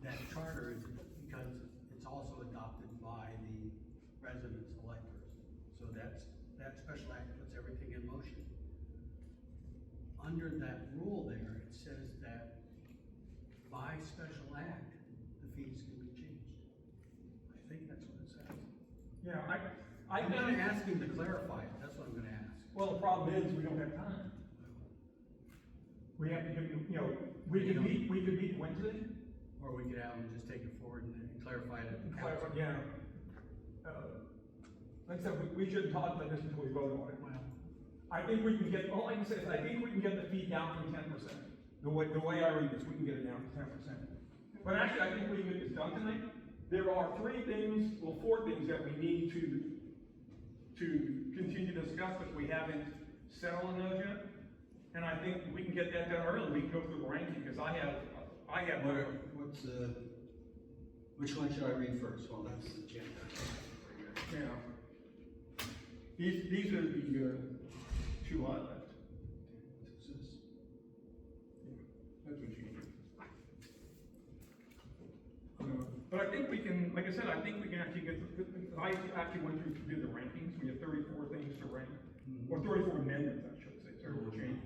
that charter is because it's also adopted by the residents electors. So that special act puts everything in motion. Under that rule there, it says that by special act, the fees can be changed. I think that's what it says. Yeah, I'm gonna ask him to clarify it, that's what I'm gonna ask. well, the problem is, we don't have time. We have to give you, we could meet Wednesday. Or we could have him just take it forward and clarify it at the council. Yeah. Like I said, we shouldn't talk about this until we vote on it. Well, I think we can get, all I can say is, I think we can get the fee down from 10%. The way I read this, we can get it down to 10%. But actually, I think we can get this done tonight. There are four things that we need to continue to discuss, but we haven't settled on those yet. And I think we can get that done early. We can go through the ranking, because I have. Which one should I read first? Well, that's the agenda. Yeah. These are the two I left. What's this? That's what you need. But I think we can, like I said, I think we can actually get, I actually went through to do the rankings. We have 34 things to rank, or 34 amendments, I should say, 34 changes.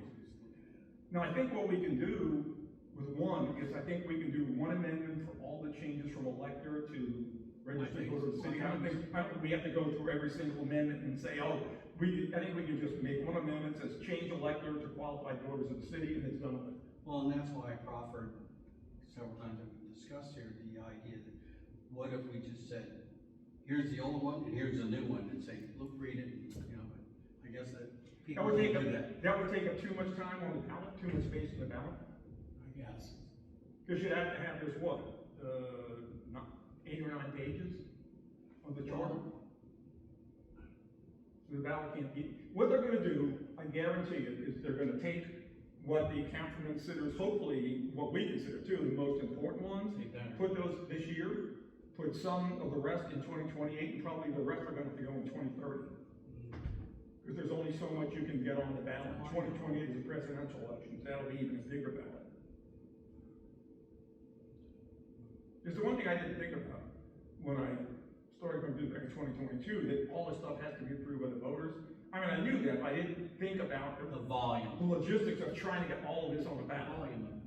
Now, I think what we can do with one is I think we can do one amendment for all the changes from elector to registered voter of the city. I don't think we have to go through every single amendment and say, I think we can just make one amendment that says change elector to qualified voters of the city, and it's done with it. Well, and that's why I proffered several times that we discussed here, the idea that what if we just said, here's the old one and here's the new one, and say, look, read it, but I guess that people That would take do up, that. that would take up too much time on the ballot, too much space in the ballot. I guess. Because you'd have to have this, what, 8 or 9 pages of the charter? So the ballot can't be, what they're gonna do, I guarantee it, is they're gonna take what the council considers, hopefully, what we consider too, the most important ones, put those this year, put some of the rest in 2028, and probably the rest are gonna have to go in 2030. Because there's only so much you can get on the ballot. 2028 is the presidential elections, that'll be even a bigger ballot. There's the one thing I didn't think about when I started going to do back in 2022, that all this stuff has to be approved by the voters. I mean, I knew that, but I didn't think about The volume. the logistics of trying to get all of this on the ballot. Volume.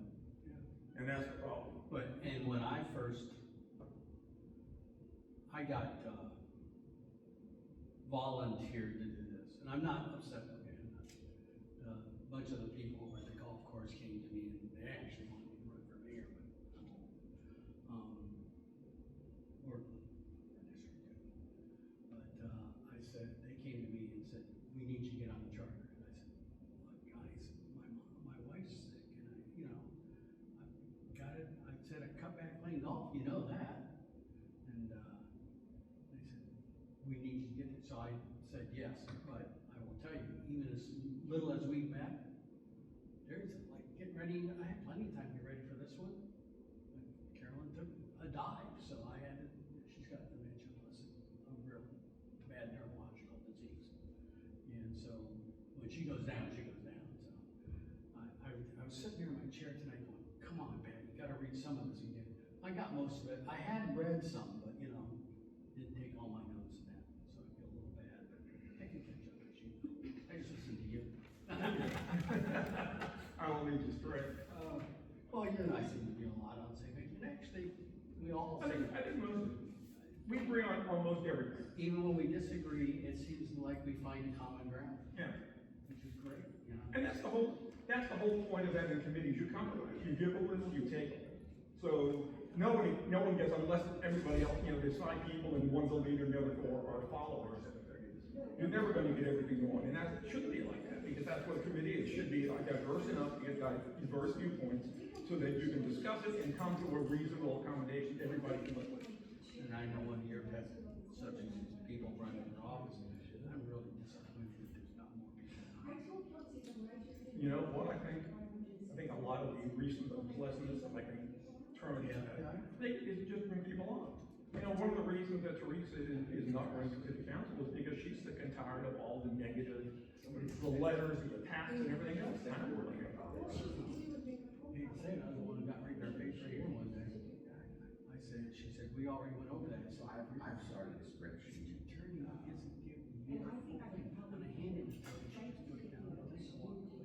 And that's the problem. And when I got volunteered to do this, and I'm not upset with it. A bunch of the people at the golf course came to me, and they actually wanted me to run for mayor, but or district. But I said, they came to me and said, we need you to get on the charter. And I said, look, guys, my wife's sick, and I got it. I said, I cut back playing golf, you know that. And they said, we need you to get it. So I said yes, but I will tell you, even as little as we've met, there's like getting ready. I had plenty of time to get ready for this one. But Carolyn took a dive, so I had to. She's got dementia plus a real bad neurological disease, and so when she goes down, she goes down. So I was sitting there in my chair tonight going, "Come on, Ben, you got to read some of this again." I got most of it. I had read some, but didn't take all my notes and that, so I feel a little bad. But I can catch up with you. I just listen to you. I will lead you straight. Well, you're nice and you do a lot on saying, and actually, we all I say, think most of it. We agree on almost everything. even when we disagree, it seems like we find common ground, Yeah. which is great, And that's the whole point of having committees. You compromise. You give a little, you take a little. So no one gets, unless everybody else, there's 5 people and one's a leader and the other 4 are followers. You're never going to get everything going, and that shouldn't be like that, because that's what a committee is. It should be like diverse enough to get diverse viewpoints so that you can discuss it and come to a reasonable accommodation everybody can live with. and I know one of your pet subjects is people running for office, I'm really disappointed that there's not more people. You know what, I think a lot of the recent unpleasantness, if I can term it that, I think is just bring people on. One of the reasons that Teresa is not running for city council is because she's sick and tired of all the negative, the letters, the attacks, and everything else. I don't really care about it. I hate to say it, I was the one who got right in our face right here one day. I we already went over that, so I've started a spreadsheet. attorney isn't giving you the full thing, and I handed it to her, she just put it down, and this is one way.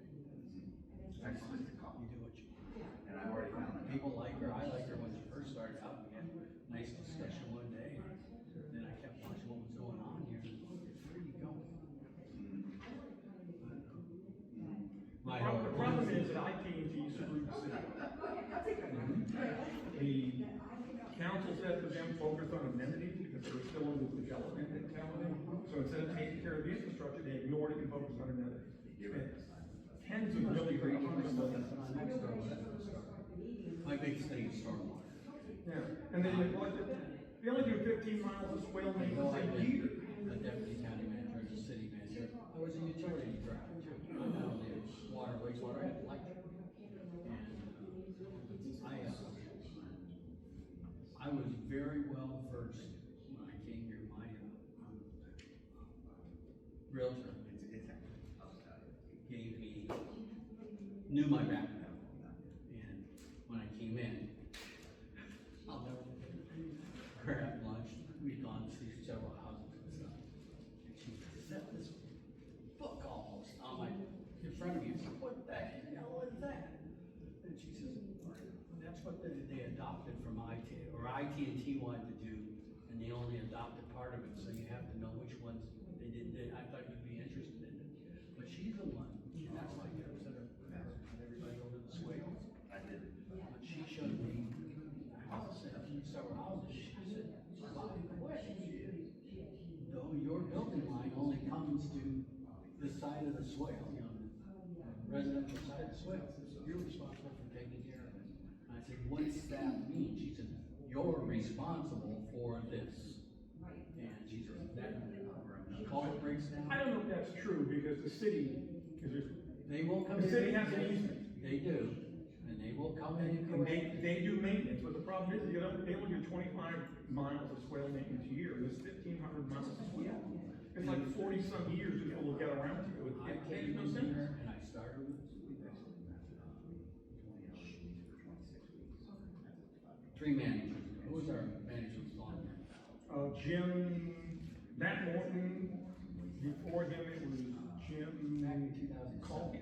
I sent a copy, You do what you and I already found it. People like her, I liked her when she first started out, we had a nice discussion one day, and then I kept watching what was going on here, and where are you going? My The problem is that IT&T screwed the city. The council said to them, focus on amenities because they were still in the development mentality. So instead of taking care of the infrastructure, they ignored it and focused on amenities. Tens of millions, or hundreds of millions. My biggest thing is stormwater. Yeah, and then they only do 15 miles of swale maintenance a year. A deputy county manager and a city manager. I was a utility director too. I not only did water, wastewater, I had electric. And I was very well versed when I came here. My realtor gave me, knew my background. And when I came in, I'll never forget it. We're at lunch, we'd gone to see several houses and stuff. And she set this book almost on my, in front of me, and said, what the hell is that? And she says, that's what they adopted from IT, or IT&T wanted to do, and they only adopted part of it, so you have to know which ones they did. I thought you'd be interested in it. But she's the one, and that's why I never said her, everybody over the swales. I did. But she showed me houses, several houses, she said, by the way, though your building line only comes to the side of the swale, you know, the residential side of the swale, you're responsible for taking care of it. And I said, what's that mean? She said, you're responsible for this. And she said, that culvert breaks down. I don't know if that's true because the city, They will come the in. city has an easement. They do, and they will come in and And correct. they do maintenance, but the problem is, they only do 25 miles of swale maintenance a year, and there's 1,500 miles of swale. It's like 40-some years before we'll get around to it. I It makes came no in sense. here and I started with three managers. Who was our manager on there? Jim, Matt Morton, before him it was Jim Back in 2007. Colby.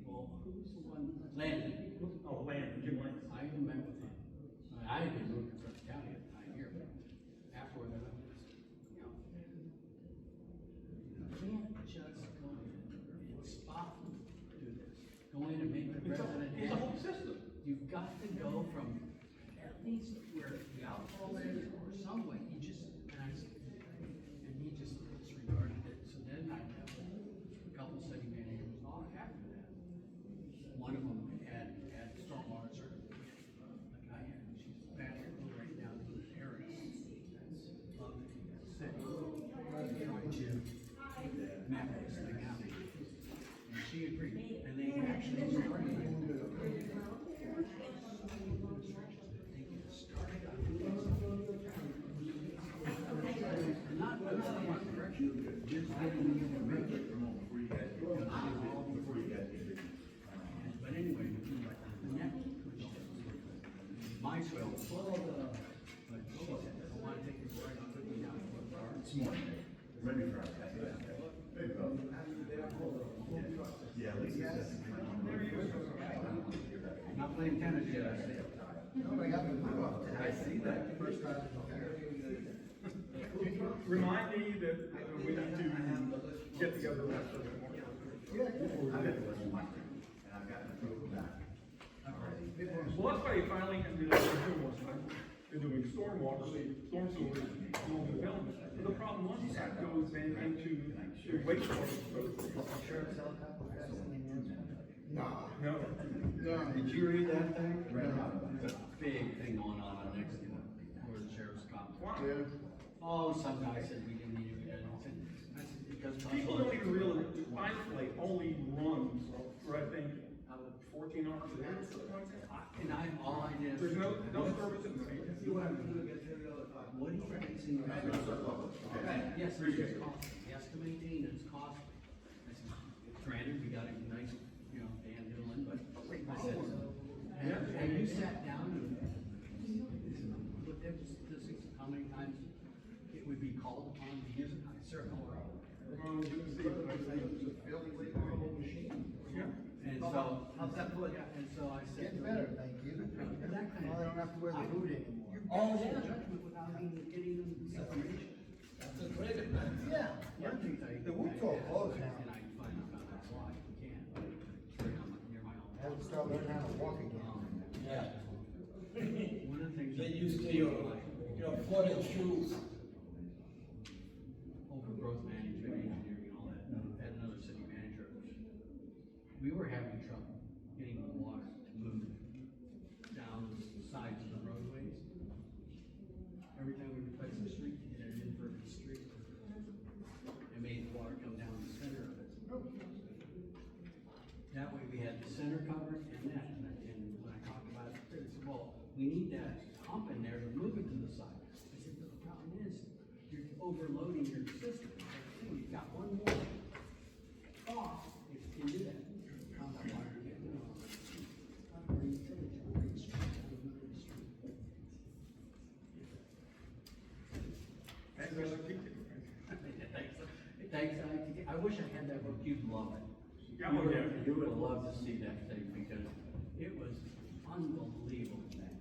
Well, who was the one? Landon. Oh, Landon, Jim Landon. I even met with him. I had been moving from the county at the time here, but afterward, I went, you know, you can't just go in and spot do this. Go in and make the resident It's a whole happy. system. You've got to go from at least where the outfall is or some way. He just, and he just disregarded it. So then I met with a couple city managers all after that. One of them had stormwater certification. Like I had, she's back right now in Paris. That's lovely city. Trying to map this thing out. And she agreed. And they actually started. Not one correction, just getting you to make it. But anyway, the next, my swell was full of but she said, I want to take this right on, put me down for a car. Smart. Ready for us. There you go. Yeah, at least it's Not playing tennis yet, I see. I see that. First time. Remind me that we need to get together the rest of it more. I've got the list of my things, and I've got the proof of that. Well, that's why you finally can do they're doing stormwater, storm sewer, storm development. But the problem was that goes then into wastewater. Nah. No. Did you read that thing? There's a big thing going on next to where the sheriff's complex. Why? Oh, some guy said we didn't need it, I said, because. People don't even realize Firefly only runs for, I think, 14 hours a day or something like that. And all I did. There's no service in the maintenance. What do you think it's in? Yes, it's costly, yes, to maintain it's costly. I said, granted, we got a nice, you know, Dan Dillon, but I said, have you sat down and, what use it, I certainly will. Well, you can see, It's a fairly weight-bearing machine. yeah. And How's so. that- how's that put? Yeah, and so I said. Getting better, thank you. And that kind Now of. I don't have to wear the boot anymore. Oh, yeah. Judgment without even getting them information. That's a great advantage. Yeah, One thing I. the Wutah closed now. And I finally found out why you can't, but near my I had home. to start learning how to walk again. Yeah. One of the things. Get used to your foot and shoes. Overgrowth management, engineering, all that, had another city manager. We were having trouble getting the water to move down the sides of the roadways. Every time we replaced the street, we had an inverted street. It made the water come down the center of it. That way we had the center covered and that, and when I talked about it, I said, well, we need that hump in there to move it to the side. I said, but the problem is, you're overloading your system. I said, you've got one more off, if you can do that. How that water get, That's what I think. Thanks, I wish I had that book, you'd love it. Yeah, well, yeah. You would love to see that thing, because it was unbelievable, man.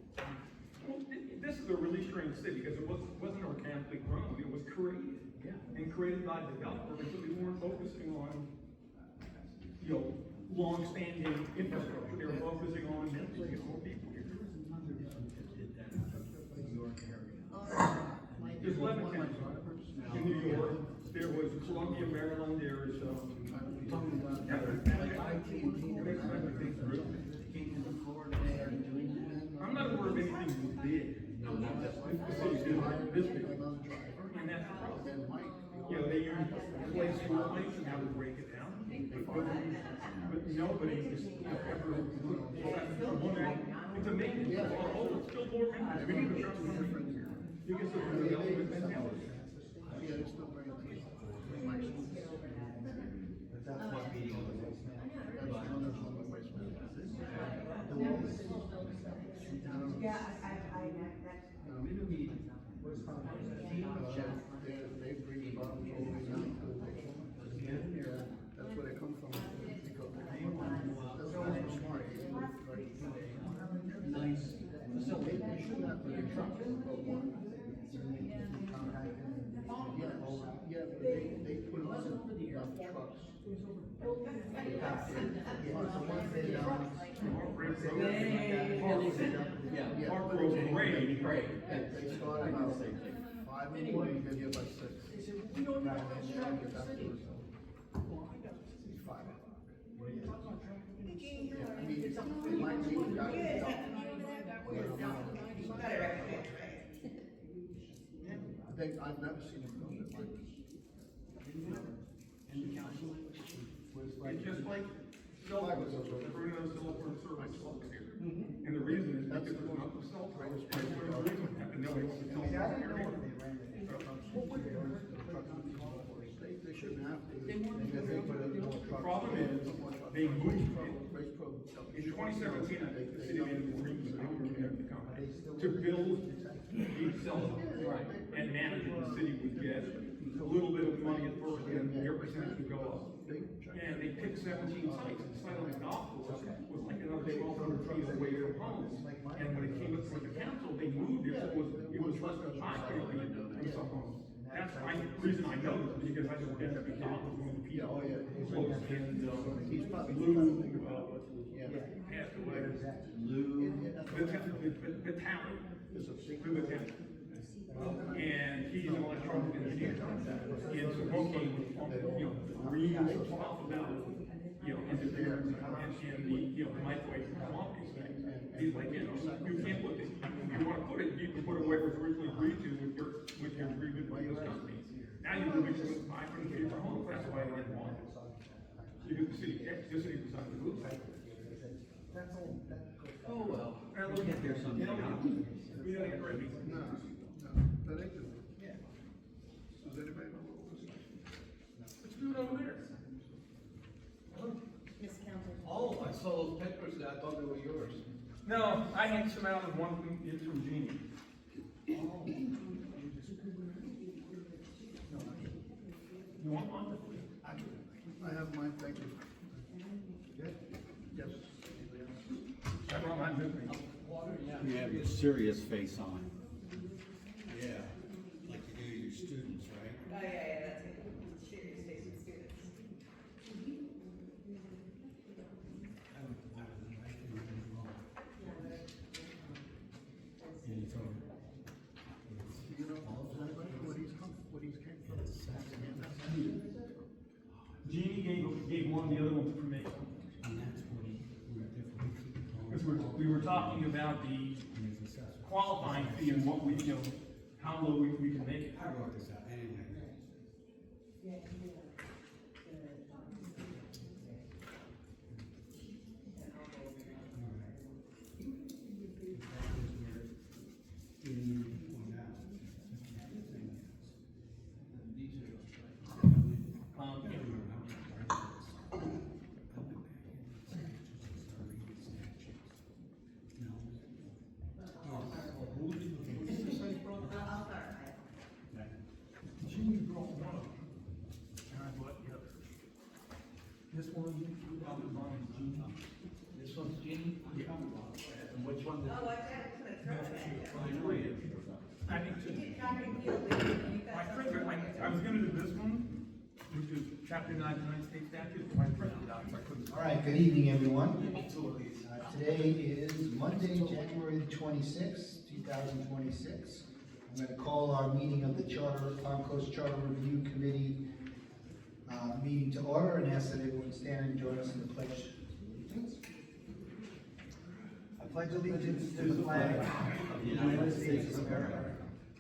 Well, this is a really strange city, because it wasn't organically grown, it was created. Yeah. And created by developers, because they weren't focusing on, long-standing infrastructure, they were focusing on bringing more people here. There was another one that did that in the New York area. There's 11 towns in New York, there was Columbia, Maryland, there's, Talking about, like IT&T, there was another big group that came into Florida, they started doing that. I'm not aware of anything big. No, not this one. The city did this big. And that's the problem. They use place school plates and how to break it down. But nobody is ever, I'm wondering, it's amazing, it's still more members, we need to trust them. You can still do the element and tell us. Yeah, they're still bringing people. But that's what meeting was. That's another one of waste management. The wellness. I'm in a meeting. They bring the bottles all the way down to the, that's where they come from. That's also smart. Nice facility. They shouldn't have to be trucks, but one. Yeah, but they put on enough trucks. Yeah. Park Road Parade. Great. They started about 5 in the morning, get here by 6. They said, we don't need all this traffic in the city. Well, I got 5 o'clock. Yeah, I mean, It's it might take you back to I've never seen a building like this. And the council. It's just like Silver, Bruno's Silver Service folks here. And the reason is because there's not the cell towers. And the reason we have to know it's the cell tower area. They shouldn't have to, because they put in more The trucks. problem is, they moved it. Race pro- In 2017, I think the city made an agreement with the company to build these cell towers. And management, the city would get a little bit of money at first, and their percentage would go up. And they picked 17 sites, and the site on the golf course was like another 1,200 feet away from homes. And when it came up from the council, they moved it, so it was less than 5 feet from some homes. That's the reason I know this, because I know Dennis McDonald was one of the people close, and, Lou, passed away. Lou. Battalion, Lou Battalion. And he's an electronic engineer. And so Hokie was, really tough about, interference and the, microwave and all these things. He's like, you can't put it, if you wanna put it, you can put it where it was originally agreed to with your agreement with this company. Now you're moving to 500 feet from home, that's why they didn't want it. So the city decided to move it. Oh, well, we'll get there someday. We gotta get ready. No, that ain't good. Does anybody know what was that? Let's do it over there. Miss Counter. Oh, I saw those papers there, I thought they were yours. No, I had some out of one from Jeannie. You want one? I have mine, thank you. Good? Yes. I brought mine with me. Water, yeah. You have your serious face on. Yeah, like you do your students, right? Oh, yeah, that's it. Serious face with students. You know, what he's came from. Jeannie gave one, the other one's for me. Because we were talking about the qualifying fee and what we, you know, how low we can make it. I wrote this out anyway. Jeannie brought one of them, and I brought the other. This one, probably mine is Jeannie. This one's Jeannie? Yeah. And which one did? Oh, I just want to throw that. I think You so. did track and field, didn't you? You My got printer, something. I was gonna do this one, which is chapter 9 United States statute, but my printer died, so I couldn't. All right, good evening, everyone. Give me two of these. Today is Monday, January the 26th, 2026. I'm going to call our meeting of the Palm Coast Charter Review Committee meeting to order and ask that everyone stand and join us in the pledge of allegiance. I pledge allegiance to the flag of the United States of America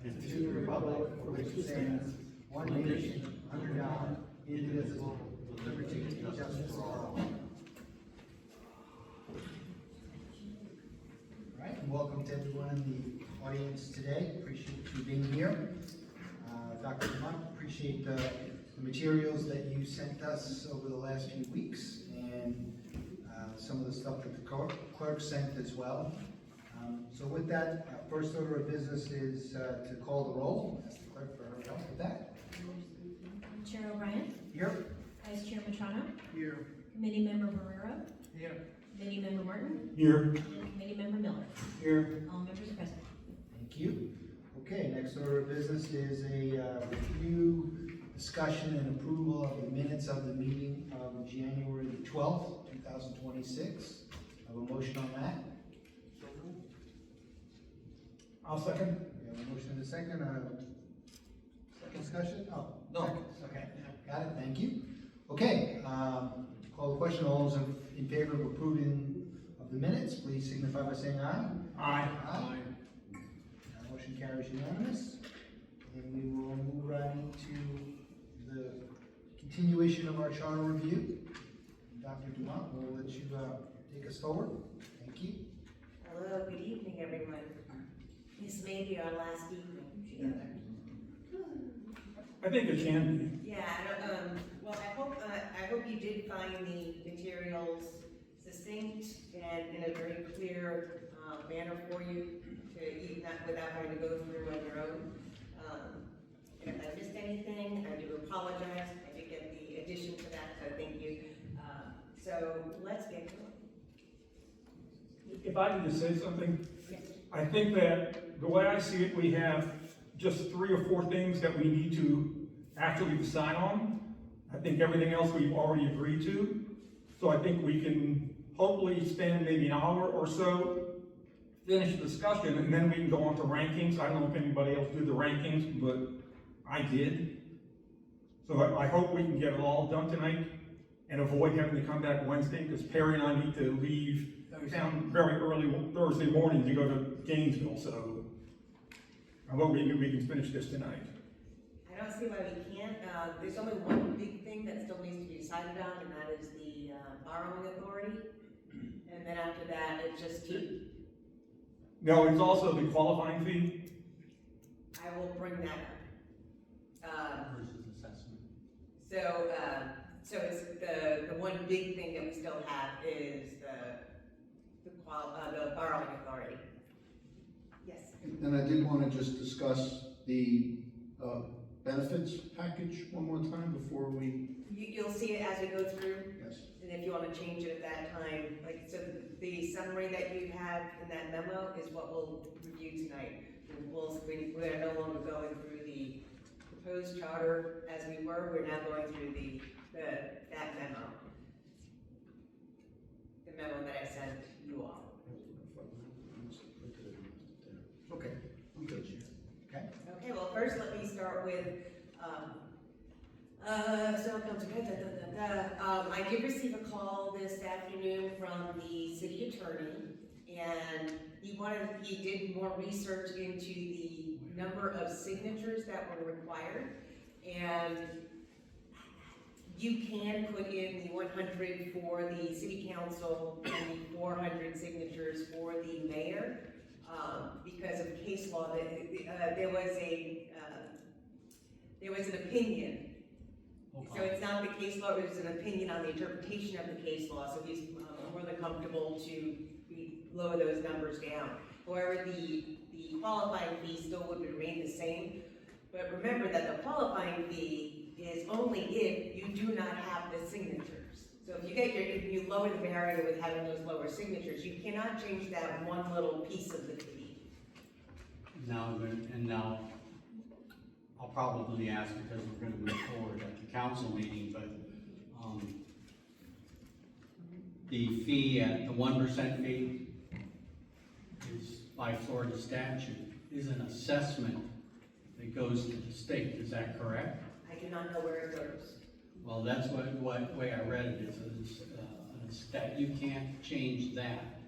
and to the republic for which it stands, one nation, under God, indivisible, with liberty and justice for all. All right, and welcome to everyone in the audience today. Appreciate you being here. Dr. Dumont, appreciate the materials that you sent us over the last few weeks and some of the stuff that the clerk sent as well. So with that, first order of business is to call the roll. Ask the clerk for her help with that. Chair O'Brien, Here. Vice Chair Matrano, Here. Committee Member Barrera, Yeah. Committee Member Martin, Here. and Committee Member Miller. Here. All members present. Thank you. Okay, next order of business is a review, discussion, and approval of the minutes of the meeting of January the 12th, 2026. Have a motion on that? I'll second. We have a motion and a second. Second discussion? Oh, No. second. Okay, got it, thank you. Okay, call the question. All those in favor of approving of the minutes, please signify by saying aye. Aye. Aye. Motion carries unanimous. And we will move right into the continuation of our charter review. Dr. Dumont, we'll let you take us forward. Thank you. Hello, good evening, everyone. This may be our last evening together. I think it can be. Yeah, well, I hope you did find the materials succinct and in a very clear manner for you to eat that without having to go through on your own. And if I missed anything, I do apologize. I did get the addition to that, so thank you. So let's get going. If I can just say something, Yes. I think that the way I see it, we have just 3 or 4 things that we need to actually decide on. I think everything else we've already agreed to. So I think we can hopefully spend maybe an hour or so, finish the discussion, and then we can go on to rankings. I don't know if anybody else did the rankings, but I did. So I hope we can get it all done tonight and avoid having to come back Wednesday, because Perry and I need to leave town very early Thursday morning to go to Gainesville, so I hope we can finish this tonight. I don't see why we can't. There's only one big thing that still needs to be decided on, and that is the borrowing authority. And then after that, it's just T. No, it's also the qualifying fee. I will bring that up. Versus assessment. So it's the one big thing that we still have is the borrowing authority. Yes. And I did want to just discuss the benefits package one more time before we, You'll see it as we go through, yes? and if you wanna change it at that time, like, so the summary that you have in that memo is what we'll review tonight. We're no longer going through the proposed charter as we were, we're now going through that memo. The memo that I sent you all. Okay, I'm good. Okay? Okay, well, first let me start with, I did receive a call this afternoon from the city attorney, and he did more research into the number of signatures that were required, and you can put in the 100 for the city council and the 400 signatures for the mayor, because of case law, that there was an opinion. So it's not the case law, it was an opinion on the interpretation of the case law, so he's more than comfortable to lower those numbers down. However, the qualifying fee still would remain the same, but remember that the qualifying fee is only if you do not have the signatures. So if you lower the barrier with having those lower signatures, you cannot change that one little piece of the fee. Now, I'll probably ask, because we're gonna move forward at the council meeting, but, the fee the 1% fee is by Florida statute, is an assessment that goes to the state, is that correct? I do not know where it goes. Well, that's what way I read it, is that you can't change that.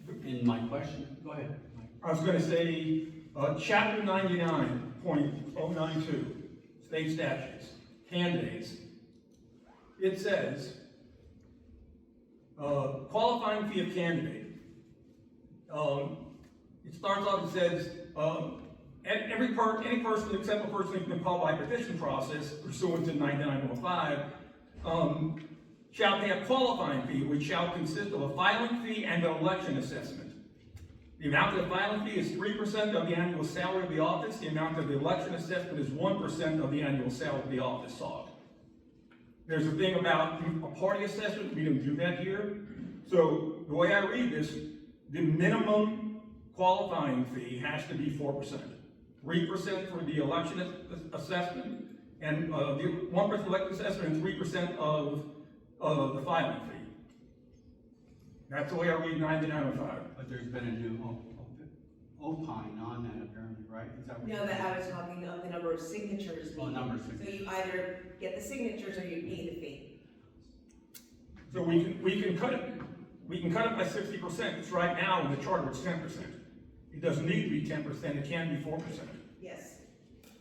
And my question, go ahead, Mike. I was gonna say, chapter 99.092, state statutes, candidates. It says, qualifying fee of candidate. It starts off, it says, any person except a person who can qualify petition process pursuant to 9905, shall pay a qualifying fee, which shall consist of a filing fee and an election assessment. The amount of the filing fee is 3% of the annual salary of the office. The amount of the election assessment is 1% of the annual salary of the office sought. There's a thing about a party assessment. We don't do that here. So the way I read this, the minimum qualifying fee has to be 4%. 3% for the election assessment, and the 1% election assessment, and 3% of the filing fee. That's the way I read 9905. But there's been a new opine on that apparently, right? Is that what No, you're that saying? I was talking of the number of signatures. Oh, number of So signatures. you either get the signatures or you pay the fee. So we can cut it. We can cut it by 60%. It's right now in the charter it's 10%. It doesn't need to be 10%. It can be 4%. Yes,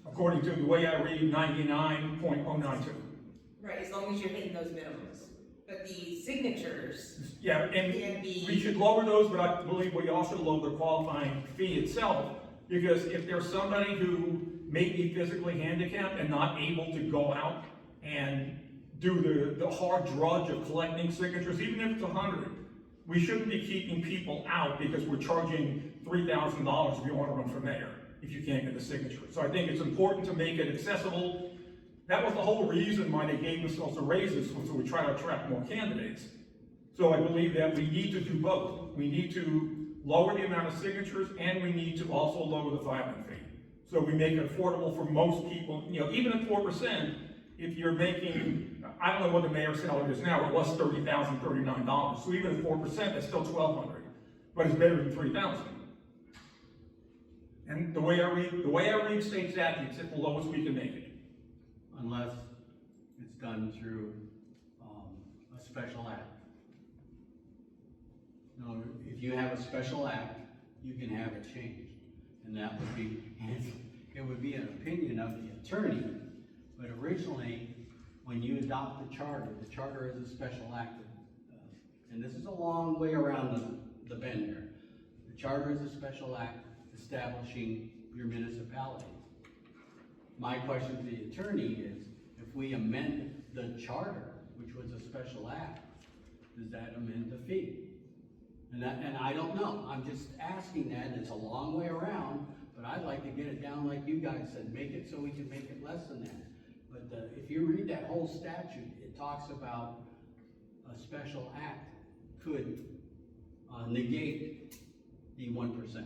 According to the way I read 99.092. right, as long as you're hitting those minimums. But the signatures Yeah, and can be. we should lower those, but I believe we also lower the qualifying fee itself, because if there's somebody who may be physically handicapped and not able to go out and do the hard drudge of collecting signatures, even if it's 100, we shouldn't be keeping people out because we're charging $3,000 if you want to run for mayor, if you can't get the signature. So I think it's important to make it accessible. That was the whole reason why they gave themselves the raises, was so we try to attract more candidates. So I believe that we need to do both. We need to lower the amount of signatures, and we need to also lower the filing fee. So we make it affordable for most people, even at 4%, if you're making, I don't know what the mayor's salary is now, it was $30,039. So even at 4%, that's still $1,200, but it's better than $3,000. And the way I read state statutes, it's the lowest we can make it. Unless it's done through a special act. No, if you have a special act, you can have it changed, and that would be, it would be an opinion of the attorney. But originally, when you adopt the charter is a special act, and this is a long way around the bend here. The charter is a special act establishing your municipality. My question to the attorney is, if we amend the charter, which was a special act, does that amend the fee? And I don't know, I'm just asking that, and it's a long way around, but I'd like to get it down like you guys said, make it so we can make it less than that. But, if you read that whole statute, it talks about a special act could, negate the 1%.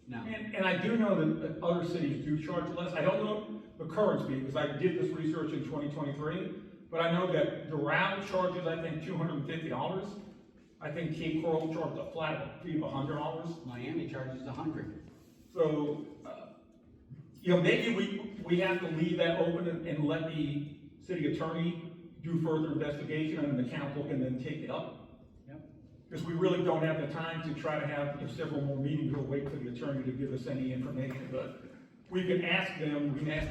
Now, And I do know that other cities do charge less. I don't know the current fee, because I did this research in 2023, but I know that Doral charges, I think, $250. I think Cape Coral charges a flat fee of $100. Miami charges 100. So, maybe we have to leave that open and let the city attorney do further investigation, and the council can then take it up. Yep. Because we really don't have the time to try to have several more meetings or wait for the attorney to give us any information, but we can ask them, we can ask,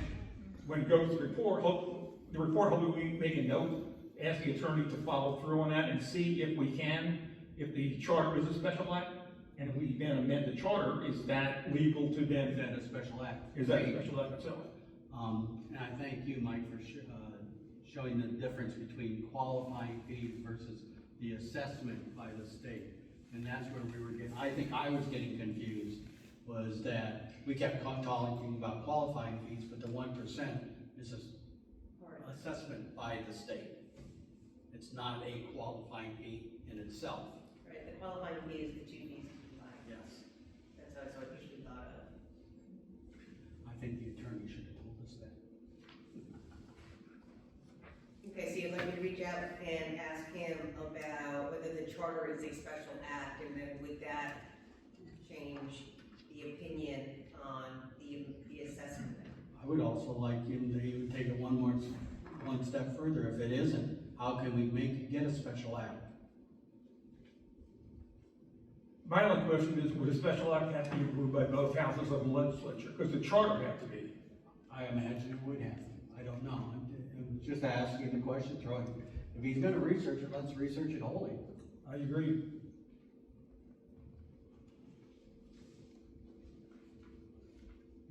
when it goes to the report, hopefully we make a note, ask the attorney to follow through on that and see if we can, if the charter is a special act, and if we then amend the charter, is that legal to then? Is that a special act? Is that a special act itself? And I thank you, Mike, for showing the difference between qualifying fees versus the assessment by the state. And that's where we were getting, I think I was getting confused, was that we kept talking about qualifying fees, but the 1% is an assessment by the state. It's not a qualifying fee in itself. Right, the qualifying fee is the 2 fees combined. Yes. That's what you should thought of. I think the attorney should have told us that. Okay, so you'd like me to reach out and ask him about whether the charter is a special act, and then would that change the opinion on the assessment? I would also like him to even take it one step further. If it isn't, how can we get a special act? My only question is, would a special act have to be approved by both houses of the legislature? Because the charter has to be. I imagine it would have to. I don't know. I'm just asking the question, Troy. If he's gonna research it, let's research it wholly. I agree.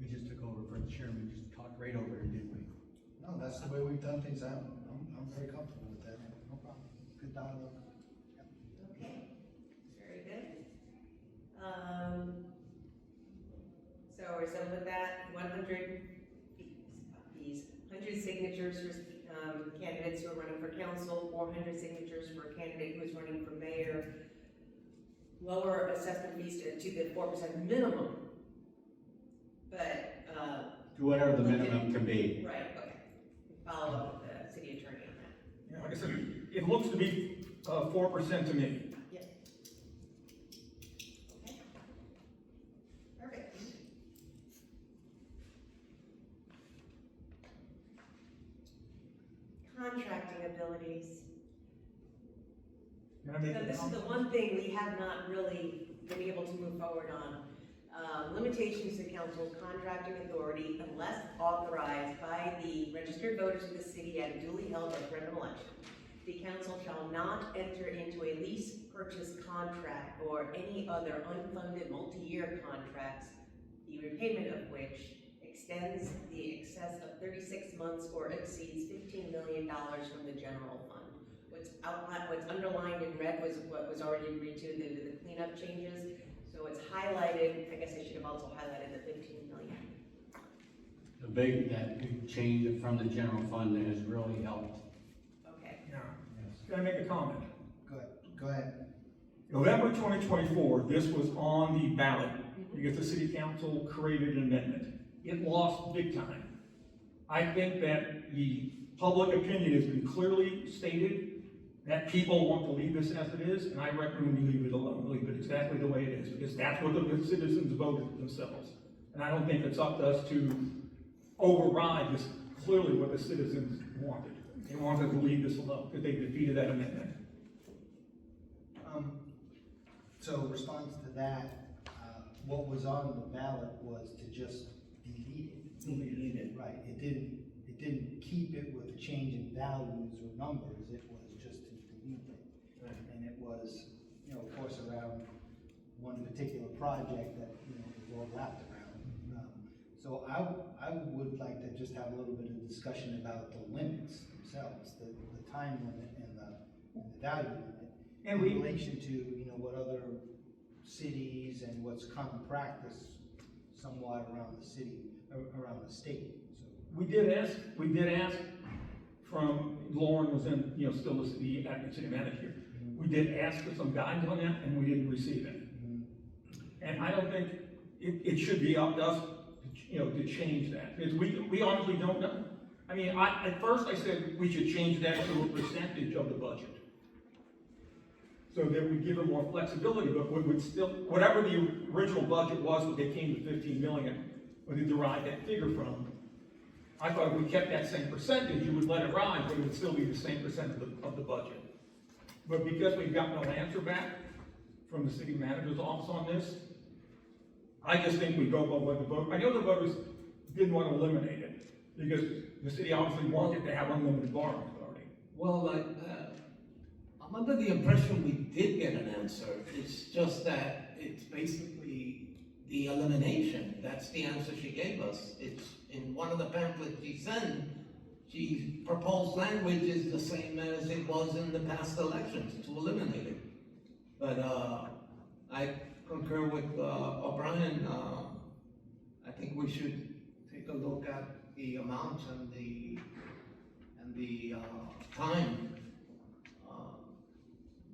We just took over for the chairman, just talked right over it, didn't we? No, that's the way we've done things. I'm very comfortable with that. No problem. Good dialogue. Okay, very good. So we're done with that, 100 signatures for candidates who are running for council, 400 signatures for a candidate who is running for mayor. Lower assessment fees to the 4% minimum. But, To whatever the minimum can be. right, okay. Follow up with the city attorney on that. Yeah, like I said, it looks to be 4% to me. Okay. Perfect. Contracting abilities. Can I make So a this is the comment? one thing we have not really been able to move forward on. Limitations to council's contracting authority unless authorized by the registered voters of the city at a duly held referendum election. The council shall not enter into a lease purchase contract or any other unfunded multi-year contracts, the repayment of which extends the excess of 36 months or exceeds $15 million from the general fund. What's underlined in red was what was already agreed to, the cleanup changes. So it's highlighted, I guess I should have also highlighted the 15 million. That big change from the general fund has really helped. Okay. Yeah. Can I make a comment? Go ahead. November 2024, this was on the ballot because the city council created an amendment. It lost big time. I think that the public opinion has been clearly stated that people want to leave this as it is, and I recommend we leave it alone, leave it exactly the way it is, because that's what the citizens voted themselves. And I don't think it's up to us to override this, clearly what the citizens wanted. They wanted to leave this alone, because they defeated that amendment. So response to that, what was on the ballot was to just delete it. Delete it. Right, it didn't keep it with a change in values or numbers, it was just to delete it. Right. And it was, of course, around one particular project that, was all wrapped around. So I would like to just have a little bit of discussion about the limits themselves, the time limit and the value limit. And in relation to, you know, what other cities and what's common practice somewhat around the city, around the state, so. we did ask from, Lauren was in, you know, still the acting city manager. We did ask for some guidance on that, and we didn't receive it. And I don't think it should be up to us, you know, to change that, because we honestly don't know. I mean, at first I said we should change that to a percentage of the budget. So that we give them more flexibility, but we would still, whatever the original budget was, what they came to 15 million, where they derived that figure from, I thought if we kept that same percentage, you would let it rise, but it would still be the same percent of the budget. But because we've got no answer back from the city manager's office on this, I just think we go by what the vote, I know the voters didn't want to eliminate it, because the city obviously wanted to have unlimited borrowing authority. Well, I'm under the impression we did get an answer. It's just that it's basically the elimination. That's the answer she gave us. It's in one of the pamphlets she sent. She proposed language is the same as it was in the past elections, to eliminate it. But I concur with O'Brien. I think we should take a look at the amounts and the time,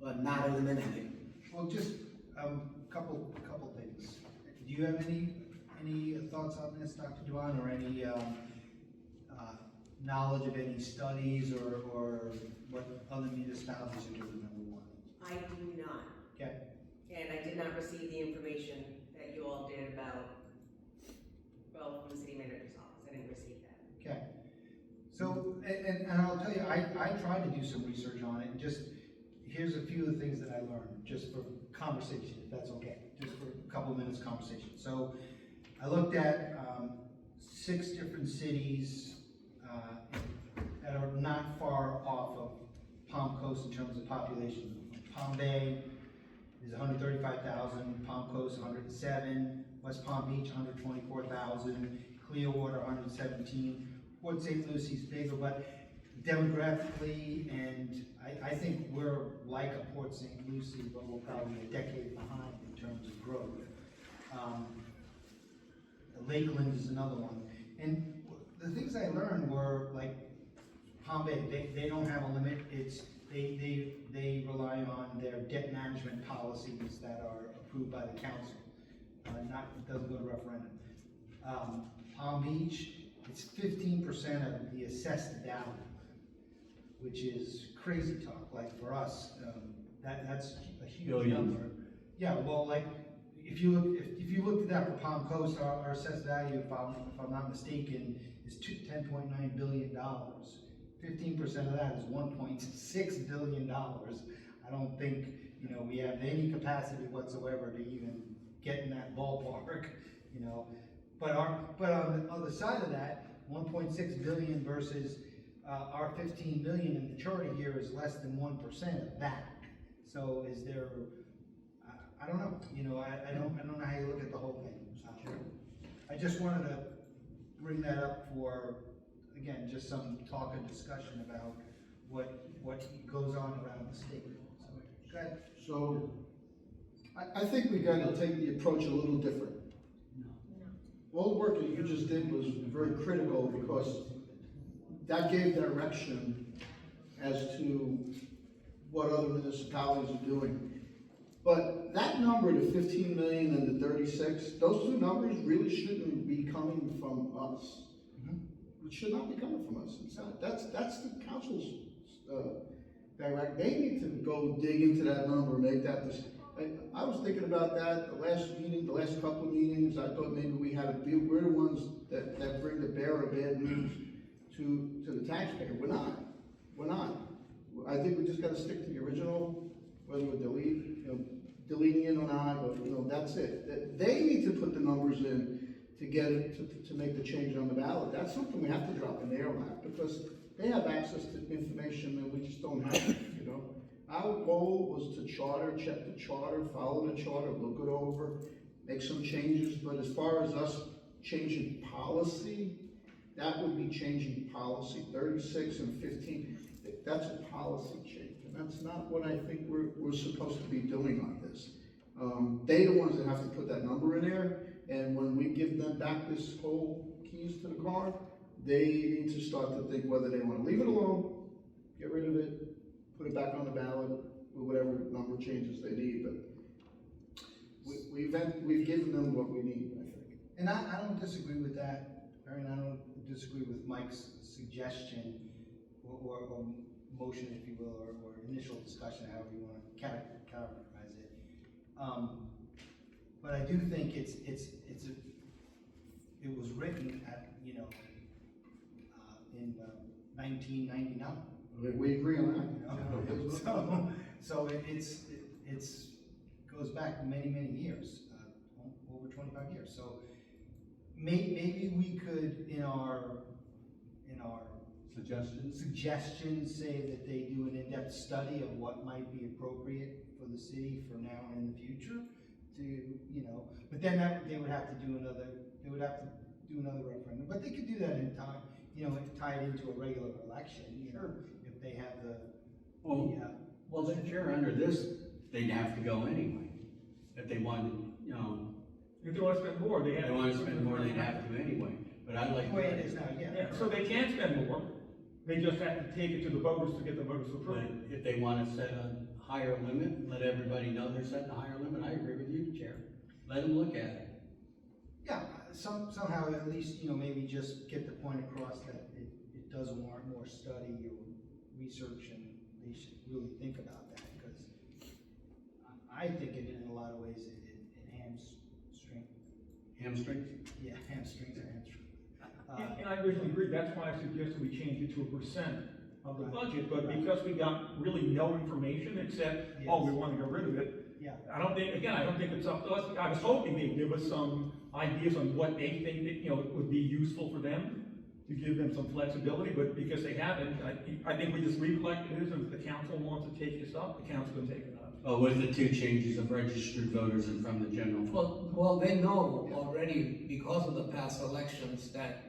but not eliminate it. Well, just, couple things. Do you have any thoughts on this, Dr. Duan, or any, knowledge of any studies or what other municipalities are doing, number one? I do not, Okay, and I did not receive the information that you all did about, well, from the city manager's office, I didn't receive that. okay. So, and I'll tell you, I tried to do some research on it, and just, here's a few of the things that I learned, just for conversation, if that's okay, just for a couple of minutes conversation. So, I looked at 6 different cities that are not far off of Palm Coast in terms of population. Palm Bay is 135,000, Palm Coast 107, West Palm Beach 124,000, Clearwater 117. Port St. Lucie's bigger, but demographically, and I think we're like a Port St. Lucie, but we're probably a decade behind in terms of growth. Lakeland is another one. And the things I learned were like Palm Bay, they don't have a limit. They rely on their debt management policies that are approved by the council. It doesn't go to referendum. Palm Beach, it's 15% of the assessed value, which is crazy talk. Like for us, that's a huge Billions. number. Yeah, well, like if you looked at that for Palm Coast, our assessed value, if I'm not mistaken, is $10.9 billion. 15% of that is $1.6 billion. I don't think, you know, we have any capacity whatsoever to even get in that ballpark, you know. But on the other side of that, 1.6 billion versus our 15 million in the charter here is less than 1% of that. So is there, I don't know, you know, I don't know how you look at the whole thing. I just wanted to bring that up for, again, just some talk and discussion about what goes on around the state. So, go ahead. So, I think we gotta take the approach a little different. All the work that you just did was very critical because that gave direction as to what other municipalities are doing. But that number, the 15 million and the 36, those two numbers really shouldn't be coming from us. It should not be coming from us. It's not. That's the council's direct. They need to go dig into that number, make that. I was thinking about that the last meeting, the last couple of meetings. I thought maybe we're the ones that bring the bearer of bad news to the taxpayer. We're not. I think we just got to stick to the original, whether we deleting it or not, or that's it. They need to put the numbers in to get it to make the change on the ballot. That's something we have to drop in their lap because they have access to information that we just don't have. Our goal was to check the charter, follow the charter, look it over, make some changes. But as far as us changing policy, that would be changing policy. 36 and 15, that's a policy change. And That's not what I think we're supposed to be doing on this. They the ones that have to put that number in there, and when we give them back this whole keys to the car, they need to start to think whether they wanna leave it alone, get rid of it, put it back on the ballot, with whatever number changes they need, but we've given them what we need, I think. And I don't disagree with that, Aaron, I don't disagree with Mike's suggestion, or motion, if you will, or initial discussion, however you wanna characterize it. But I do think it was written at, in 1999. We agree on that. You know? So it's goes back many, many years, over 25 years. So maybe we could, in our suggestions, say that they do an in-depth study of what might be appropriate for the city for now and in the future but then they would have to do another referendum, but they could do that in time, tie it into a regular election, if they have Well, then sure, under this, they'd have to go anyway. If they wanted, If they wanna spend more, they wanna spend more, they'd have to anyway. But I'd like. the way it is now, Yeah, so they can spend more, they just have to take it to the voters to get the voters to approve But it. if they wanna set a higher limit, let everybody know they're setting a higher limit, I agree with you, Chair. Let them look at it. Yeah, somehow at least, maybe just get the point across that it does warrant more study or research, and they should really think about that, because I think in a lot of ways it hamstrings. Hamstrings? Yeah, hamstrings are hamstrings. And I originally agreed, that's why I suggested we change it to 1% of the budget, but because we got really no information except, we want to get rid of it. Yeah. I don't think it's up to us. I was hoping they'd give us some ideas on what they think that, would be useful for them, to give them some flexibility, but because they haven't, I think we just leave it like it is, and if the council wants to take this up, the council can take it up. Well, with the two changes of registered voters and from the general fund. Well, they know already, because of the past elections, that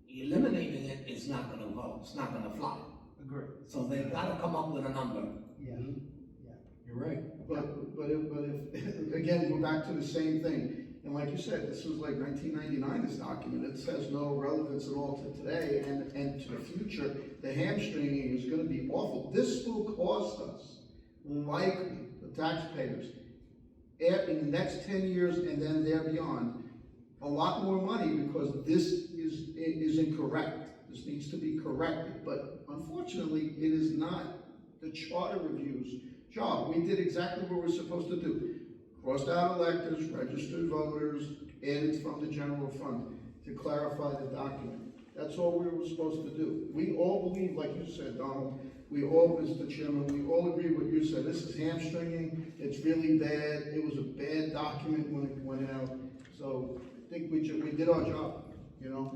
eliminating it is not gonna vote, it's not gonna fly. Agree. So they've gotta come up with a number. Yeah. You're right. But if, again, we're back to the same thing. And like you said, this was like 1999, this document. It says no relevance at all to today and to the future. The hamstringing is gonna be awful. This will cost us, likely, the taxpayers, in the next 10 years and then there beyond, a lot more money, because this is incorrect. This needs to be corrected. But unfortunately, it is not the charter review's job. We did exactly what we're supposed to do. Crossed out electors, registered voters, added from the general fund to clarify the document. That's all we were supposed to do. We all believe, like you said, Donald, Mr. Chairman, we all agree what you said. This is hamstringing, it's really bad, it was a bad document when it went out. So I think we did our job,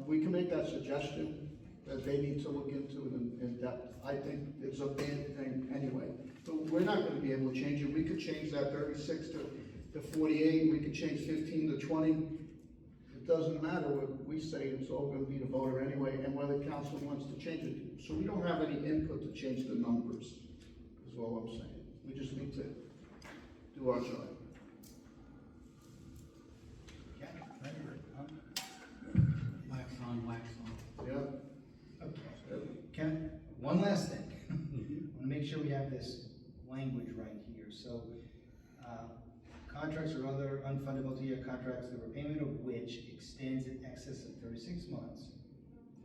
We can make that suggestion that they need to look into it in depth. I think it's a bad thing anyway. So we're not gonna be able to change it. We could change that 36 to 48, we could change 15 to 20. It doesn't matter what we say, it's all gonna be the voter anyway, and whether council wants to change it. So we don't have any input to change the numbers, is all I'm saying. We just need to do our job. Wax on, wax off. Yeah? Okay. Ken, one last thing. I want to make sure we have this language right here. So, contracts or other unfunded multi-year contracts, the repayment of which extends in excess of 36 months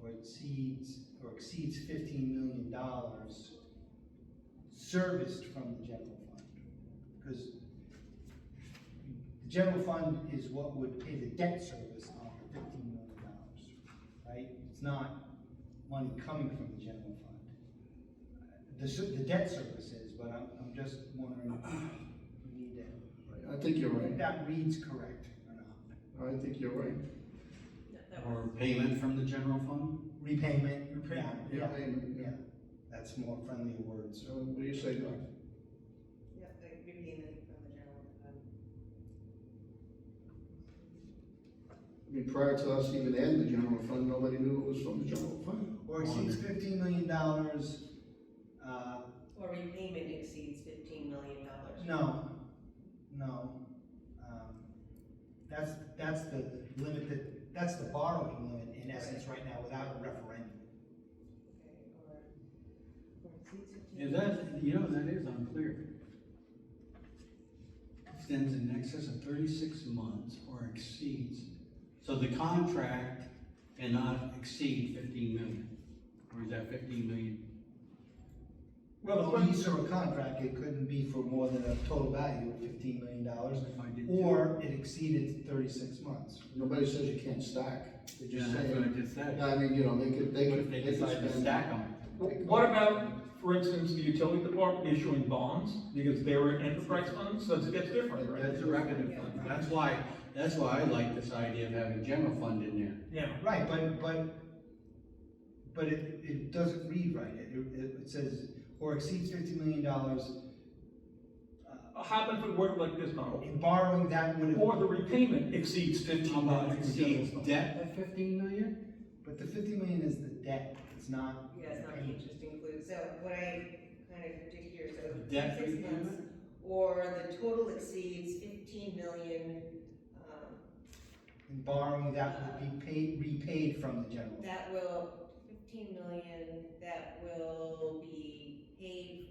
or exceeds $15 million serviced from the general fund. Because the general fund is what would pay the debt service on the $15 million, right? It's not money coming from the general fund. The debt service is, but I'm just wondering if we need to, I think you're right. if that reads correct or not. I think you're right. Or payment from the general fund? Repayment, yeah, Payment, yeah. That's more friendly words. So what do you say, Doc? Yeah, like repayment from the general fund. I mean, prior to us even adding the general fund, nobody knew it was from the general fund. Or exceeds $15 million, Or repayment exceeds $15 million. No, no. That's the limit, that's the borrowing limit in essence right now without a referendum. Yeah, that, you know, that is unclear. Extends in excess of 36 months or exceeds, so the contract cannot exceed 15 million, or is that 15 million? Well, the A question, lease or a contract, it couldn't be for more than a total value of $15 million, If I did or it exceeded 36 months. Nobody says you can't stack. They Yeah, just that's say, what I just said. I mean, you know, they What could, if they they could decide to spend. stack them? what about, for instance, the utility department issuing bonds, because they're an enterprise fund, so it gets different, right? That's a revenue fund. That's why I like this idea of having general fund in there. Yeah. Right, but it doesn't read right. It says, or exceeds $50 million, How about if it worked like this, Donald? in borrowing that would have, Or the repayment exceeds 15 How about million. exceeds debt of 15 million? but the $50 million is the debt, it's not. Yeah, it's not being just included, so what I kind of did here, so Debt 6 months, repayment? or the total exceeds 15 million, In borrowing that would be repaid from the general. that will, 15 million, that will be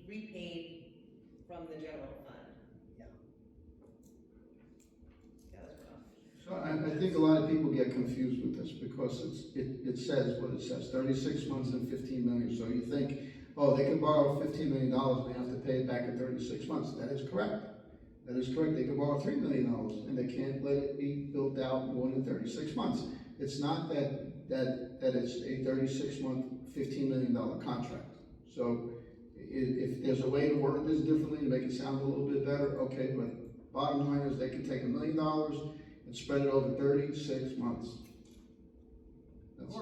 repaid from the general fund. Yeah. That was rough. So I think a lot of people get confused with this because it says what it says, 36 months and 15 million. So you think, oh, they can borrow $15 million and they have to pay it back in 36 months. That is correct. That is correct. They can borrow $3 million and they can't let it be built out more than 36 months. It's not that it's a 36-month, $15 million contract. So if there's a way to word this differently to make it sound a little bit better, okay, but bottom line is they can take $1 million and spread it over 36 months. That's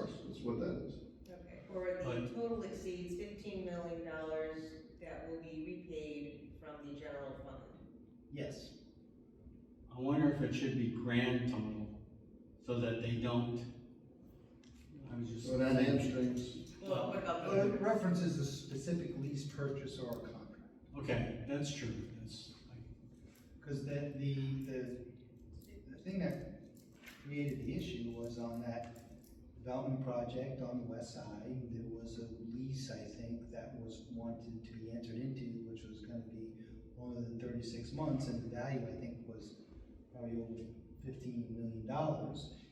what that is. Okay, or the total exceeds $15 million, that will be repaid from the general fund. Yes. I wonder if it should be grand total, so that they don't, I was just. So that hamstrings. Well, what about But it the, references a specific lease purchase or a contract. Okay, that's true, that's, Because the thing that created the issue was on that development project on the west side, there was a lease, I think, that was wanted to be entered into, which was gonna be longer than 36 months, and the value, I think, was probably over $15 million.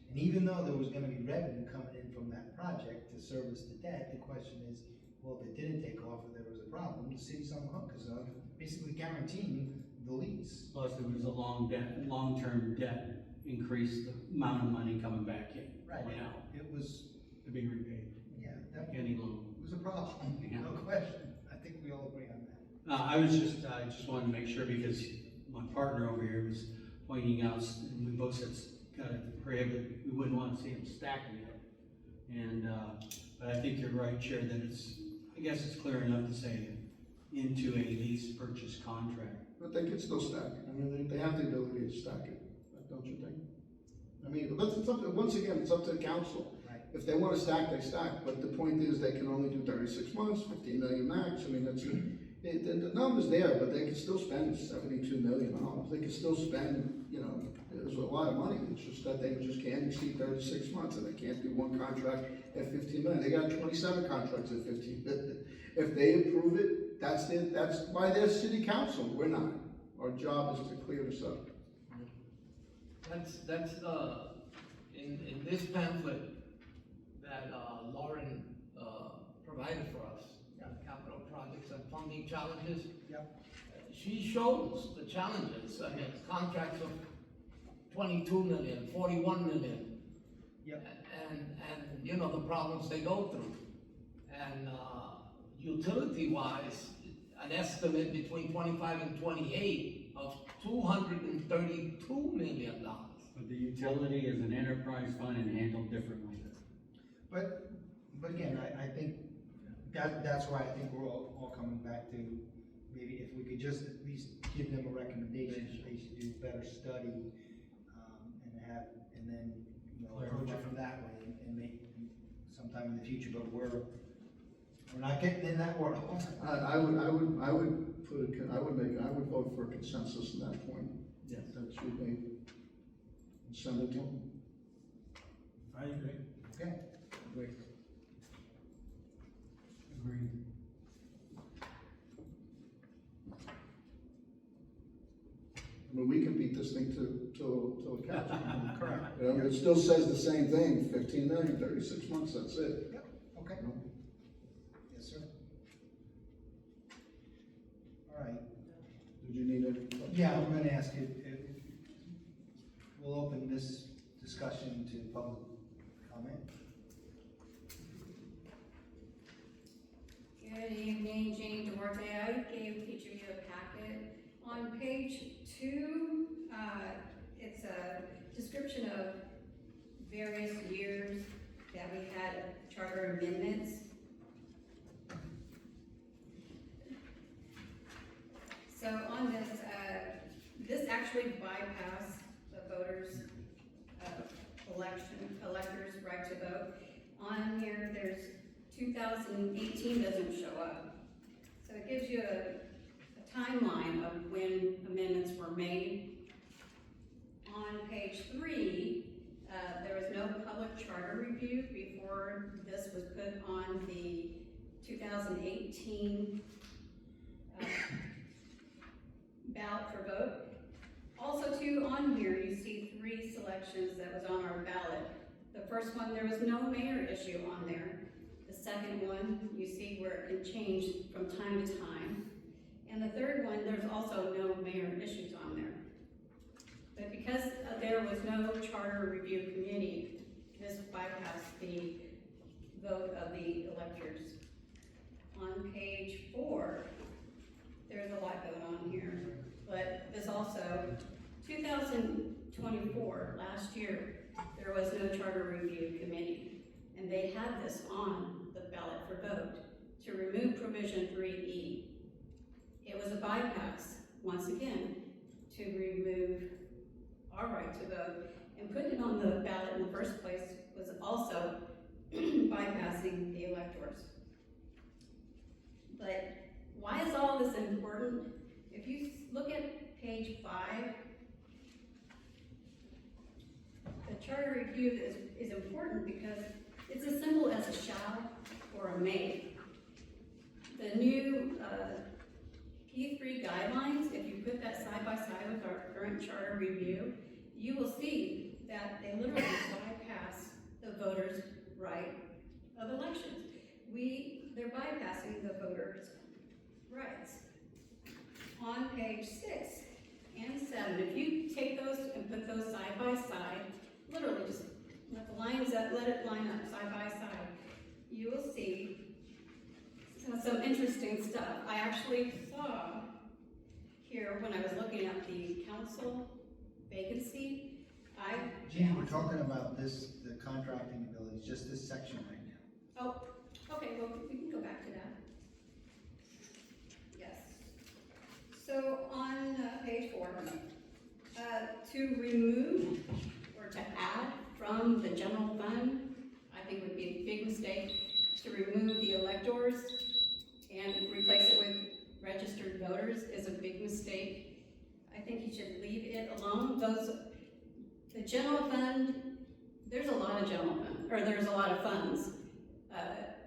And even though there was gonna be revenue coming in from that project to service the debt, the question is, well, if it didn't take off or there was a problem, the city's on the hook, because basically guaranteeing the lease. plus it was a long-term debt, increased the amount of money coming back in, going out, It was, to be repaid, yeah, that any loan. was a problem, Yeah. no question. I think we all agree on that. I just wanted to make sure, because my partner over here was pointing out, and we both said, gotta prohibit, we wouldn't want to see them stacking it. And, but I think you're right, Chair, that I guess it's clear enough to say into a lease purchase contract. But they can still stack it. I mean, they have the ability to stack it, don't you think? I mean, but it's up to, once again, it's up to the council. Right. If they wanna stack, they stack, but the point is they can only do 36 months, 15 million max. I mean, that's, the number's there, but they can still spend $72 million. They can still spend, you know, there's a lot of money. It's just that they just can't exceed 36 months and they can't do one contract at 15 million. They got 27 contracts at 15 million. If they approve it, that's by their city council. We're not. Our job is to clear this up. That's, in this pamphlet that, Lauren, provided for us, capital projects and funding challenges. Yep. She shows the challenges, I mean, contracts of 22 million, 41 million. Yep. And, you know, the problems they go through. And, utility-wise, an estimate between 25 and 28 of $232 million. But the utility is an enterprise fund and handled differently. But again, I think that's why I think we're all coming back to, maybe if we could just at least give them a recommendation, they should do better study, and then, you know, approach it from that way and make sometime in the future, but we're We're not getting in that world. I would vote for a consensus in that point. Yes. That should be, send it to them. I agree. Okay. Agreed. I mean, we can beat this thing till the cows come home. Correct. You know, it still says the same thing, 15 million, 36 months, that's it. Yep, okay. You know? Yes, sir. All right. Did you need any? Yeah, I'm gonna ask you, we'll open this discussion to public comment. Good evening, Jane Duarte. I gave each of you a packet. On page 2, it's a description of various years that we had charter amendments. So on this, this actually bypassed the voters' electors' right to vote. On here, there's 2018 doesn't show up. So it gives you a timeline of when amendments were made. On page 3, there was no public charter review before this was put on the 2018 ballot for vote. Also too, on here, you see 3 selections that was on our ballot. The first one, there was no mayor issue on there. The second one, you see where it can change from time to time. And the third one, there's also no mayor issues on there. But because there was no charter review committee, this bypassed the vote of the electors. On page 4, there's a lot going on here, but this also, 2024, last year, there was no charter review committee, and they had this on the ballot for vote to remove provision 3E. It was a bypass, once again, to remove our right to vote, and putting it on the ballot in the first place was also bypassing the electors. But why is all this important? If you look at page 5, the charter review is important because it's as simple as a shall or a may. The new P3 guidelines, if you put that side by side with our current charter review, you will see that they literally bypass the voters' right of elections. They're bypassing the voters' rights. On page 6 and 7, if you take those and put those side by side, literally just let it line up side by side, you will see some interesting stuff. I actually saw here when I was looking at the council vacancy, Gene, we're talking about this, the contracting abilities, just this section right now. Oh, okay, well, we can go back to that. Yes. So on page 4, to remove or to add from the general fund, I think would be a big mistake. To remove the electors and replace it with registered voters is a big mistake. I think you should leave it alone. The general fund, there's a lot of funds.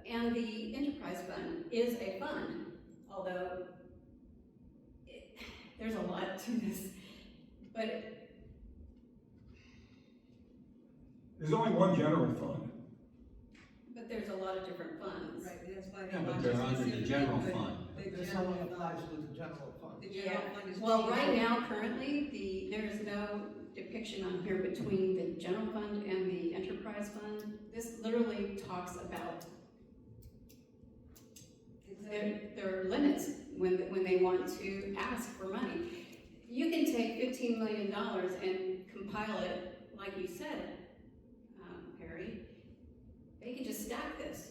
And the enterprise fund is a fund, although there's a lot to this. But There's only one general fund. there's a lot of different funds. Right, that's why. Yeah, but they're under the general fund. This only applies to the general fund. The general fund is. Well, right now, currently, there is no depiction on here between the general fund and the enterprise fund. This literally talks about there are limits when they want to ask for money. You can take $15 million and compile it, like you said, Perry. They can just stack this.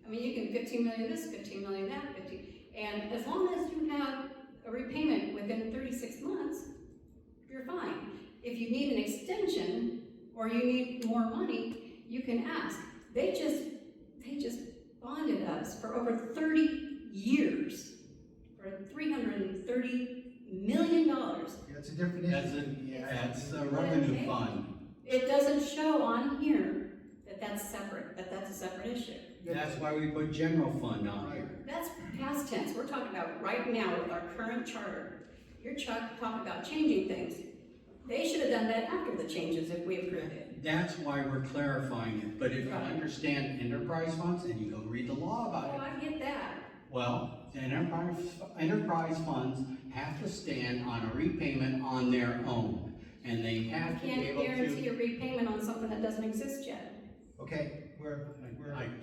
I mean, you can 15 million this, 15 million that, 15, and as long as you have a repayment within 36 months, you're fine. If you need an extension or you need more money, you can ask. They just bonded us for over 30 years for $330 million. That's a different issue. That's a revenue fund. It doesn't show on here that that's separate, that that's a separate issue. That's why we put general fund on here. That's past tense. We're talking about right now with our current charter. You're talking about changing things. They should have done that after the changes if we approved it. That's why we're clarifying it, but if you understand enterprise funds, then you go read the law about Oh, it. I get that. Well, the enterprise funds have to stand on a repayment on their own, and they have to be Can't able guarantee to. a repayment on something that doesn't exist yet. Okay,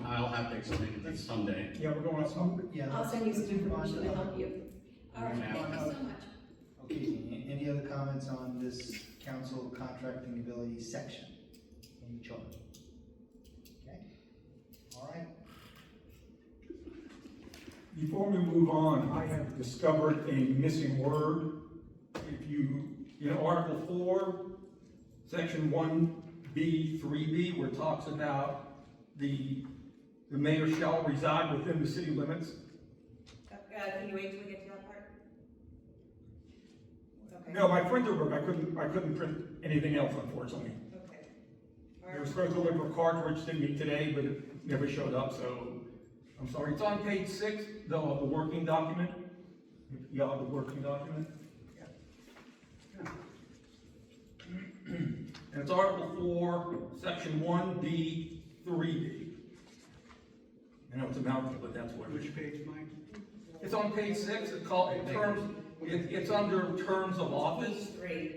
I'll have to explain it to you someday. Yeah, we're going up. yeah. I'll send you some information to help you. All right, Thank you so much. Okay, any other comments on this council contracting ability section in the chart? Okay, all right. Before we move on, I have discovered a missing word. If you, in Article 4, Section 1B, 3B, where it talks about the mayor shall reside within the city limits. Can you wait till we get to that part? Okay. No, my printer broke. I couldn't print anything else, unfortunately. Okay. They were supposed to look for cartridge to me today, but it never showed up, so I'm sorry. It's on page 6, the working document. You got the working document? And it's Article 4, Section 1B, 3B. I know it's a mouthful, but that's what it is. Which page, Mike? It's on page 6, it's under terms of office. Page 3.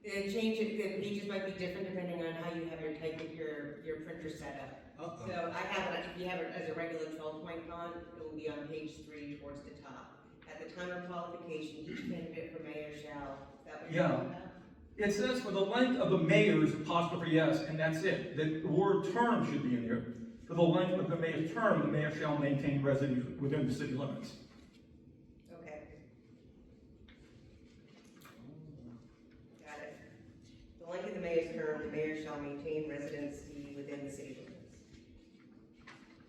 The change, the pages might be different depending on how you have your printer set up. So I have it, if you have it as a regular 12-point font, it will be on page 3 towards the top. At the time of qualification, each candidate for mayor shall, is that what you're talking about? It says for the length of the mayor's apostrophe S, and that's it. The word term should be in there. For the length of the mayor's term, the mayor shall maintain residence within the city limits. Okay. Got it. The length of the mayor's term, the mayor shall maintain residency within the city limits.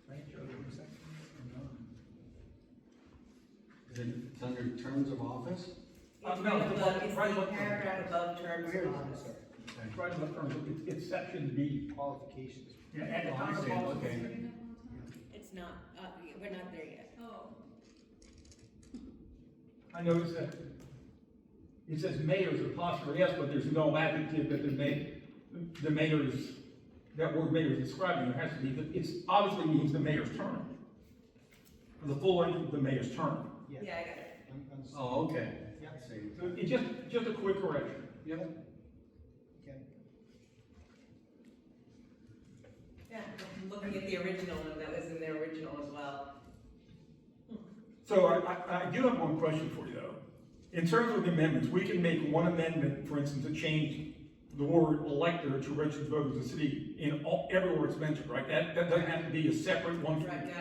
Right, Joe, you have a second? It's under terms of office? It's No, right it's above, right it's above. the paragraph above terms of office. It's right above terms, it's section B. Qualifications. Yeah, at the Oh, time I of see, qualification. okay. It's not, we're not there yet. Oh. I noticed that it says mayor's apostrophe S, but there's no adjective that the mayor's, that word mayor is describing. There has to be, it's obviously means the mayor's term. For the full length of the mayor's term. Yeah, I got it. Oh, okay. Yeah. I see. So it's just a quick correction. Yep. Okay. Yeah, I'm looking at the original one, that was in the original as well. So I do have one question for you though. In terms of amendments, we can make one amendment, for instance, to change the word elector to registered voters of the city in everywhere it's mentioned, right? That doesn't have to be a separate one. Right, no,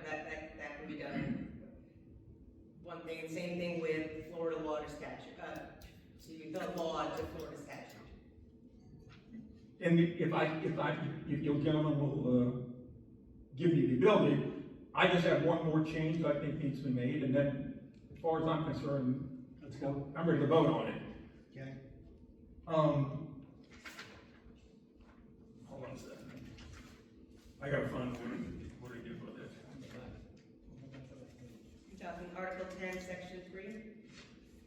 that can be done. One thing, and same thing with Florida water statute, the law to Florida statute. And if you gentlemen will, give me the ability, I just have one more change that I think needs to be made, and then, as far as I'm concerned, Let's go. I'm ready to vote on it. Okay. Hold on a second. I gotta find where to get with this. You're talking Article 10, Section 3?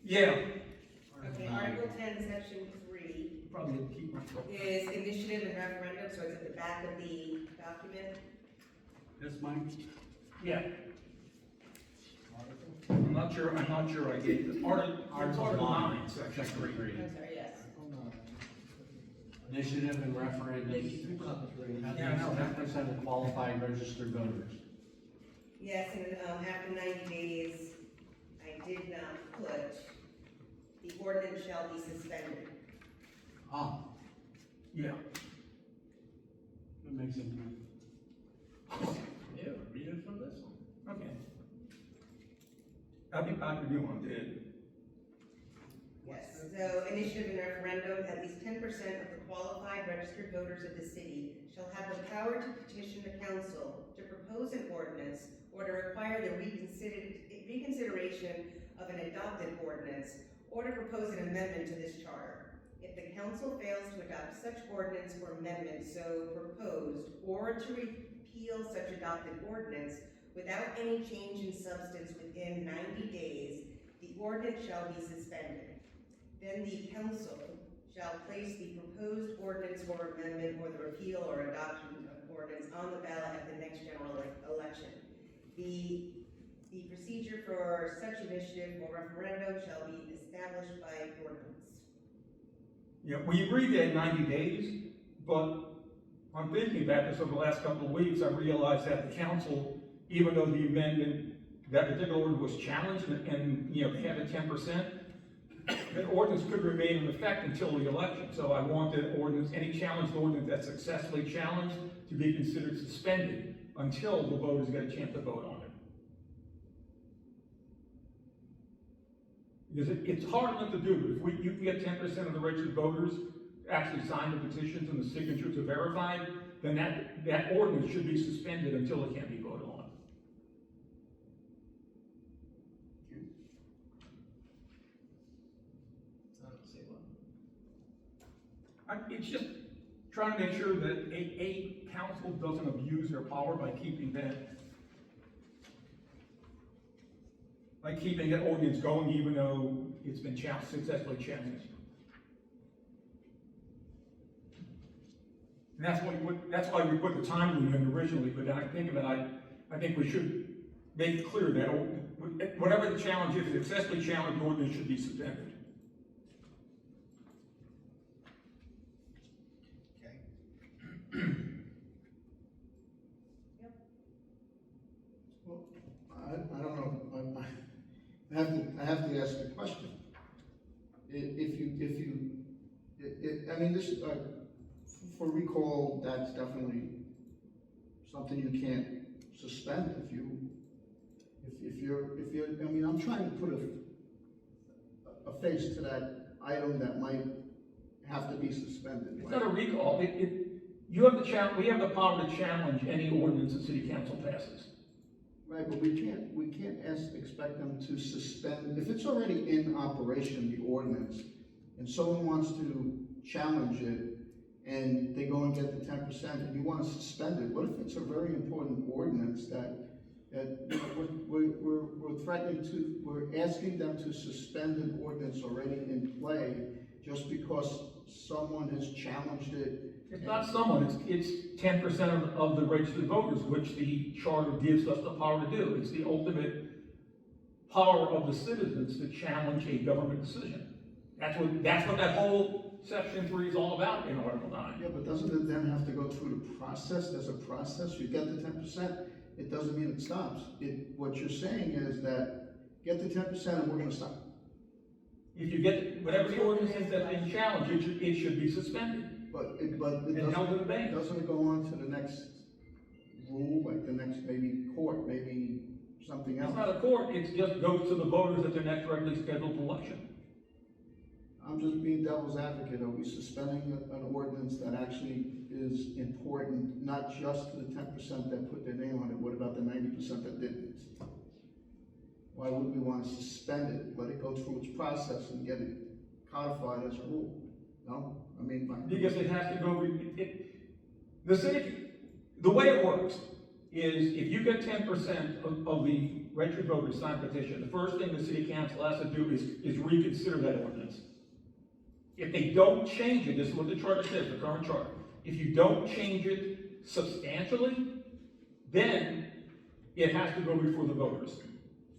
Yeah, Okay, Article 10, Section 3 probably didn't keep my. is initiative and referendum, so it's at the back of the document. This, Mike? Yeah. I'm not sure I gave the Article 9, Section 3. I'm sorry, yes. Initiative and referendum. Yeah, I know. 10% of qualified registered voters. Yes, and after 90 days, I did not put, the ordinance shall be suspended. Ah, Yeah. that makes sense. Yeah, read it from this one. Okay. I think Dr. Newman did. Yes, so initiative and referendum, at least 10% of the qualified registered voters of the city shall have the power to petition the council to propose an ordinance or to require the reconsideration of an adopted ordinance or to propose an amendment to this charter. If the council fails to adopt such ordinance or amendment so proposed, or to repeal such adopted ordinance without any change in substance within 90 days, the ordinance shall be suspended. Then the council shall place the proposed ordinance or amendment or the repeal or adoption of ordinance on the ballot at the next general election. The procedure for such initiative or referendum shall be established by ordinance. Yeah, we agreed that 90 days, but I'm thinking about this over the last couple of weeks. I realized that the council, even though the amendment, that particular ordinance was challenged and had a 10%, that ordinance could remain in effect until the election. So I want the ordinance, any challenged ordinance that's successfully challenged, to be considered suspended until the voters get a chance to vote on it. Because it's hard enough to do, but if you can get 10% of the registered voters actually sign the petitions and the signatures are verified, then that ordinance should be suspended until it can be voted on. I don't see one. It's just trying to make sure that a council doesn't abuse their power by keeping that ordinance going, even though it's been successfully challenged. And that's why we put the time limit in originally, but then I think of it, I think we should make it clear that whatever the challenge is, successfully challenged ordinance should be suspended. Okay. Well, I don't know, I have to ask a question. I mean, this, for recall, that's definitely something you can't suspend if you're, I mean, I'm trying to put a face to that item that might have to be suspended. It's not a recall. We have the power to challenge any ordinance the city council passes. Right, but we can't expect them to suspend, if it's already in operation, the ordinance, and someone wants to challenge it, and they go and get the 10%, and you want to suspend it, what if it's a very important ordinance that we're threatening to, we're asking them to suspend an ordinance already in play, just because someone has challenged it? It's not someone, it's 10% of the registered voters, which the charter gives us the power to do. It's the ultimate power of the citizens to challenge a government decision. That's what that whole section 3 is all about in Article 9. Yeah, but doesn't it then have to go through the process? There's a process, you get the 10%, it doesn't mean it stops. What you're saying is that, get the 10% and we're gonna stop. If you get, whatever the ordinance is that's being challenged, it should be suspended. But And held in the bank. doesn't it go on to the next rule, like the next maybe court, maybe something else? It's not a court, it just goes to the voters at their next regularly scheduled election. I'm just being devil's advocate. Are we suspending an ordinance that actually is important, not just to the 10% that put their name on it? What about the 90% that didn't? Why would we want to suspend it, let it go through its process and get it codified as a rule? No? I mean, Because it has to go, the way it works is if you get 10% of the registered voters sign a petition, the first thing the city council has to do is reconsider that ordinance. If they don't change it, this is what the charter says, the current charter. If you don't change it substantially, then it has to go before the voters.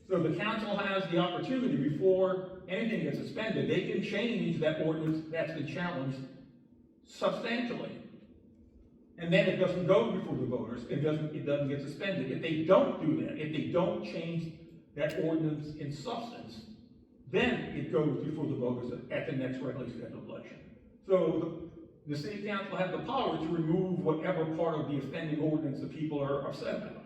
So the council has the opportunity before anything gets suspended, they can change that ordinance that's been challenged substantially. And then it doesn't go before the voters, it doesn't get suspended. If they don't do that, if they don't change that ordinance in substance, then it goes before the voters at the next regularly scheduled election. So the city council has the power to remove whatever part of the offending ordinance the people are upset about.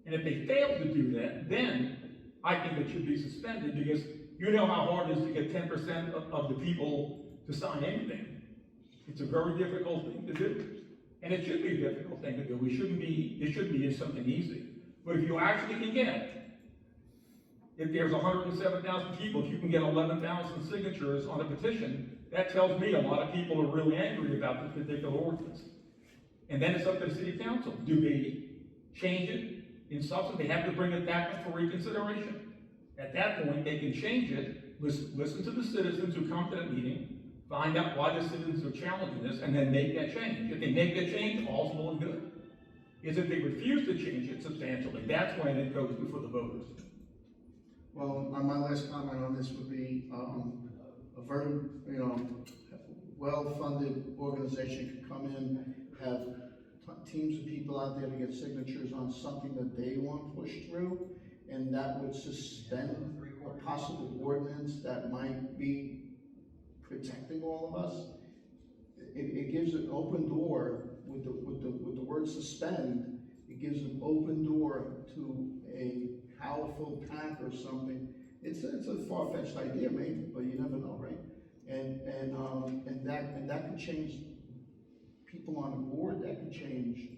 And if they fail to do that, then I think it should be suspended, because you know how hard it is to get 10% of the people to sign anything. It's a very difficult thing to do. And it should be a difficult thing to do. It shouldn't be something easy. But if you actually can get, if there's 107,000 people, if you can get 11,000 signatures on a petition, that tells me a lot of people are really angry about this particular ordinance. And then it's up to the city council. Do they change it in substance? They have to bring it back up for reconsideration. At that point, they can change it, listen to the citizens who come to the meeting, find out why the citizens are challenging this, and then make that change. If they make that change, all's well and good. Is if they refuse to change it substantially, that's when it goes before the voters. Well, my last comment on this would be, a very, well-funded organization could come in, have teams of people out there to get signatures on something that they want pushed through, and that would suspend a possible ordinance that might be protecting all of us. It gives an open door with the word suspend. It gives an open door to a powerful PAC or something. It's a far-fetched idea maybe, but you never know, right? And that could change people on the board. That could change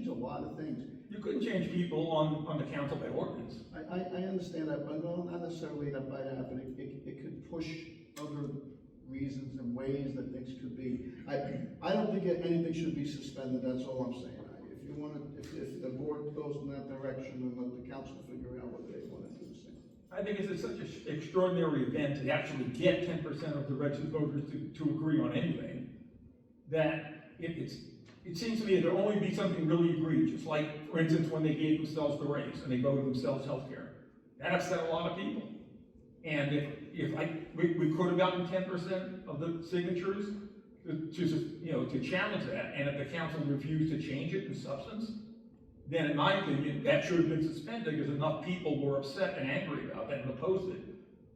a lot of things. You couldn't change people on the council by ordinance. I understand that, but no, not necessarily that by that, but it could push other reasons and ways that things could be. I don't think anything should be suspended, that's all I'm saying. If the board goes in that direction, then let the council figure out whether they want to do the same. I think it's such an extraordinary event to actually get 10% of the registered voters to agree on anything, that it seems to me that there'll only be something really egregious, like, for instance, when they gave themselves the raise and they voted themselves health care. That upset a lot of people. And we could have gotten 10% of the signatures to challenge that, and if the council refused to change it in substance, then in my opinion, that should have been suspended because enough people were upset and angry about that and opposed it.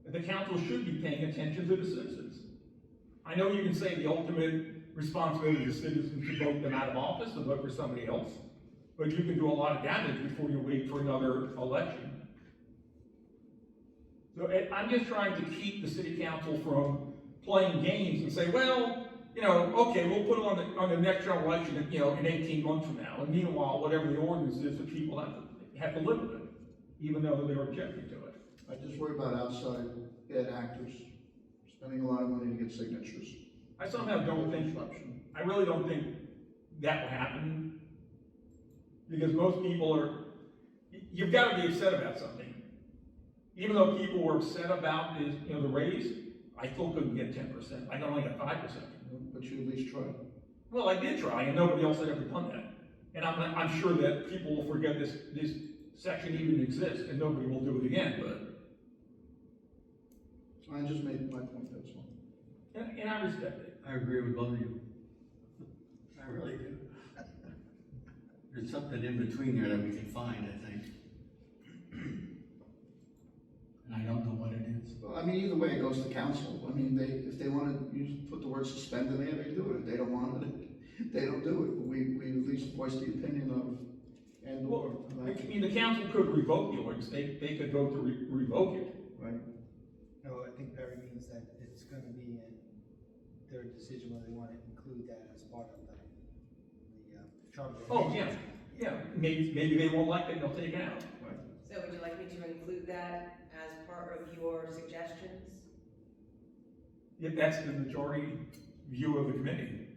But the council should be paying attention to the citizens. I know you can say the ultimate responsibility of citizens to vote them out of office, to vote for somebody else, but you can do a lot of damage before you wait for another election. So I'm just trying to keep the city council from playing games and say, well, okay, we'll put it on the next general election, in 18 months from now. And meanwhile, whatever the ordinance is, the people have to live with it, even though they're objecting to it. I just worry about outside bad actors spending a lot of money to get signatures. I somehow don't think, I really don't think that will happen, because most people you've got to be upset about something. Even though people were upset about the raise, I still couldn't get 10%. I only got 5%. But you at least tried. Well, I did try, and nobody else had ever done that. And I'm sure that people will forget this section even exists, and nobody will do it again, but. I just made my point, that's all. And I respect it. I agree with both of you. I really do. There's something in between there that we can find, I think. And I don't know what it is. Well, either way, it goes to council. If they want to put the word suspend in there, they do it. If they don't want it, they don't do it. But we at least voice the opinion of, the council could revoke the ordinance. They could vote to revoke it. Right. No, I think Barry means that it's going to be in their decision whether they want to include that as part of the charter. Oh, yeah. Maybe they won't like it, they'll take it out. Right. So would you like me to include that as part of your suggestions? If that's the majority view of the committee.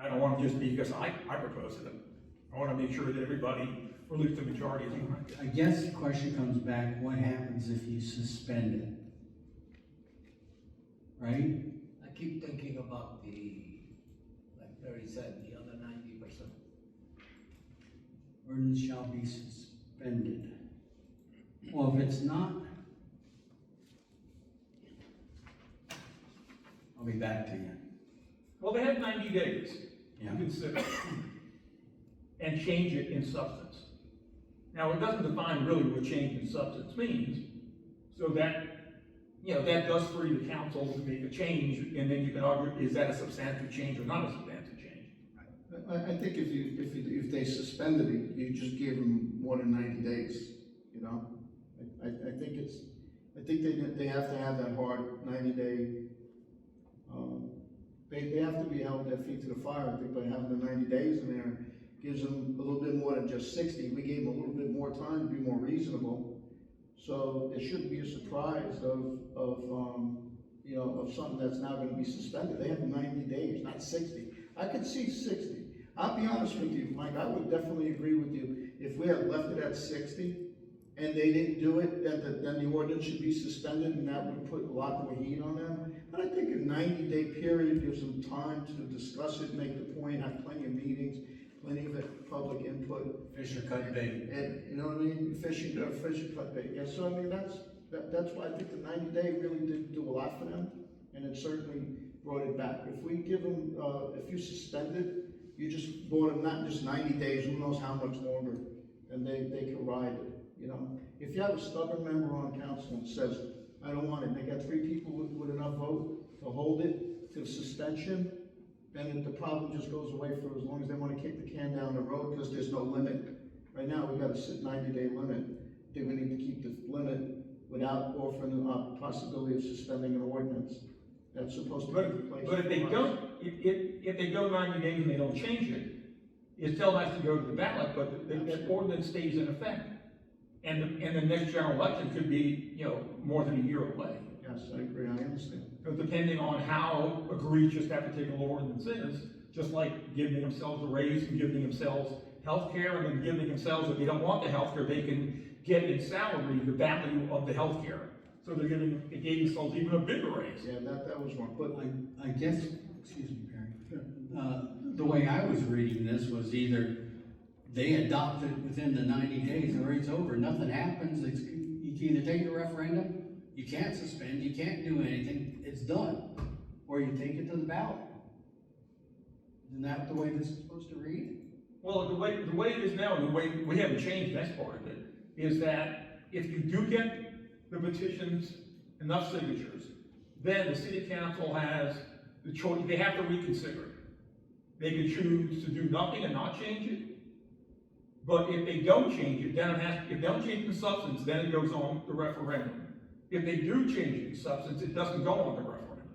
I don't want to just be because I proposed it. I want to make sure that everybody, or at least the majority, is behind it. I guess the question comes back, what happens if you suspend it? Right? I keep thinking about like Barry said, the other 90%. Ordinance shall be suspended. Well, if it's not, I'll be back to you. Well, they have 90 days to Yeah. consider and change it in substance. Now, it doesn't define really what change in substance means, so that, that does free the council to make a change, and then you can argue, is that a substantive change or not a substantive change? I think if they suspended it, you just give them more than 90 days, I think they have to have that hard 90-day They have to be held their feet to the fire, I think, by having the 90 days in there, gives them a little bit more than just 60. We gave them a little bit more time to be more reasonable. So there shouldn't be a surprise of something that's now gonna be suspended. They have 90 days, not 60. I could see 60. I'll be honest with you, Mike, I would definitely agree with you. If we had left it at 60 and they didn't do it, then the ordinance should be suspended and that would put a lot more heat on them. But I think a 90-day period gives them time to discuss it, make the point, have plenty of meetings, plenty of public input. Fish or cut bait. And, you know what I mean, fishing, cut bait, yeah, so I mean, that's why I think the 90-day really did do a lot for them, and it certainly brought it back. If we give them, if you suspend it, you just bought them not just 90 days, who knows how much longer, and they can ride it, you know? If you have a stubborn member on council and says, I don't want it, and they got 3 people with enough vote to hold it to suspension, then the problem just goes away for as long as they want to kick the can down the road, because there's no limit. Right now, we got a 90-day limit. I think we need to keep the limit without offering the possibility of suspending an ordinance that's supposed to be in place. But if they don't, if they go 90 days and they don't change it, it still has to go to the ballot, but the ordinance stays in effect. And the next general election could be, more than a year away. Yes, I agree, I understand. Because depending on how egregious that particular ordinance is, just like giving themselves a raise and giving themselves health care, and then giving themselves, if they don't want the health care, they can get in salary the value of the health care. So they gave themselves even a bigger raise. Yeah, that was wrong, but I guess, excuse me, Perry. The way I was reading this was either they adopt it within the 90 days or it's over, nothing happens, you can either take the referendum, you can't suspend, you can't do anything, it's done, or you take it to the ballot. Isn't that the way this is supposed to read? Well, the way it is now, and the way we haven't changed that part of it, is that if you do get the petitions enough signatures, then the city council has the choice, they have to reconsider it. They can choose to do nothing and not change it. But if they don't change it, then if they don't change the substance, then it goes on the referendum. If they do change it in substance, it doesn't go on the referendum.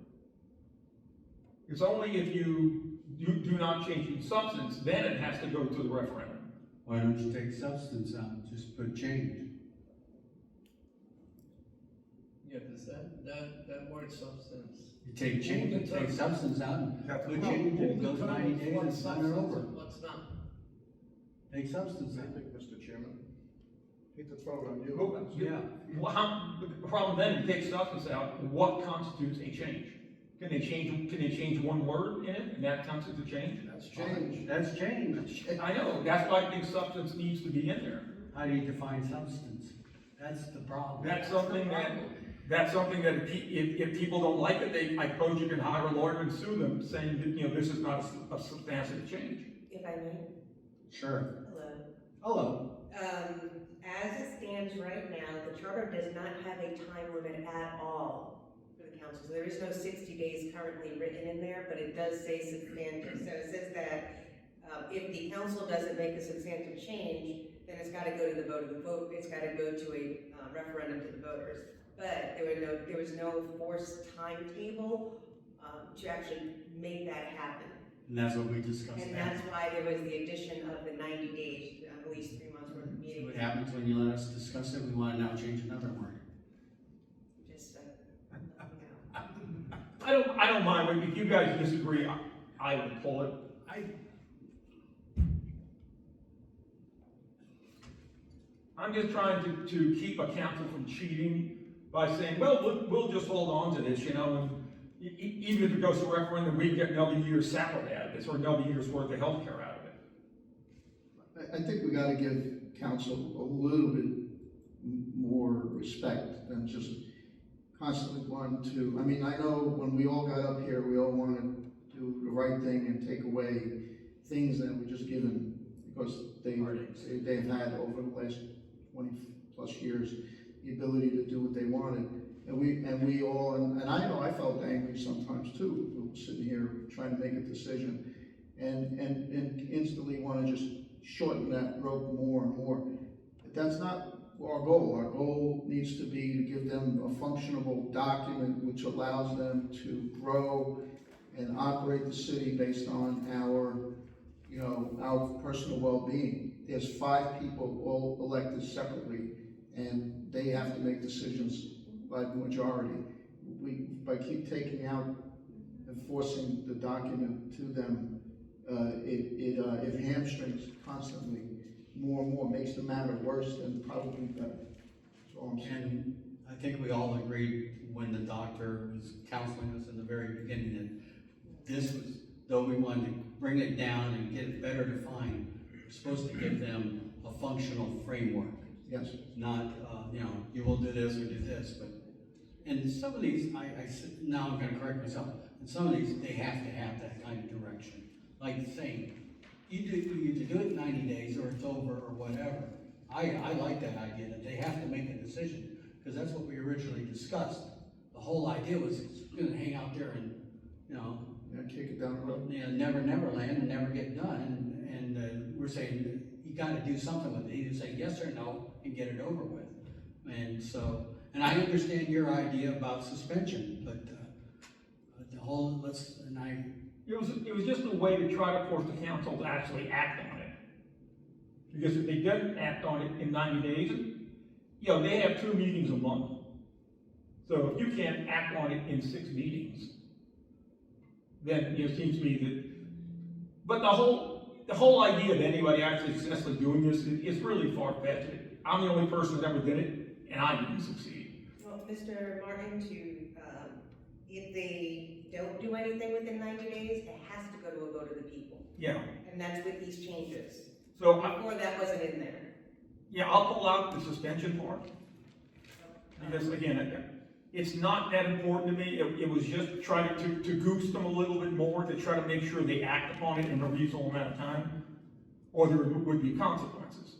It's only if you do not change in substance, then it has to go to the referendum. Why don't you take substance out, just put change? Yeah, because that word substance. You take change, you take substance out, and put change, it goes 90 days, and it's done and over. What's not? Take substance I out. think, Mr. Chairman, hate to throw it on you. Yeah. Well, the problem then, you take substance out, what constitutes a change? Can they change one word in it, and that constitutes a change? That's change. That's change. I know, that's why I think substance needs to be in there. How do you define substance? That's the problem. That's something that if people don't like it, I suppose you can hire a lawyer and sue them, saying that, this is not a substantive change. If I may. Sure. Hello. Hello. As it stands right now, the charter does not have a time limit at all for the council. So there is no 60 days currently written in there, but it does say substantive. So it says that if the council doesn't make a substantive change, then it's got to go to the vote. It's got to go to a referendum to the voters. But there was no forced timetable to actually make that happen. And that's what we discussed. And that's why there was the addition of the 90 days, at least 3 months worth of See meetings. what happens when you let us discuss it, we want to now change another word. Just, I don't mind, if you guys disagree, I would pull it. I'm just trying to keep a council from cheating by saying, well, we'll just hold on to this, and even if it goes to referendum, we get another year's salary out of this, or another year's worth of health care out of it. I think we gotta give council a little bit more respect than just constantly wanting to, I know when we all got up here, we all wanted to do the right thing and take away things that were just given because they've had over the last 20 plus years, the ability to do what they wanted. And we all, and I know I felt angry sometimes too, sitting here trying to make a decision and instantly want to just shorten that rope more and more. But that's not our goal. Our goal needs to be to give them a functionable document which allows them to grow and operate the city based on our, you know, our personal well-being. There's 5 people all elected separately, and they have to make decisions by the majority. By keep taking out, enforcing the document to them, it hamstrings constantly more and more, makes the matter worse than probably better. That's all I'm saying. And I think we all agreed when the doctor was counseling us in the very beginning that this was, though we wanted to bring it down and get it better defined, we're supposed to give them a functional framework. Yes. Not, you know, you will do this or do this, but, and some of these, now I'm gonna correct myself, and some of these, they have to have that kind of direction. Like saying, you either do it in 90 days or it's over or whatever. I like that idea, that they have to make a decision, because that's what we originally discussed. The whole idea was it's gonna hang out there and, you know, Yeah, kick it down the road. you know, never land and never get done, and we're saying, you gotta do something with it, either say yes or no and get it over with. And so, and I understand your idea about suspension, but the whole, It was just a way to try to force the council to actually act on it. Because if they didn't act on it in 90 days, you know, they have 2 meetings a month. So if you can't act on it in 6 meetings, then it seems to me that, but the whole idea of anybody actually successfully doing this is really far-fetched. I'm the only person that ever did it, and I didn't succeed. Well, Mr. Martin, if they don't do anything within 90 days, it has to go to a vote of the people. Yeah. And that's with these changes. So, Before that wasn't in there. yeah, I'll pull out the suspension part. Because again, it's not that important to me. It was just trying to goose them a little bit more, to try to make sure they act upon it in a reasonable amount of time, or there would be consequences.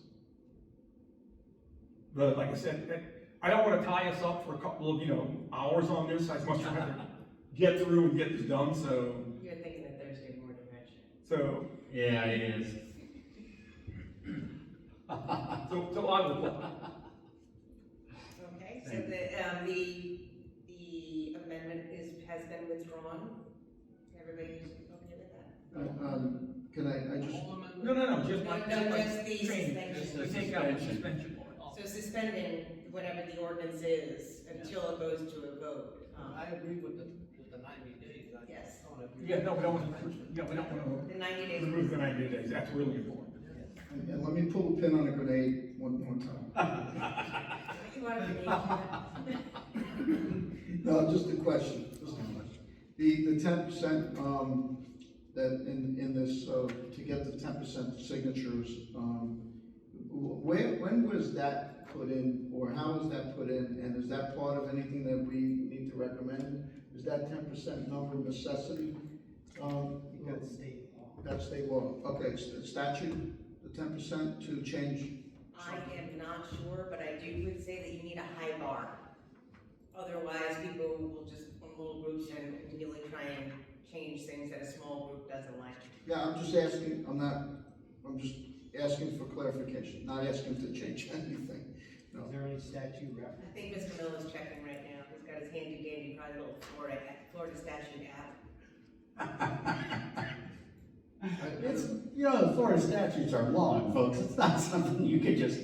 But like I said, I don't want to tie us up for a couple of, you know, hours on this. I'd much rather get through and get this done, so. You're thinking of Thursday morning, aren't you? So, yeah, it is. so I will. Okay, so the amendment has been withdrawn. Everybody's okay with that? Can I just, No, just No, like. just the change. suspension. Just take out the suspension part. So suspending whatever the ordinance is until it goes to a vote. I agree with the 90 days. Yes. I don't agree. Yeah, no, we don't want The to 90 days. remove the 90 days. That's really important. and let me pull a pin on a grenade one more time. You want to be No, just a question. The 10%, that in this, to get the 10% signatures, when was that put in, or how was that put in, and is that part of anything that we need to recommend? Is that 10% number a necessity? That's state law. That's state law. Okay, statute, the 10% to change. I am not sure, but I would say that you need a high bar. Otherwise, people will just, in little groups, and continually try and change things that a small group doesn't like. Yeah, I'm just asking, I'm just asking for clarification, not asking to change anything. No. Is there any statute reference? I think Mr. Mill is checking right now. He's got his handy dandy probably little Florida statute app. It's, you know, the Florida statutes are long, folks. It's not something you could just.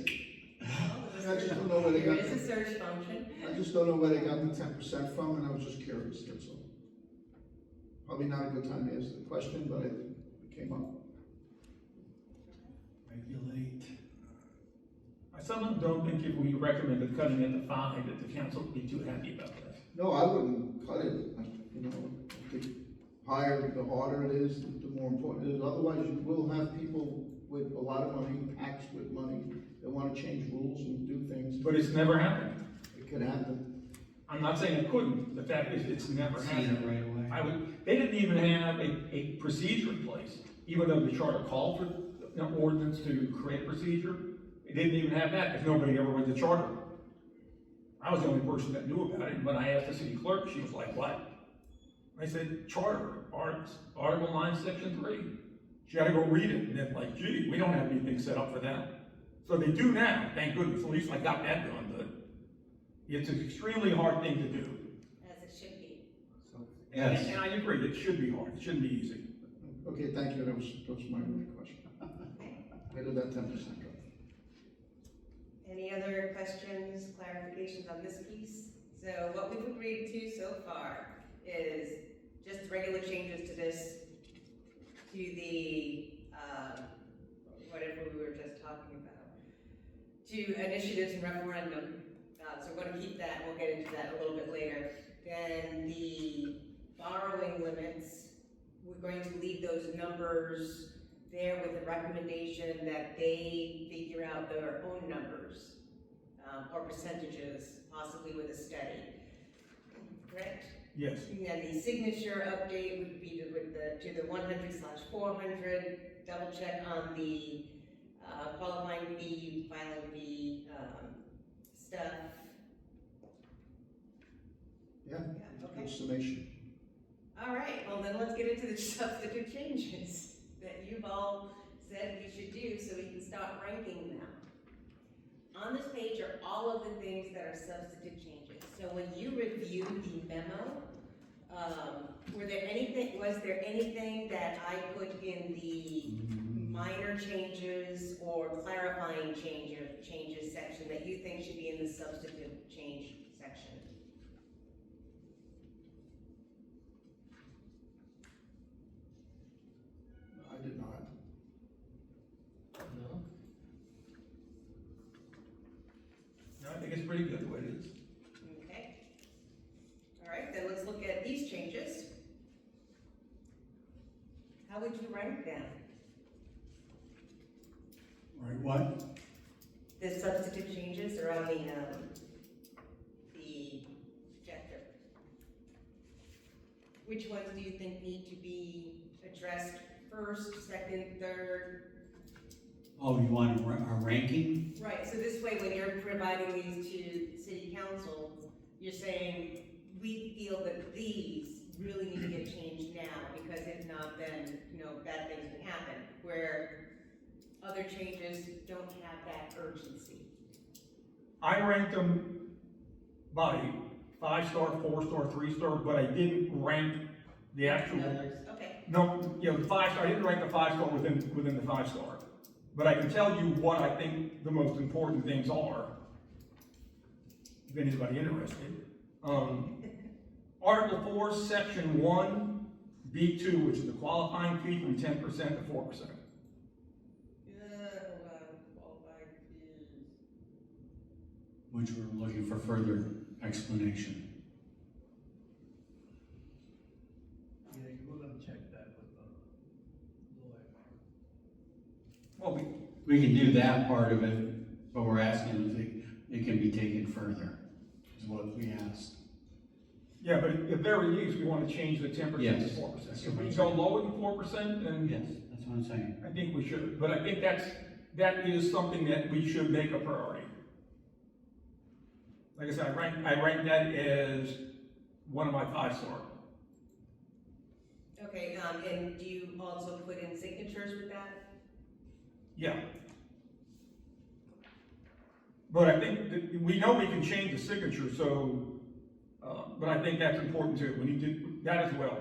I just don't know where they There got is a search function. I just don't know where they got the 10% from, and I was just curious, that's all. Probably not a good time to ask the question, but it came up. Regulate. I sometimes don't think if we recommended cutting it to 5, that the council would be too happy about that. No, I wouldn't cut it, you know, the higher, the harder it is, the more important it is. Otherwise, you will have people with a lot of money, packed with money, that want to change rules and do things. But it's never happened. It could happen. I'm not saying it couldn't. The fact is, it's never Seen it happened. right away. They didn't even have a procedure in place, even though the charter called for an ordinance to create a procedure. They didn't even have that, because nobody ever read the charter. I was the only person that knew about it, and when I asked the city clerk, she was like, what? I said, charter, Article 9, Section 3. She had to go read it, and then like, gee, we don't have anything set up for that. So they do now, thank goodness, at least I got that done, but it's an extremely hard thing to do. As it should be. So Yes. And I agree, it should be hard, it shouldn't be easy. Okay, thank you, that was my only question. Where did that 10% go? Any other questions, clarifications on this piece? So what we've agreed to so far is just regular changes to this, to the, whatever we were just talking about, to initiatives and referendum. So we're gonna keep that, we'll get into that a little bit later. Then the borrowing limits, we're going to leave those numbers there with the recommendation that they figure out their own numbers, or percentages, possibly with a study. Correct? Yes. And then the signature update would be to the 100/400, double check on the qualifying fee, filing fee, stuff. Yeah, Okay. good summation. All right, well then let's get into the substantive changes that you've all said we should do so we can start ranking them. On this page are all of the things that are substantive changes. So when you reviewed the memo, was there anything that I put in the minor changes or clarifying changes section that you think should be in the substantive change section? I did not. No? No, I think it's pretty good the way it is. Okay. All right, then let's look at these changes. How would you rank them? Right, what? The substantive changes are on the objective. Which ones do you think need to be addressed first, second, third? Oh, you want a ranking? Right, so this way, when you're providing these to city council, you're saying, we feel that these really need to get changed now, because if not, then, bad things can happen, where other changes don't have that urgency. I ranked them by 5-star, 4-star, 3-star, but I didn't rank the actual. Okay, No, the 5-star, I didn't rank the 5-star within the 5-star. But I can tell you what I think the most important things are, if anybody's interested. Article 4, Section 1, B2, which is the qualifying fee from 10% to 4%. hold on, qualified fees. Which we're looking for further explanation. Yeah, you were gonna check that with the lawyer. Well, We can do that part of it, but we're asking if it can be taken further, is what we asked. yeah, but at the very least, we want to change the 10% Yes. to 4%. If we go lower than 4%, then Yes, that's what I'm saying. I think we should. But I think that is something that we should make a priority. Like I said, I rank that as one of my 5-star. Okay, and do you also put in signatures with that? Yeah. But I think that we know we can change the signature, so, but I think that's important too. We need to do that as well.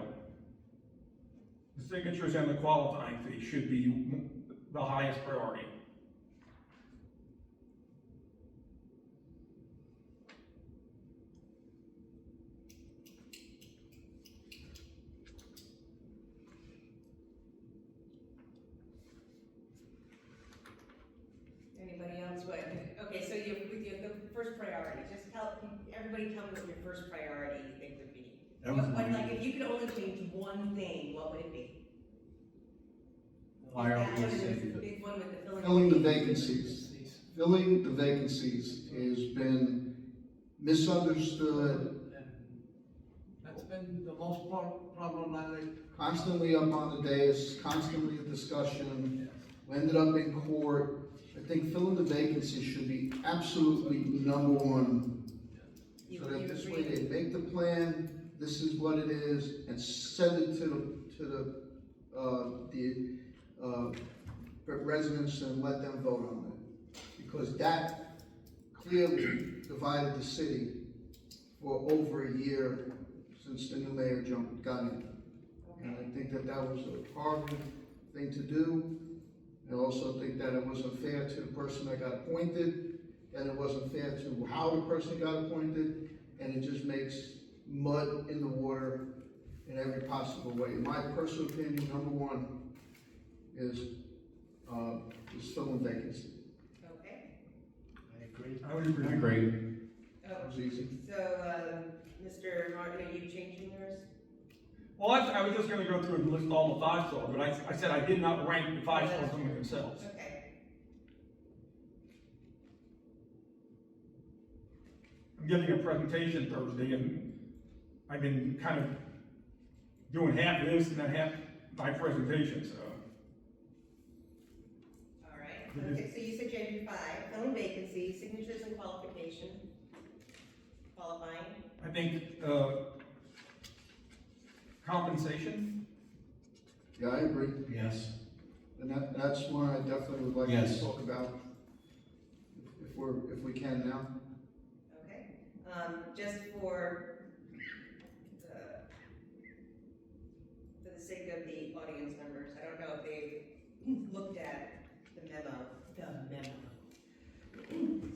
The signatures and the qualifying fee should be the highest priority. Anybody else? Okay, so the first priority, just everybody tell me what your first priority you think would be. That was mine. Like, if you could only change one thing, what would it be? Why are That we one is saying the big one with the Filling the vacancies. Filling the vacancies has been misunderstood, And that's been the most problematic. constantly up on the dais, constantly a discussion. We ended up in court. I think filling the vacancies should be absolutely number one. So that this way they make the plan, this is what it is, and send it to the residents and let them vote on it. Because that clearly divided the city for over a year, since the new mayor got in. And I think that that was a horrible thing to do. I also think that it wasn't fair to the person that got appointed, and it wasn't fair to how the person got appointed, and it just makes mud in the water in every possible way. My personal opinion, number one, is filling vacancy. Okay. I agree. I would agree. Great. Oh, It's easy. so, Mr. Martin, are you changing yours? Well, I was just gonna go through and list all the five-star, but I said I did not rank the five stars among themselves. Okay. I'm giving a presentation Thursday, and I've been kind of doing half of this and then half my presentation, so. All right. Okay, so you said you had 5, filling vacancies, signatures and qualification. Qualifying. I think, compensation, Yeah, I agree. Yes. And that's one I definitely would like Yes. to talk about, if we can now. Okay. Just for the sake of the audience members, I don't know if they looked at the memo.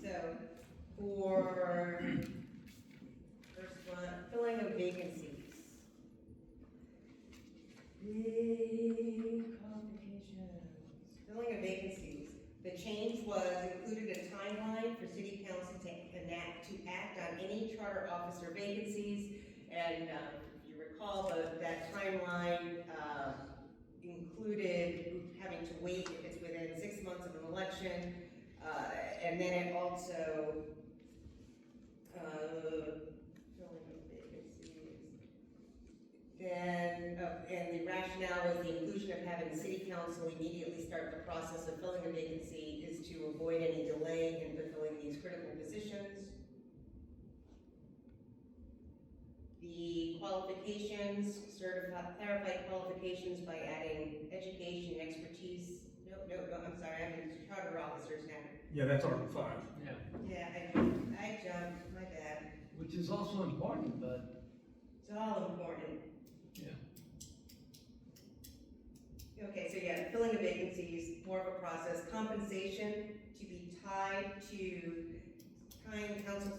So, for first one, filling of vacancies. Big complications. Filling of vacancies. The change was included a timeline for city council to act on any charter officer vacancies. And if you recall, that timeline included having to wait if it's within 6 months of an election. And then it also, filling of vacancies. Then, and the rationale was the inclusion of having the city council immediately start the process of filling a vacancy is to avoid any delay in fulfilling these critical positions. The qualifications, clarified qualifications by adding education, expertise. No, I'm sorry, I'm in charter officers now. yeah, that's Article 5. Yeah, Yeah, I jumped, my bad. which is also important, but, It's all important. yeah. Okay, so yeah, filling the vacancies, more of a process. Compensation to be tied to council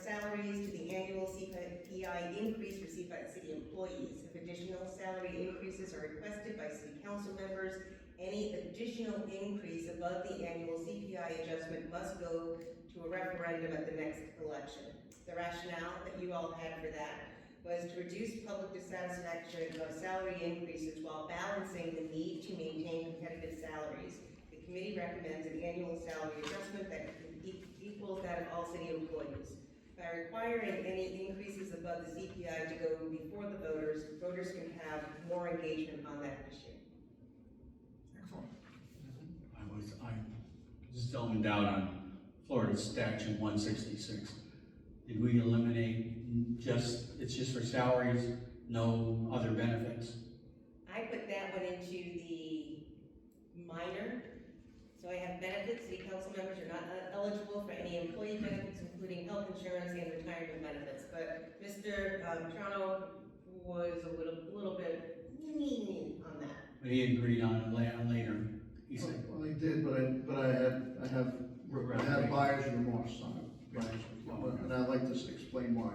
salaries, to the annual CPI increase received by the city employees. If additional salary increases are requested by city council members, any additional increase above the annual CPI adjustment must go to a referendum at the next election. The rationale that you all had for that was to reduce public dissatisfaction of salary increases while balancing the need to maintain competitive salaries. The committee recommends an annual salary adjustment that equals that of all city employees. By requiring any increases above the CPI to go before the voters can have more engagement on that issue. Excellent. I'm zoning down on Florida statute 166. Did we eliminate it's just for salaries, no other benefits? I put that one into the minor. So I have benefits, city council members are not eligible for any employee benefits, including health insurance and retirement benefits. But Mr. Toronto was a little bit on that. But he agreed on it later. He said, Well, I did, but I have buyer's remorse on it. And I'd like to explain why.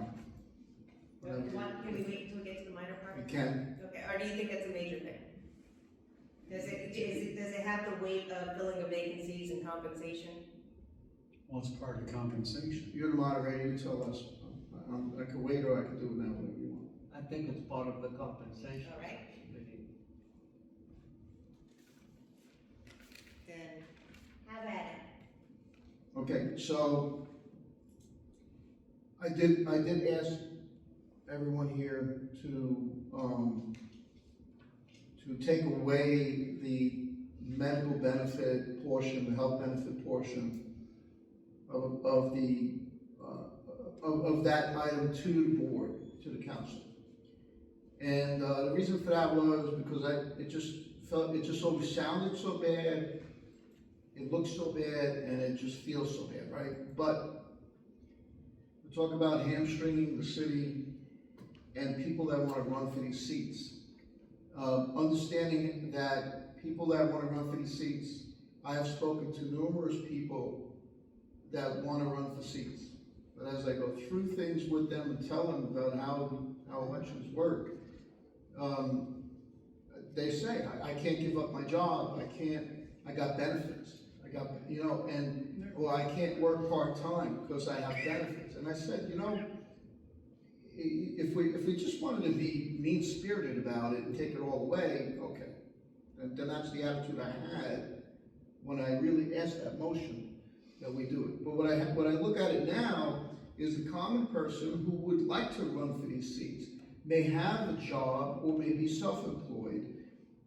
Can we wait until we get to the minor part? We can. Okay, or do you think that's a major thing? Does it have the weight of filling of vacancies and compensation? well, it's part of compensation. You're the moderator, you tell us. I can wait or I can do it now, whatever you want. I think it's part of the compensation. All right. Then have at it. Okay, so I did ask everyone here to take away the medical benefit portion, the health benefit portion of that item to the board, to the council. And the reason for that was because it just always sounded so bad, it looks so bad, and it just feels so bad, right? But we talk about hamstringing the city and people that wanna run for these seats. Understanding that people that wanna run for these seats, I have spoken to numerous people that wanna run for seats. But as I go through things with them and tell them about how elections work, they say, I can't give up my job, I got benefits, well, I can't work part-time because I have benefits. And I said, if we just wanted to be mean-spirited about it and take it all away, okay. Then that's the attitude I had when I really asked that motion that we do it. But when I look at it now, is the common person who would like to run for these seats may have a job or may be self-employed,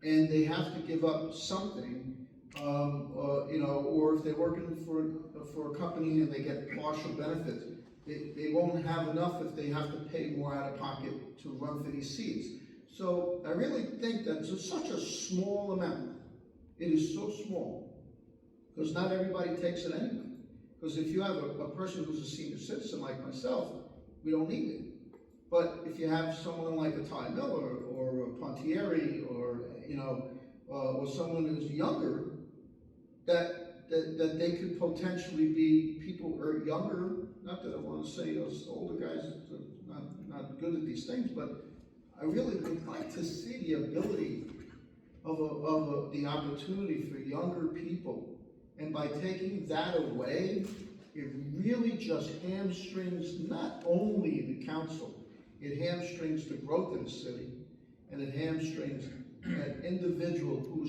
and they have to give up something, or if they're working for a company and they get partial benefits, they won't have enough if they have to pay more out of pocket to run for these seats. So I really think that it's such a small amount. It is so small, because not everybody takes it anyway. Because if you have a person who's a senior citizen like myself, we don't need it. But if you have someone like a Ty Miller or a Pontieri or someone who's younger, that they could potentially be people or younger. Not that I want to say those older guys are not good at these things, but I really would like to see the ability of the opportunity for younger people. And by taking that away, it really just hamstrings not only the council, it hamstrings the growth of the city, and it hamstrings an individual who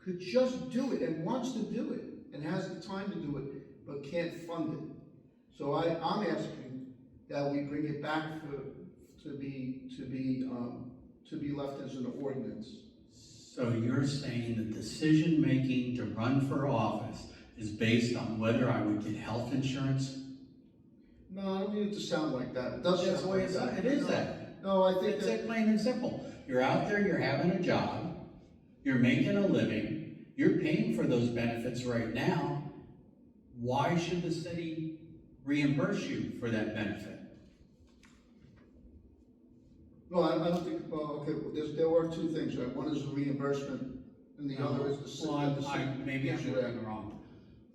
could just do it and wants to do it and has the time to do it, but can't fund it. So I'm asking that we bring it back to be left as an ordinance. So you're saying the decision-making to run for office is based on whether I would get health insurance? No, I don't mean it to sound like that. It does That's sound the way like that. it is that. No, I think It's that, that plain and simple. You're out there, you're having a job, you're making a living, you're paying for those benefits right now. Why should the city reimburse you for that benefit? no, I don't think, well, okay, there were two things, right? One is the reimbursement, and the other is the city. Well, maybe I'm getting it wrong.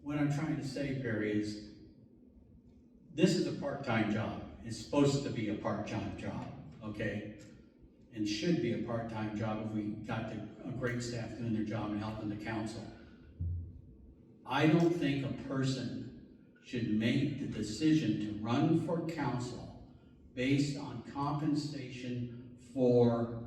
What I'm trying to say, Barry, is this is a part-time job. It's supposed to be a part-time job, okay? And should be a part-time job if we got a great staff doing their job and helping the council. I don't think a person should make the decision to run for council based on compensation for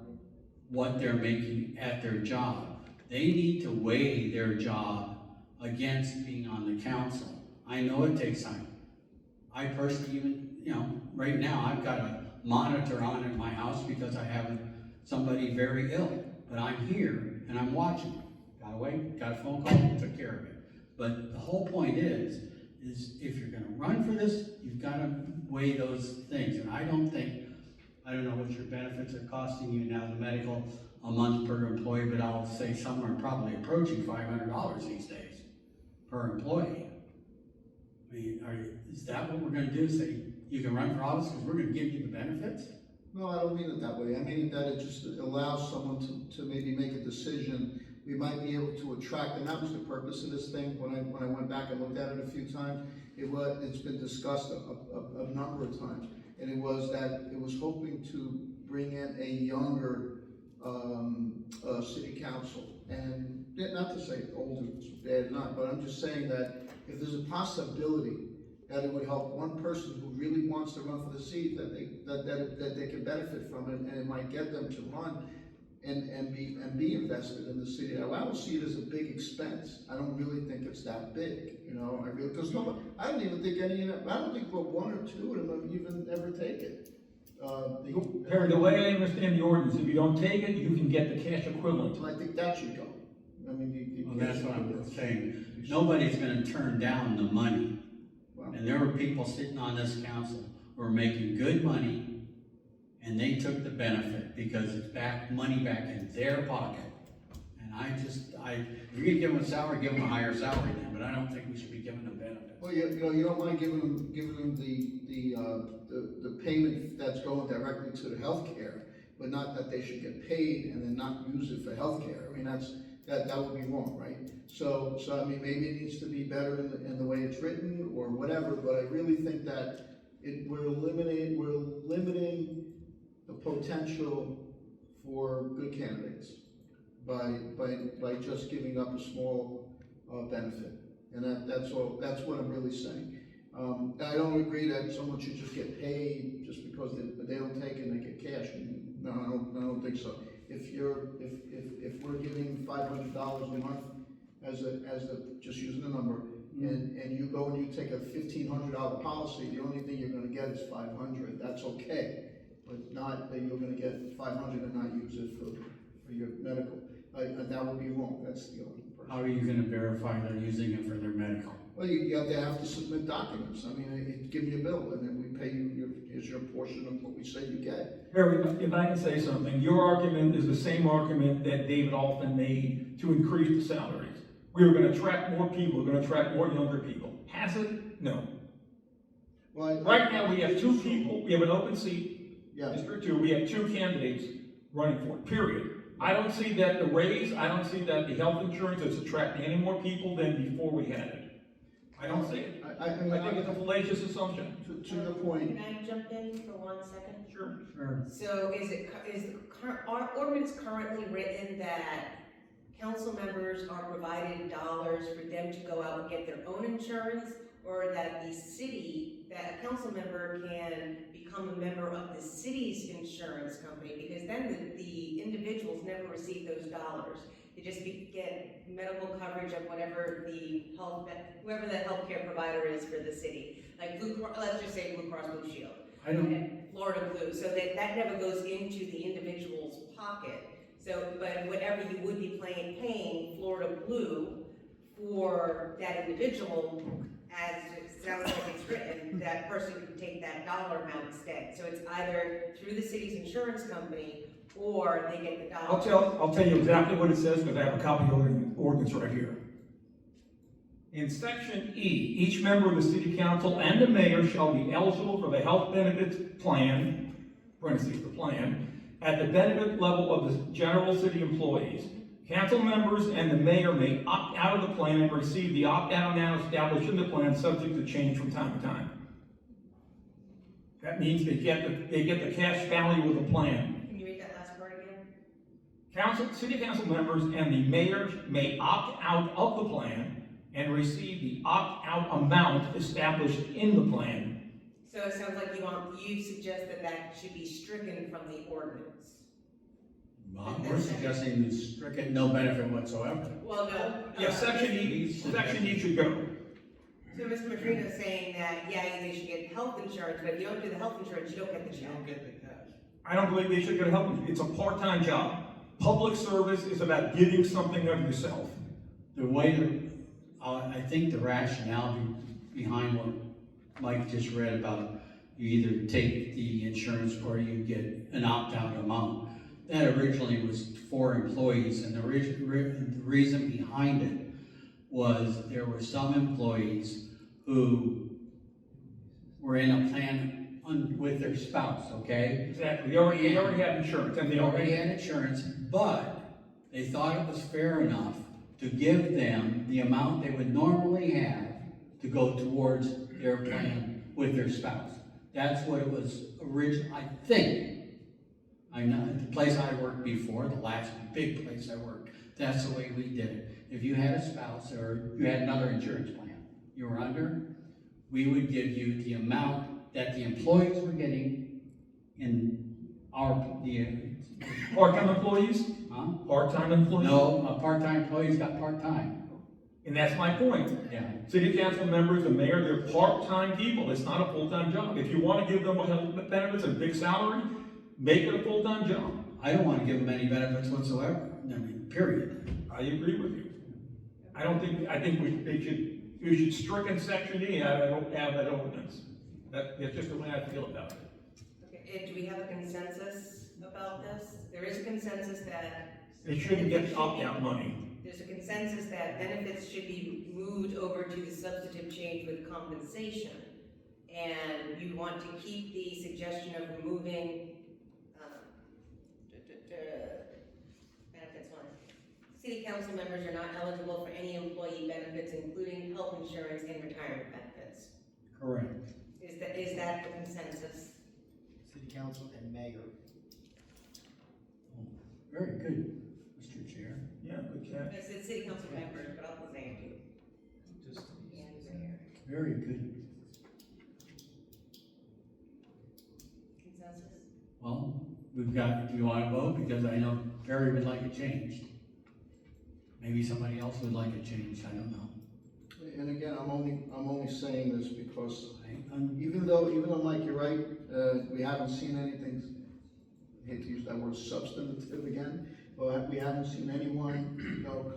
what they're making at their job. They need to weigh their job against being on the council. I know it takes time. I personally even, right now I've got a monitor on in my house because I have somebody very ill, but I'm here and I'm watching. Got away, got a phone call, took care of it. But the whole point is if you're gonna run for this, you've gotta weigh those things. And I don't know what your benefits are costing you now, the medical, a month per employee, but I'll say somewhere probably approaching $500 these days per employee. I mean, is that what we're gonna do? Say, you can run for office because we're gonna give you the benefits? No, I don't mean it that way. I mean that it just allows someone to maybe make a decision. We might be able to attract, and that was the purpose of this thing. When I went back and looked at it a few times, it's been discussed a number of times, and it was hoping to bring in a younger city council. And not to say older is bad, not, but I'm just saying that if there's a possibility that it would help one person who really wants to run for the seat, that they can benefit from it, and it might get them to run and be invested in the city. Now, I don't see it as a big expense. I don't really think it's that big, because I don't even think but one or two of them have even ever taken. Perry, the way I understand the ordinance, if you don't take it, you can get the cash equivalent. I think that should go. I mean, Well, that's what I'm saying. Nobody's gonna turn down the money. And there were people sitting on this council who were making good money, and they took the benefit because it's money back in their pocket. And if you're gonna give them a salary, give them a higher salary then, but I don't think we should be giving them benefits. Well, you don't mind giving them the payment that's going directly to the healthcare, but not that they should get paid and then not use it for healthcare. I mean, that would be wrong, right? So, I mean, maybe it needs to be better in the way it's written or whatever, but I really think that we're limiting the potential for good candidates by just giving up a small, benefit. And that's what I'm really saying. And I don't agree that someone should just get paid just because they don't take it and they get cash. No, I don't think so. If we're giving $500 a month just using the number, and you go and you take a $1,500 policy, the only thing you're gonna get is $500, that's okay. But not that you're gonna get $500 and not use it for your medical. That would be wrong, that's the only person. How are you gonna verify they're using it for their medical? Well, you have to submit documents. I mean, give me a bill, and then we pay you, here's your portion of what we say you get. Harry, if I can say something, your argument is the same argument that David Altman made to increase the salaries. We were gonna attract more people, we're gonna attract more younger people. Has it? No. Well, Right now, we have 2 people, we have an open seat, Yeah. District 2, we have 2 candidates running for it, period. I don't see that the raise, I don't see that the health insurance is attracting any more people than before we had it. I don't see it. I I think it's a fallacious assumption. to your point, Can I jump in for 1 second? Sure. Sure. So our ordinance currently written that council members are provided dollars for them to go out and get their own insurance, or that a council member can become a member of the city's insurance company, because then the individuals never receive those dollars. They just get medical coverage of whoever the healthcare provider is for the city. Like let's just say Blue Cross Blue Shield. I don't- And Florida Blue, so that never goes into the individual's pocket. So, but whatever you would be paying Florida Blue for that individual, as it sounds like it's written, that person can take that dollar amount instead. So it's either through the city's insurance company, or they get the dollar. I'll tell you exactly what it says, because I have a copy of the ordinance right here. In section E, each member of the city council and the mayor shall be eligible for the health benefits plan, parentheses, the plan, at the benefit level of the general city employees. Council members and the mayor may opt out of the plan and receive the opt-out amount established in the plan, subject to change from time to time. That means they get the cash value of the plan. Can you read that last part again? City council members and the mayor may opt out of the plan and receive the opt-out amount established in the plan. So it sounds like you suggest that should be stricken from the ordinance. We're suggesting stricken no benefit whatsoever. Well, no. Yeah, section E should go. So Mr. Madrina is saying that, yeah, they should get health insurance, but if you don't do the health insurance, you don't get the You check. don't get the cash. I don't believe they should get help. It's a part-time job. Public service is about giving something of yourself. The way, I think the rationale behind what Mike just read about you either take the insurance or you get an opt-out amount, that originally was for employees, and the reason behind it was there were some employees who were in a plan with their spouse, okay? Exactly. They already have insurance, and They already had insurance, but they thought it was fair enough to give them the amount they would normally have to go towards their plan with their spouse. That's what it was originally, I think. I know, the place I worked before, the last big place I worked, that's the way we did it. If you had a spouse or you had another insurance plan you were under, we would give you the amount that the employees were getting in part-time employees. huh? Part-time employees. No, a part-time employee's got part-time. And that's my point. Yeah. City council members, the mayor, they're part-time people. It's not a full-time job. If you want to give them health benefits and big salary, make it a full-time job. I don't want to give them any benefits whatsoever. I mean, period. I agree with you. I think we should stricken section E out of that ordinance. That's just the way I feel about it. Okay, and do we have a consensus about this? There is a consensus that They shouldn't get the opt-out money. There's a consensus that benefits should be moved over to the substantive change with compensation. And you want to keep the suggestion of removing, benefits one. City council members are not eligible for any employee benefits, including health insurance and retirement benefits. Correct. Is that the consensus? City council and mayor. Very good, Mr. Chair. Yeah, good catch. I said city council members, but I'll say it too. Just. And mayor. Very good. Consensus? Well, we've got, do you want to vote? Because I know Barry would like it changed. Maybe somebody else would like it changed, I don't know. And again, I'm only saying this because I'm- even though, Mike, you're right, we haven't seen anything, I hate to use that word substantive again, but we haven't seen anyone,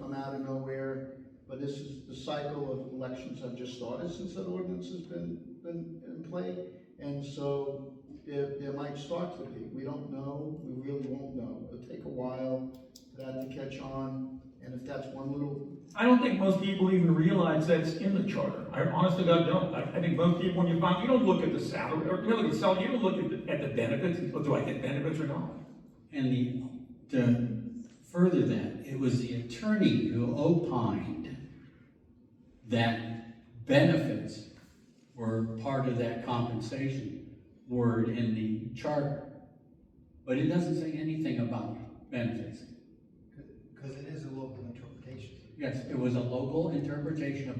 come out of nowhere. But this is, the cycle of elections have just started since that ordinance has been in play. And so there might start to be, we don't know, we really won't know. It'll take a while for that to catch on. And if that's one little, I don't think most people even realize that's in the charter. I honestly don't. I think most people, when you find, you don't look at the salary, or you don't look at the salary, you don't look at the benefits, and, do I get benefits or not? And to further that, it was the attorney who opined that benefits were part of that compensation word in the charter. But it doesn't say anything about benefits. Because it is a local interpretation. Yes, it was a local interpretation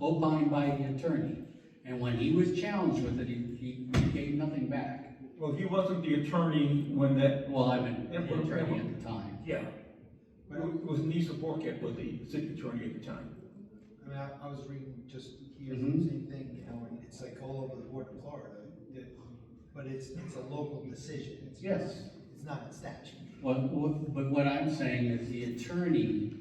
opined by the attorney. And when he was challenged with it, he gave nothing back. Well, he wasn't the attorney when that, Well, I mean, the attorney at the time. yeah. It was Nisa Borket was the city attorney at the time. I mean, I was reading just here, Mhm. the same thing, and it's like all over the board in Florida. But it's a local decision. Yes. It's not a statute. But what I'm saying is the attorney,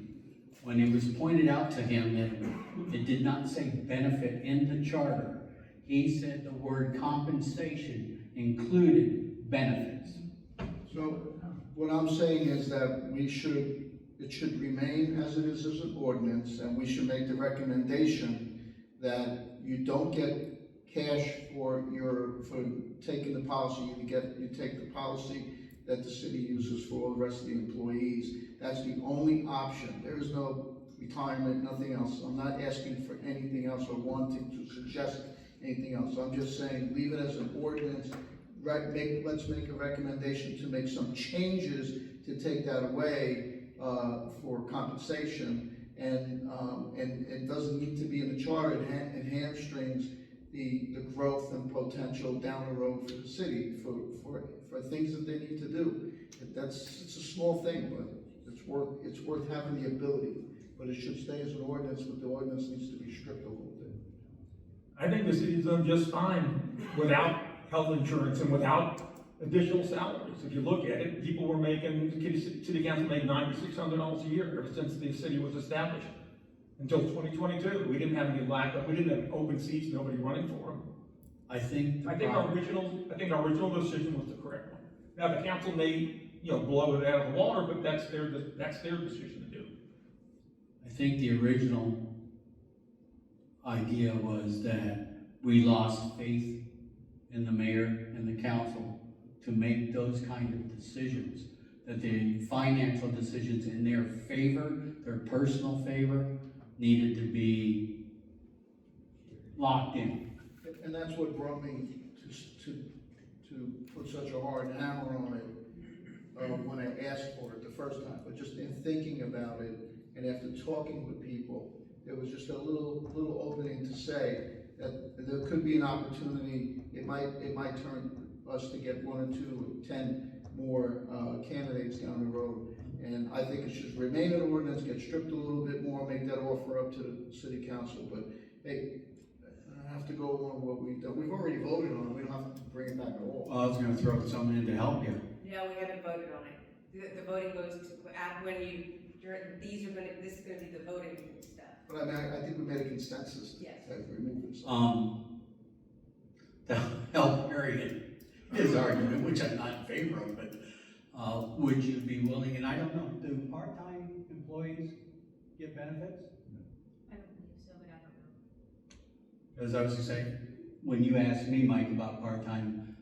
when it was pointed out to him that it did not say benefit in the charter, he said the word compensation included benefits. so what I'm saying is that it should remain as it is as an ordinance, and we should make the recommendation that you don't get cash for taking the policy, you take the policy that the city uses for all the rest of the employees. That's the only option. There is no retirement, nothing else. I'm not asking for anything else or wanting to suggest anything else. I'm just saying, leave it as an ordinance. Let's make a recommendation to make some changes to take that away, for compensation. And it doesn't need to be in the charter. It hamstrings the growth and potential down the road for the city, for things that they need to do. It's a small thing, but it's worth having the ability. But it should stay as an ordinance, but the ordinance needs to be stripped a little bit. I think the city's done just fine without health insurance and without additional salaries. If you look at it, people were making, city council made $9,600 a year ever since the city was established. Until 2022, we didn't have open seats, nobody running for them. I think our original decision was the correct one. Now, the council may, blow it out of the water, but that's their decision to do. I think the original idea was that we lost faith in the mayor and the council to make those kind of decisions, that the financial decisions in their favor, their personal favor, needed to be locked in. And that's what brought me to put such a hard hammer on it, when I asked for it the first time. But just in thinking about it, and after talking with people, there was just a little opening to say that there could be an opportunity. It might turn us to get 1 or 2 or 10 more candidates down the road. And I think it should remain an ordinance, get stripped a little bit more, make that offer up to the city council. But hey, I have to go on what we've done. We've already voted on it. We don't have to bring it back at all. Well, I was gonna throw something in to help you. No, we haven't voted on it. The voting goes to, this is gonna be the voting stuff. But I mean, I think we made a consensus Yes. that remove it. To help Harry in his argument, which I'm not in favor of, but, would you be willing, and I don't know, do part-time employees get benefits? I don't believe so, but I don't know. Because I was gonna say, when you asked me, Mike, about part-time,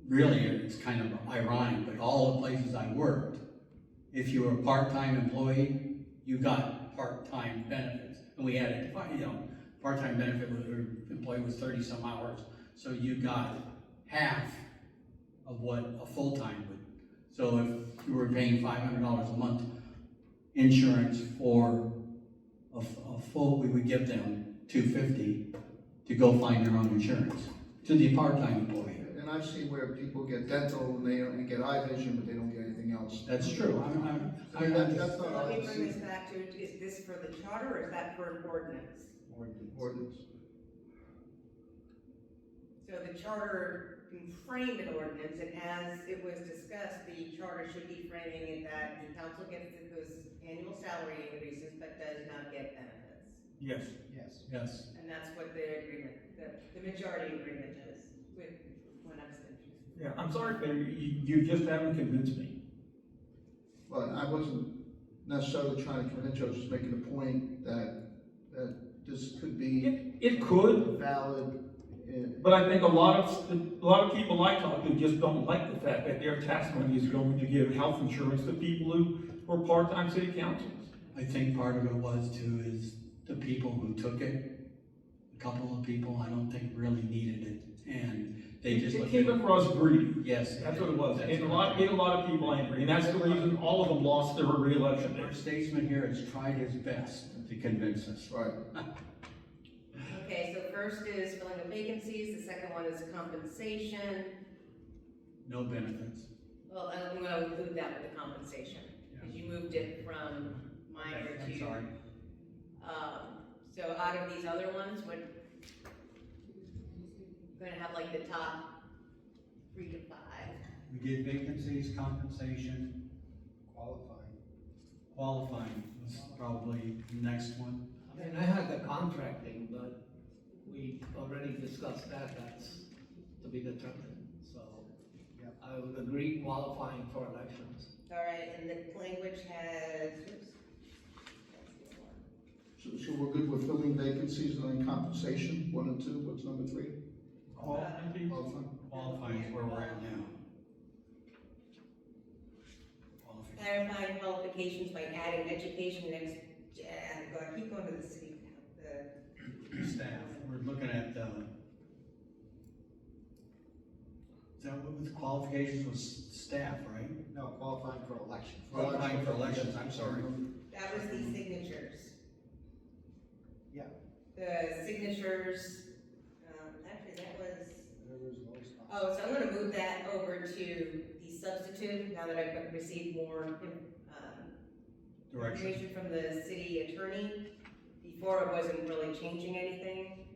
really, it's kind of ironic, but all the places I worked, if you were a part-time employee, you got part-time benefits. And we had it, you know, part-time benefit with your employee was 30-some hours, so you got half of what a full-time would. So if you were paying $500 a month insurance for a full, we would give them $250 to go find their own insurance to the part-time employee. And I've seen where people get dental and they only get eye vision, but they don't get anything else. That's true. I mean, that's not Let me obvious. bring this back to, is this for the charter or is that for an ordinance? Ordinance. So the charter framed an ordinance, and as it was discussed, the charter should be framing it that the council gets those annual salary increases, but does not get benefits. Yes. Yes. Yes. And that's what the agreement, the majority agreement is, with one abstention. Yeah, I'm sorry, but you just haven't convinced me. Well, I wasn't necessarily trying to convince you, I was just making a point that this could be It could, valid. but I think a lot of people I talk to just don't like the fact that their tax money is going to give health insurance to people who are part-time city councilors. I think part of it was too, is the people who took it, a couple of people, I don't think really needed it, and they just It looked came at. across greedy. Yes. That's what it was, That's and what made a lot of people angry, and that's the reason all of them lost their reelection Our days. statesman here has tried his best to convince us. Right. Okay, so first is filling the vacancies, the second one is compensation. No benefits. Well, I'm gonna include that with the compensation, because you moved it from minor I'm to. sorry. So out of these other ones, what, gonna have like the top 3 to 5. We did vacancies, compensation, qualifying was probably the next one. I mean, I had the contracting, but we already discussed that, that's to be determined, so. I would agree qualifying for elections. All right, and the language has, oops. So we're good with filling vacancies and then compensation, 1 and 2, what's number 3? Qualifying. Qualifying is where we're at now. Qualification. Clarifying qualifications by adding education next, keep going to the city, Staff, we're looking at, is that what was qualifications was staff, right? No, qualifying for election. Qualifying for elections, I'm sorry. that was the signatures. Yeah. The signatures, actually that was, oh, so I'm gonna move that over to the substitute, now that I've received more, Direction. information from the city attorney. Before it wasn't really changing anything,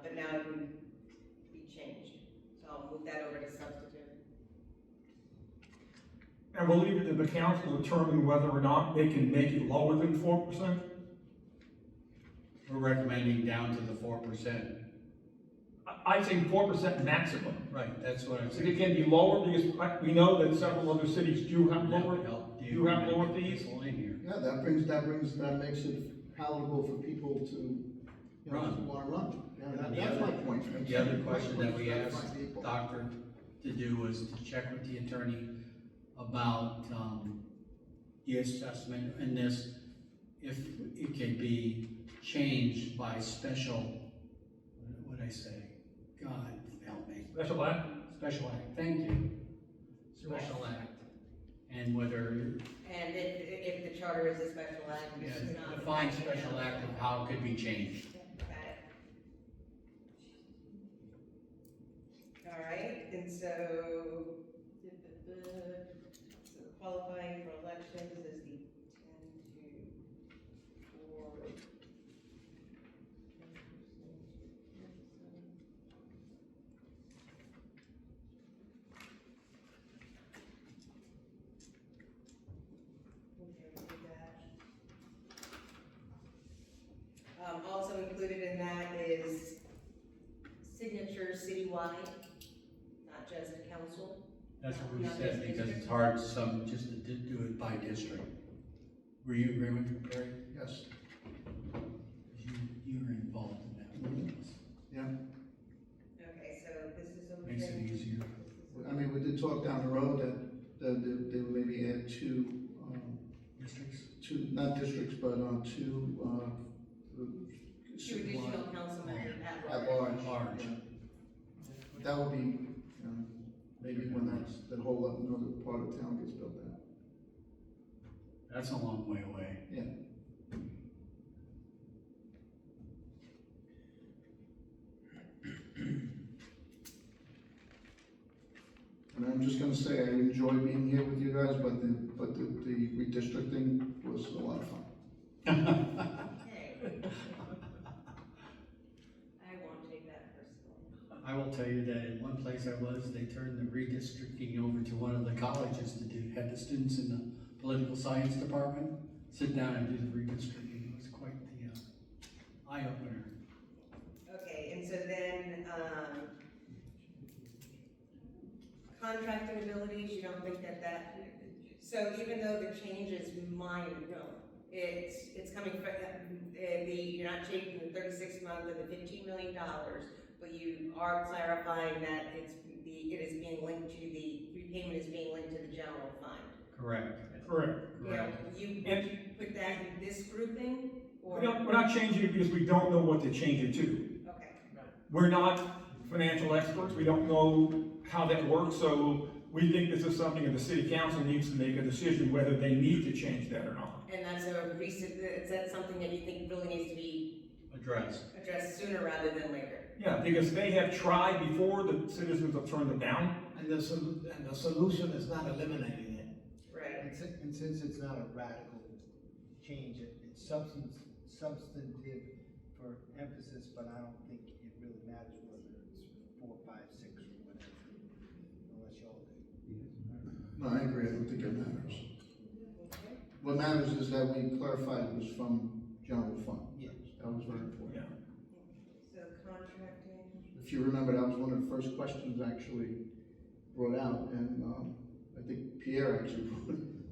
but now it can be changed. So I'll move that over to substitute. And we'll leave it to the council to determine whether or not they can make it lower than 4%. We're recommending down to the 4%. I'd say 4% maximum. Right, that's what I'm So saying. it can be lower, because we know that several other cities do have That lower, would help do have lower make fees. people in here. Yeah, that makes it palatable for people to, you know, Run. to wanna run. Yeah, And the that's my other- point. The other question that we My asked people. Doctor to do was to check with the attorney about, the assessment in this, if it could be changed by special, what did I say? God, help me. Special act. Special act, thank you. Special act. And whether, And if the charter is a special act, yeah, it's not. define special act of how it could be changed. Got it. All right, and so qualifying for elections is the 10 to 4. Also included in that is signatures citywide, not just council. That's what we said, because it's hard just to do it by district. Were you agree with Perry? Yes. You were involved in that with us. Yeah, Okay, so this is okay. Makes it easier. I mean, we did talk down the road that they would maybe add Districts? not districts, but two, Two additional council members at at large. large. Yeah. But that would be, maybe when that whole another part of town gets built out. That's a long way away. Yeah. And I'm just gonna say, I enjoy being here with you guys, but the redistricting was a lot of fun. Okay. I won't take that personally. I will tell you that in one place I was, they turned the redistricting over to one of the colleges to do, had the students in the political science department sit down and do the redistricting. It was quite the eye opener. Okay, and so then, contracting abilities, you don't think that, so even though the change is minor, it's coming from, you're not changing the 36 month and the $15 million, but you are clarifying that it is being linked to the repayment is being linked to the general fund. Correct. Correct. Yeah, you put that in this grouping, or? We're not changing it because we don't know what to change it to. Okay. We're not financial experts, we don't know how that works, so we think this is something that the city council needs to make a decision whether they need to change that or not. And that's is that something that you think really needs to be Addressed. addressed sooner rather than later? Yeah, because they have tried before, the citizens have turned them down. And the solution is not eliminating it. Right. And since it's not a radical change, it's substantive for emphasis, but I don't think it really matters whether it's 4, 5, 6, or whatever, unless y'all do. No, I agree, I don't think it matters. What matters is that we clarified it was from general fund. Yes. That was very important. Yeah. So contracting. If you remember, that was one of the first questions actually brought out, and I think Pierre actually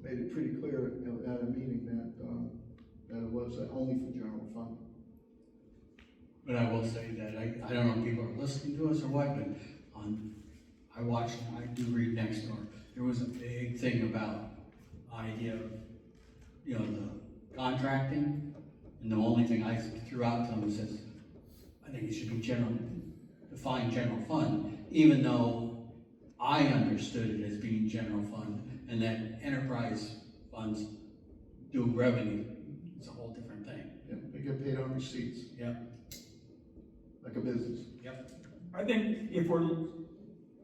made it pretty clear at a meeting that it was only for general fund. But I will say that I don't know if people are listening to us or what, but I do read Nextdoor. There was a big thing about idea of, the contracting, and the only thing I threw out to them says, I think it should be define general fund, even though I understood it as being general fund, and that enterprise funds do revenue. It's a whole different thing. Yeah, they get paid on receipts, Yep. like a business. Yep. I think if we're,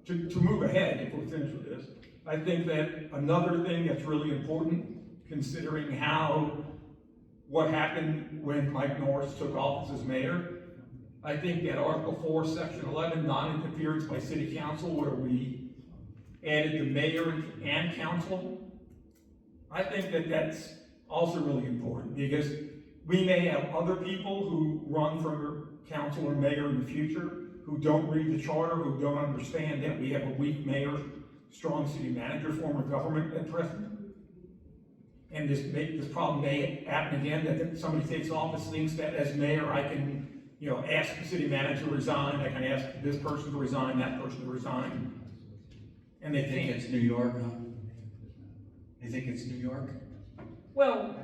to move ahead, if we're finished with this, I think that another thing that's really important, considering what happened when Mike Norris took office as mayor, I think that Article 4, Section 11, non-interference by city council, where we added the mayor and council, I think that that's also really important, because we may have other people who run for council or mayor in the future who don't read the charter, who don't understand that we have a weak mayor, strong city manager form of government at present. And this problem may happen again, that somebody takes office, thinks that as mayor, I can, ask the city manager to resign, I can ask this person to resign, that person to resign. And they They think can't. it's New York, huh? They think it's New York? Well,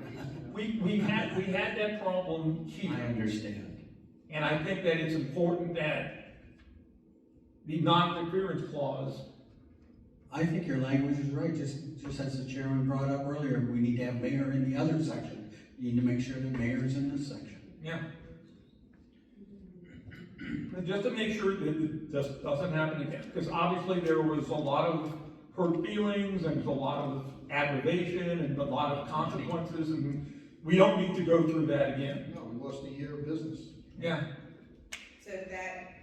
we had that problem here. I understand. And I think that it's important that the non-interference clause, I think your language is right, just as the chairman brought up earlier, we need to have mayor in the other section. You need to make sure the mayor is in this section. yeah. And just to make sure that it just doesn't happen again, because obviously there was a lot of hurt feelings, and there's a lot of aggravation, and a lot of consequences, and we don't need to go through that again. No, we lost a year of business. Yeah. So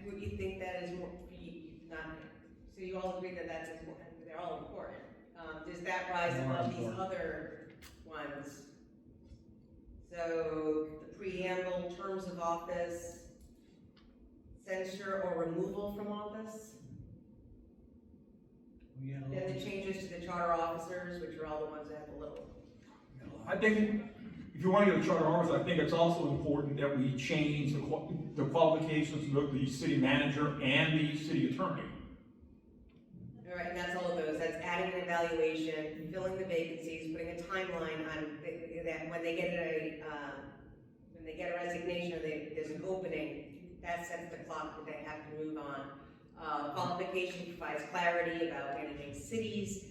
would you think that is more, so you all agree that that's important, they're all important. Does that rise above these other ones? So the preamble, terms of office, censure or removal from office? We got a Then the little- changes to the charter officers, which are all the ones that have the little. got a lot. I think, if you want to get a charter officer, I think it's also important that we change the qualifications of the city manager and the city attorney. All right, and that's all of those, that's adding an evaluation, filling the vacancies, putting a timeline on, that when they get a resignation or there's an opening, that sets the clock that they have to move on. Qualification provides clarity about managing cities,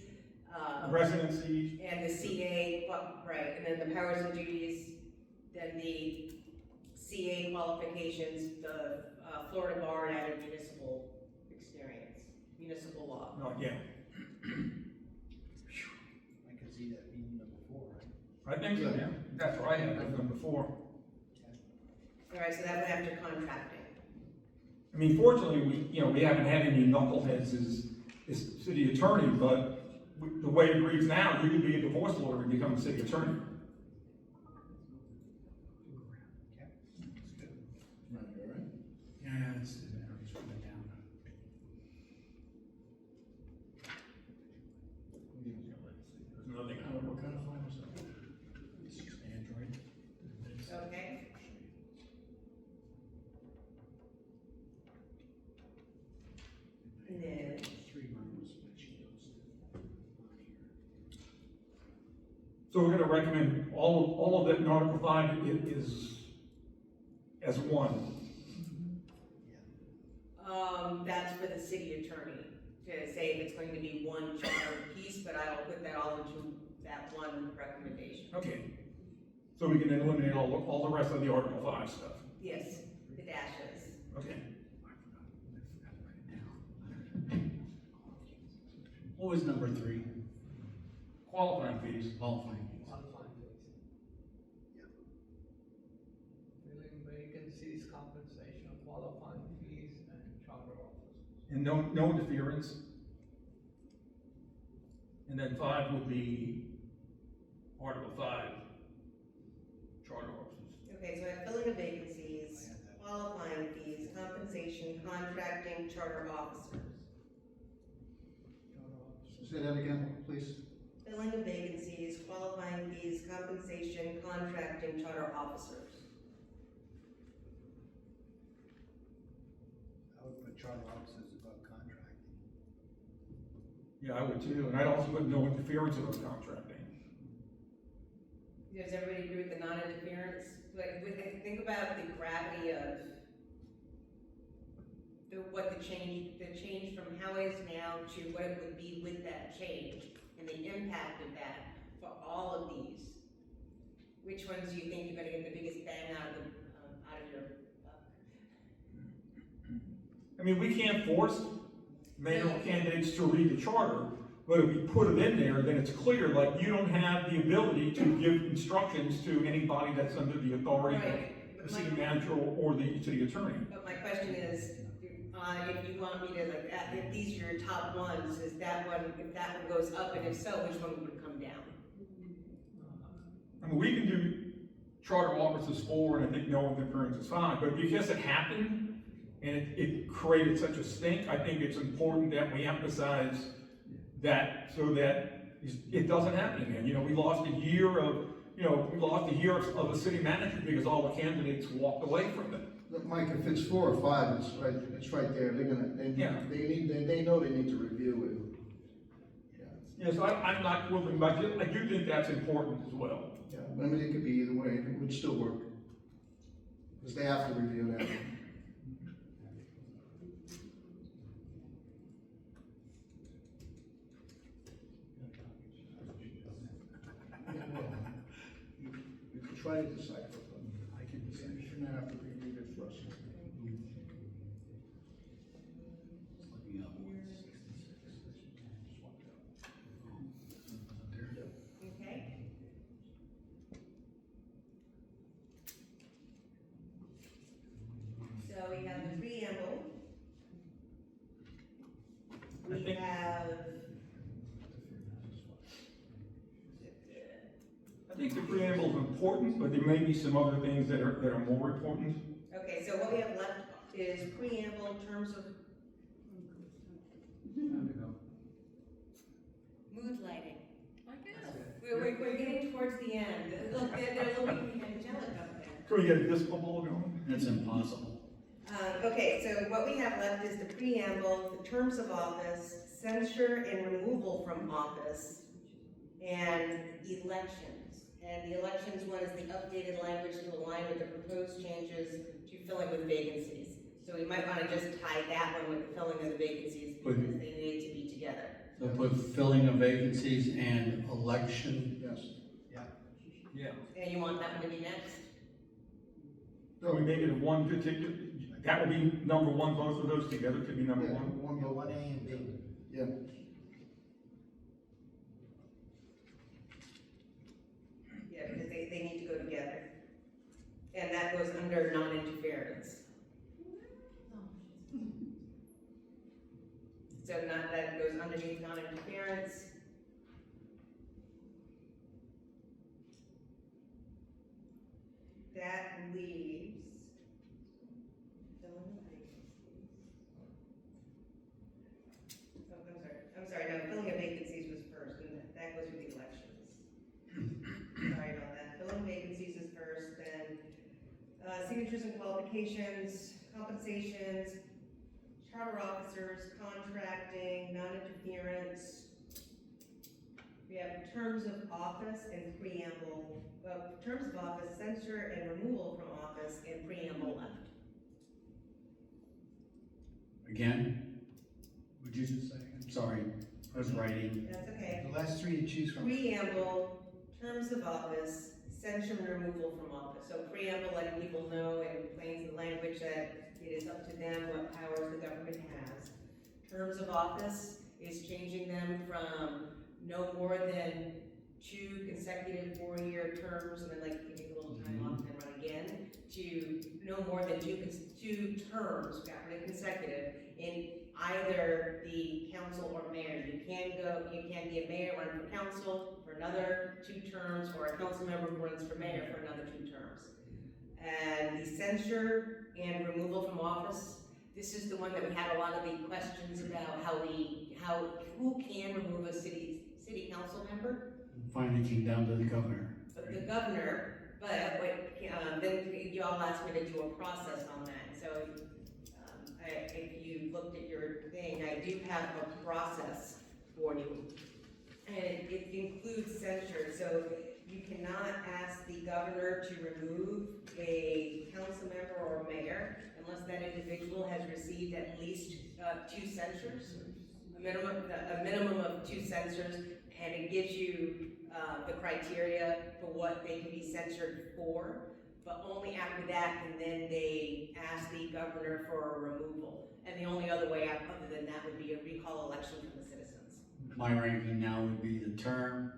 Residency, and the CA, right, and then the powers and duties, then the CA qualifications, the Florida bar and added municipal experience, municipal law. yeah, I could see that being number 4, right? I think so, yeah, that's what I had, I've done before. All right, so that would have to contracting. I mean, fortunately, we haven't had any knuckleheads as city attorney, but the way it reads now, you could be a divorce lawyer and become a city attorney. Yeah, it's written down. There's nothing. What kind of file is that? It's just Android. Okay. And then, 3 rooms, but she goes on here. So we're gonna recommend all of that in Article 5 is as one. that's for the city attorney, to say if it's going to be one charter piece, but I'll put that all into that one recommendation. Okay. So we can eliminate all the rest of the Article 5 stuff. Yes, the dashes. Okay. What was number 3? Qualifying fees. Qualifying. Qualifying fees. Filling vacancies, compensation, qualifying fees, and charter officers. And no interference. And then 5 would be Article 5, charter officers. Okay, so I have filling of vacancies, qualifying fees, compensation, contracting, charter officers. Say that again, please. Filling of vacancies, qualifying fees, compensation, contracting, charter officers. I would put charter officers above contracting. Yeah, I would too, and I'd also put no interference in those contracting. Does everybody agree with the non-interference? Like, think about the gravity of the change from how it is now to what it would be with that change, and the impact of that for all of these. Which ones do you think you're gonna get the biggest bang out of your buck? I mean, we can't force mayoral candidates to read the charter, but if we put it in there, then it's clear, like, you don't have the ability to give instructions to anybody that's under the authority Right, of the city manager or the city attorney. but my question is, if you want me to, like, if these are your top ones, is that one, if that one goes up, and if so, which one would come down? I mean, we can do charter officers 4, and I think no interference is fine, but because it happened, and it created such a stink, I think it's important that we emphasize that, so that it doesn't happen again. You know, we lost a year of a city manager because all the candidates walked away from it. Look, Mike, if it's 4 or 5, it's right there, they know they need to review it. Yes, I'm not quibbling, but I do think that's important as well. Yeah, I mean, it could be either way, it would still work. Because they have to review that. You can try to decipher them. I can decipher. You shouldn't have to reread it for us. Looking up 166. Okay? So we have the preamble. We think- have, I think the preamble is important, but there may be some other things that are more important. okay, so what we have left is preamble, terms of, mood lighting. We're getting towards the end. Look, they're looking angelic up there. Can we get a disco ball going? That's impossible. Okay, so what we have left is the preamble, the terms of office, censure and removal from office, and elections. And the elections one is the updated language to align with the proposed changes to filling with vacancies. So we might want to just tie that one with the filling of the vacancies because they need to be together. So put filling of vacancies and election. Yes. Yeah. And you want that one to be next? So we make it one particular, that would be number one, both of those together could be number Yeah, one. Yeah, 1A and B. Yeah. Yeah, because they need to go together. And that goes under non-interference. So that goes underneath non-interference. That leaves. I'm sorry, no, filling of vacancies was first, and that goes with the elections. Sorry about that, filling vacancies is first, then, signatures and qualifications, compensations, charter officers, contracting, non-interference. We have terms of office and preamble, terms of office, censure and removal from office, and preamble left. Again, would you just say, I'm sorry, I was writing. That's okay. The last three to choose from. Preamble, terms of office, censure and removal from office. So preamble, letting people know in plain language that it is up to them what powers the government has. Terms of office is changing them from no more than 2 consecutive 4-year terms, and then like you take a little time off and then run again, to no more than two terms, consecutive, in either the council or mayor. You can be a mayor, run for council for another 2 terms, or a council member who runs for mayor for another 2 terms. And the censure and removal from office, this is the one that we had a lot of the questions about who can remove a city council member? Finally came down to the governor. But the governor, then you all asked me to do a process on that. So if you looked at your thing, I do have a process for you. And it includes censure. So you cannot ask the governor to remove a council member or mayor unless that individual has received at least 2 censures, a minimum of 2 censures, and it gives you the criteria for what they can be censured for, but only after that can then they ask the governor for a removal. And the only other way out other than that would be a recall election from the citizens. My ranking now would be the term,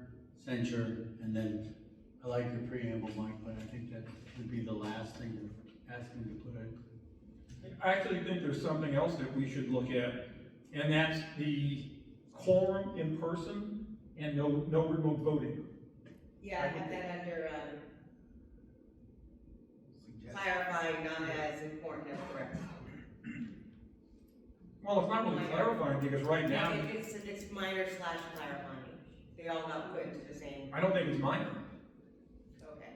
censure, and then I like the preamble, Mike, but I think that would be the last thing to ask him to put in. I actually think there's something else that we should look at, and that's the quorum in person and no remote voting. Yeah, I have that under clarifying, not as important as correct. Well, it's not really clarifying, because right now, It's minor / clarifying. They all got put into the same, I don't think it's minor. okay.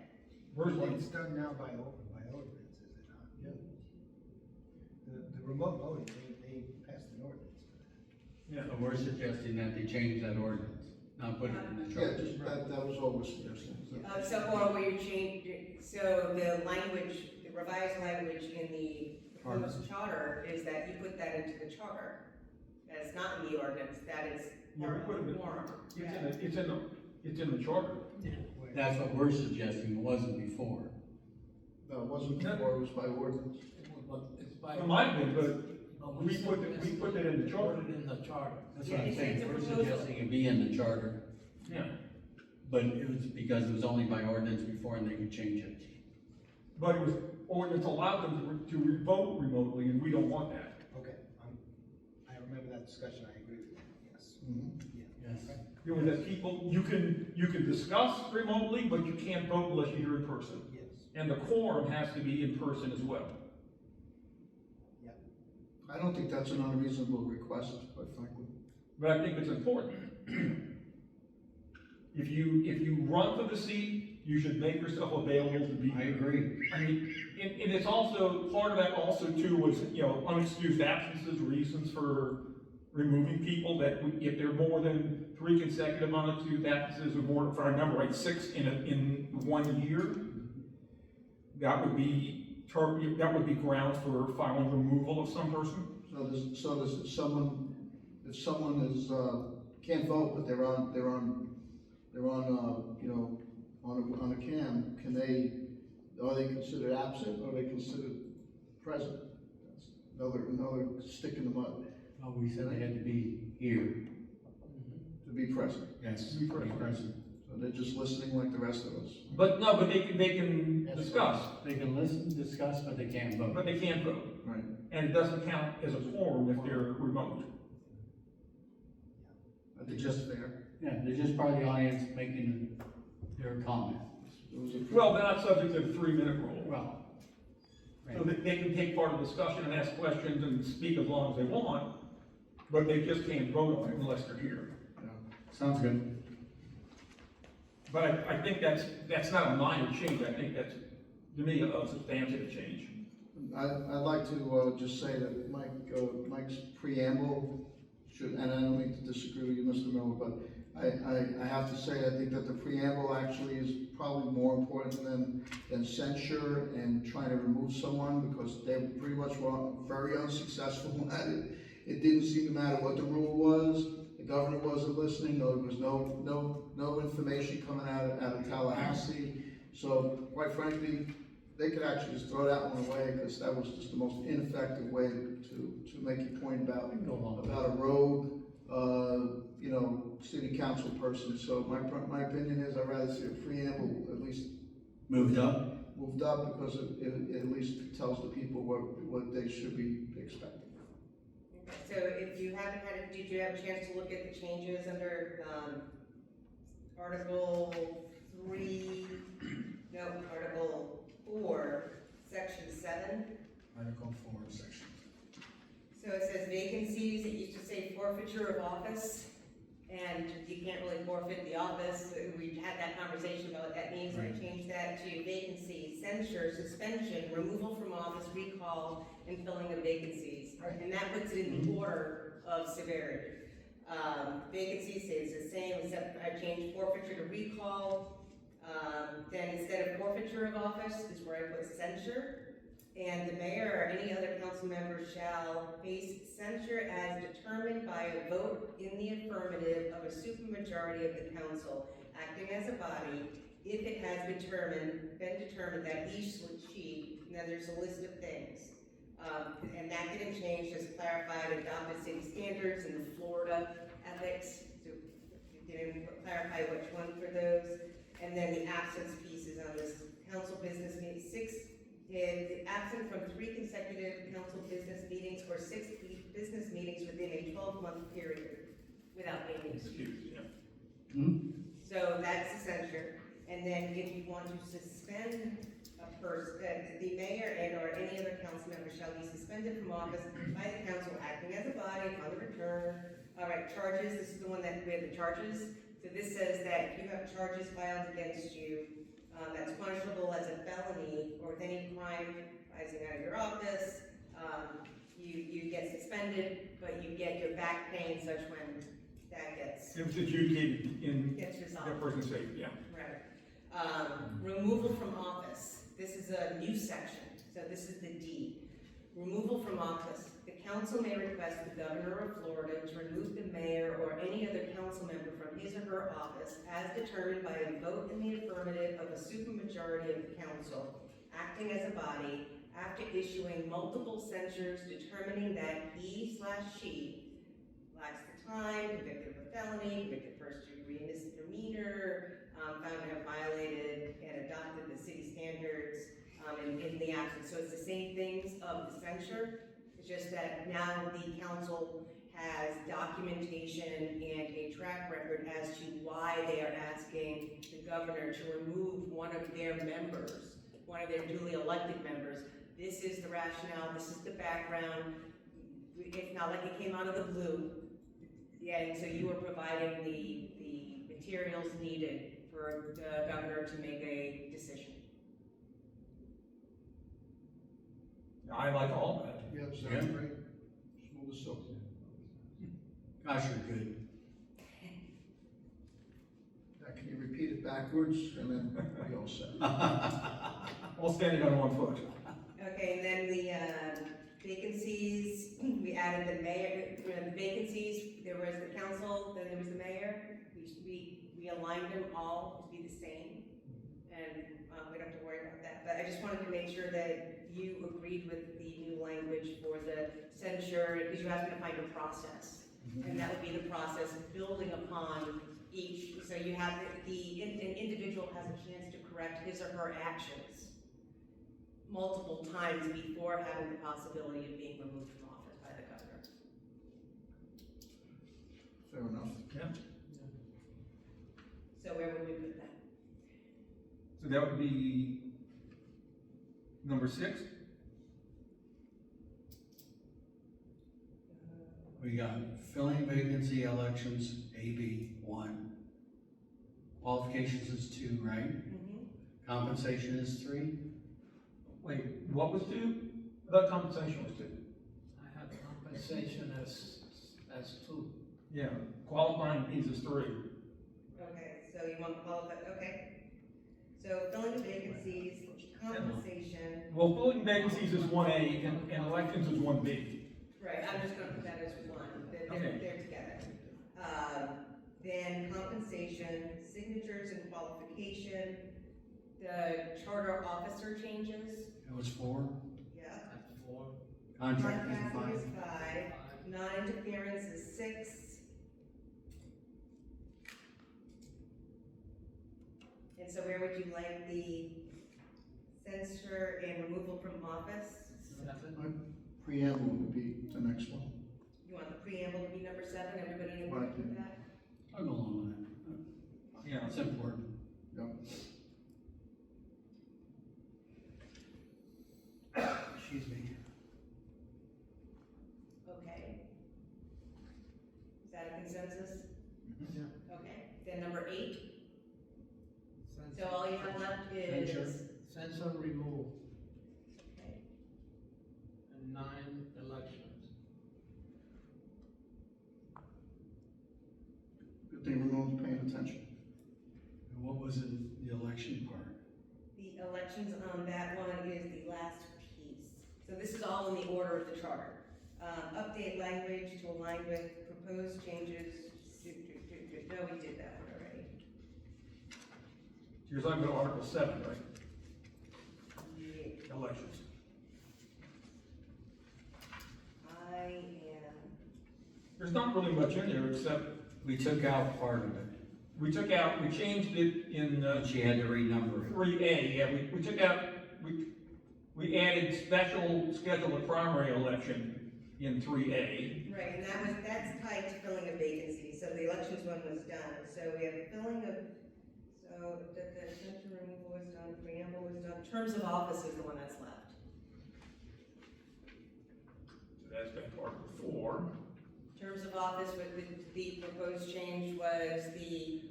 Where's Well, one? it's done now by ordinance, is it not? Yeah. The remote voting, they passed an ordinance for that. Yeah. So we're suggesting that they change that ordinance, not put it in the Yeah, charter. just, that was what we're suggesting. So or where you change, so the language, the revised language in the proposed charter is that you put that into the charter. That is not in the ordinance, that is Yeah, we put it in- quorum. It's in the charter. That's what we're suggesting, it wasn't before. No, it wasn't before, it was by ordinance. But it's by. It might have been, but we put it in the charter. Put it in the charter. That's what I'm It's saying, a we're proposal. suggesting it be in the charter, Yeah. but it was because it was only by ordinance before and they could change it. But it was, ordinance allowed them to vote remotely, and we don't want that. Okay, I remember that discussion, I agree with that, yes. Yes. It was that people, you can discuss remotely, but you can't vote unless you're in person. Yes. And the quorum has to be in person as well. I don't think that's an unreasonable request, quite frankly. But I think it's important. If you run for the seat, you should make yourself available to be. I agree. I mean, and it's also, part of that also too was, unexcused absences, reasons for removing people, that if there are more than 3 consecutive unexcused absences, or more, if I remember right, 6 in 1 year, that would be grounds for filing removal of some person. So does if someone is, can't vote, but they're on, on a cam, are they considered absent, or are they considered present? That's another stick in the mud, Oh, we said they had to be here. to be present. Yes. To be present. So they're just listening like the rest of us. But they can discuss, They can listen, discuss, but they can't vote. but they can't vote. Right. And it doesn't count as a quorum if they're remote. I think that's fair. Yeah, they're just part of the audience making their comment. It was a- Well, they're not subject to the 3-minute rule. Well, So they can take part of the discussion and ask questions and speak as long as they want, but they just can't vote on it unless they're here. sounds good. But I think that's not a minor change, I think that's, to me, a substantive change. I'd like to, just say that Mike's preamble should, and I don't mean to disagree with you, Mr. Miller, but I have to say, I think that the preamble actually is probably more important than censure and trying to remove someone, because they pretty much were very unsuccessful at it. It didn't seem to matter what the rule was, the governor wasn't listening, there was no information coming out of Tallahassee. So quite frankly, they could actually just throw that one away, because that was just the most ineffective way to make your point about a rogue, city council person. So my opinion is, I'd rather see a preamble at least Moved up? moved up, because it at least tells the people what they should be expecting. So if you haven't did you have a chance to look at the changes under, Article 4, Section 7? Article 4, Section. So it says vacancies, it used to say forfeiture of office, and you can't really forfeit the office. We had that conversation about what that means, and we changed that to vacancy, censure, suspension, removal from office, recall, and filling of vacancies. And that puts it in the order of severity. Vacancy stays the same, except I changed forfeiture to recall. Then instead of forfeiture of office is where I put censure. And the mayor or any other council member shall face censure as determined by a vote in the affirmative of a supermajority of the council, acting as a body, if it has been determined that she, and then there's a list of things. And that didn't change, just clarified adopted city standards and the Florida ethics, so it didn't clarify which one for those. And then the absence pieces on this council business meeting, absent from 3 consecutive council business meetings or 6 business meetings within a 12-month period without being excused. So that's the censure. And then if you want to suspend a person, the mayor and or any other council member shall be suspended from office by the council acting as a body upon the return. All right, charges, this is the one that we have the charges. So this says that if you have charges filed against you, that's punishable as a felony or with any crime rising out of your office, you get suspended, but you get your back pay and such when that gets It was adjudicated in resolved. that person's favor, yeah. Right. Removal from office. This is a new section, so this is the D. Removal from office. The council may request the governor of Florida to remove the mayor or any other council member from his or her office as determined by a vote in the affirmative of a supermajority of the council, acting as a body, after issuing multiple censures determining that he/she lacks the time, convicted of a felony, convicted first-degree misdemeanor, found to have violated and adopted the city standards in the absence. So it's the same things of the censure. It's just that now the council has documentation and a track record as to why they are asking the governor to remove one of their members, one of their duly elected members. This is the rationale, this is the background. It's not like it came out of the blue. Yeah, and so you were providing the materials needed for the governor to make a decision. I like all that. Yeah, sounds Yeah. great. Smooth as silk. Gosh, you're good. Now, can you repeat it backwards, and then we all set? All standing on one foot. Okay, and then the vacancies, we added the mayor, the vacancies, there was the council, then there was the mayor. We aligned them all to be the same, and we don't have to worry about that. But I just wanted to make sure that you agreed with the new language for the censure, because you asked me to find a process. And that would be the process of building upon each, so you have an individual has a chance to correct his or her actions multiple times before having the possibility of being removed from office by the governor. Fair enough. Yeah. So where would we put that? So that would be number 6. We got filling vacancy elections, AB, 1. Qualifications is 2, right? Compensation is 3. Wait, what was 2? I thought compensation was 2. I have compensation as 2. Yeah, qualifying fees is 3. Okay, so you want qualified, okay. So filling vacancies, compensation, Well, filling vacancies is 1A and elections is 1B. right, I'm just gonna put that as one, Okay. they're together. Then compensation, signatures and qualification, the charter officer changes, That was 4. yeah. At 4. Contract is Contracting is 5. 5, non-interference is 6. And so where would you like the censure and removal from office? 7. Preamble would be the next one. You want the preamble to be number 7, everybody in agreement with that? I'll go along with that. Yeah. It's important. Yep. Excuse me. Okay. Is that a consensus? Yeah. Okay, then number 8, so all you have left is, Censure. Censor remove, okay, and 9 elections. Good thing Ramon's paying attention. And what was it, the election part? the elections on that one is the last piece. So this is all in the order of the charter. Update language to align with proposed changes. No, we did that one already. You're talking about Article 7, right? Yeah, Elections. I am, There's not really much in there except We took out part of it. we changed it in But she had to renumber it. 3A, yeah, we took out, we added special schedule of primary election in 3A. right, and that's tied to filling a vacancy, so the elections one was done. So we have filling of, so the censure removal was done, preamble was done, terms of office is the one that's left. So that's been Article 4. Terms of office with the proposed change was the,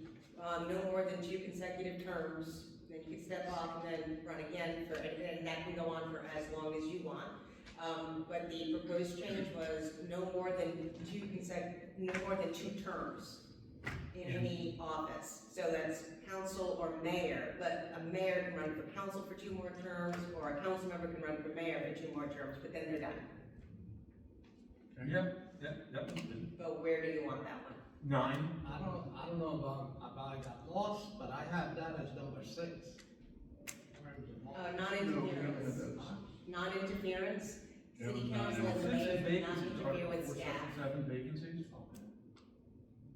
no more than 2 consecutive terms, then you can step off and then run again for, and that can go on for as long as you want. But the proposed change was no more than 2 terms in any office. So that's council or mayor, but a mayor can run for council for 2 more terms, or a council member can run for mayor for 2 more terms, but then they're done. Yeah, that one's been But where do you want that one? 9. I don't know about I got lost, but I have that as number 6. Terms of office. Non-interference. Non-interference, city council and the mayor do not interfere with staff. 7 vacancies.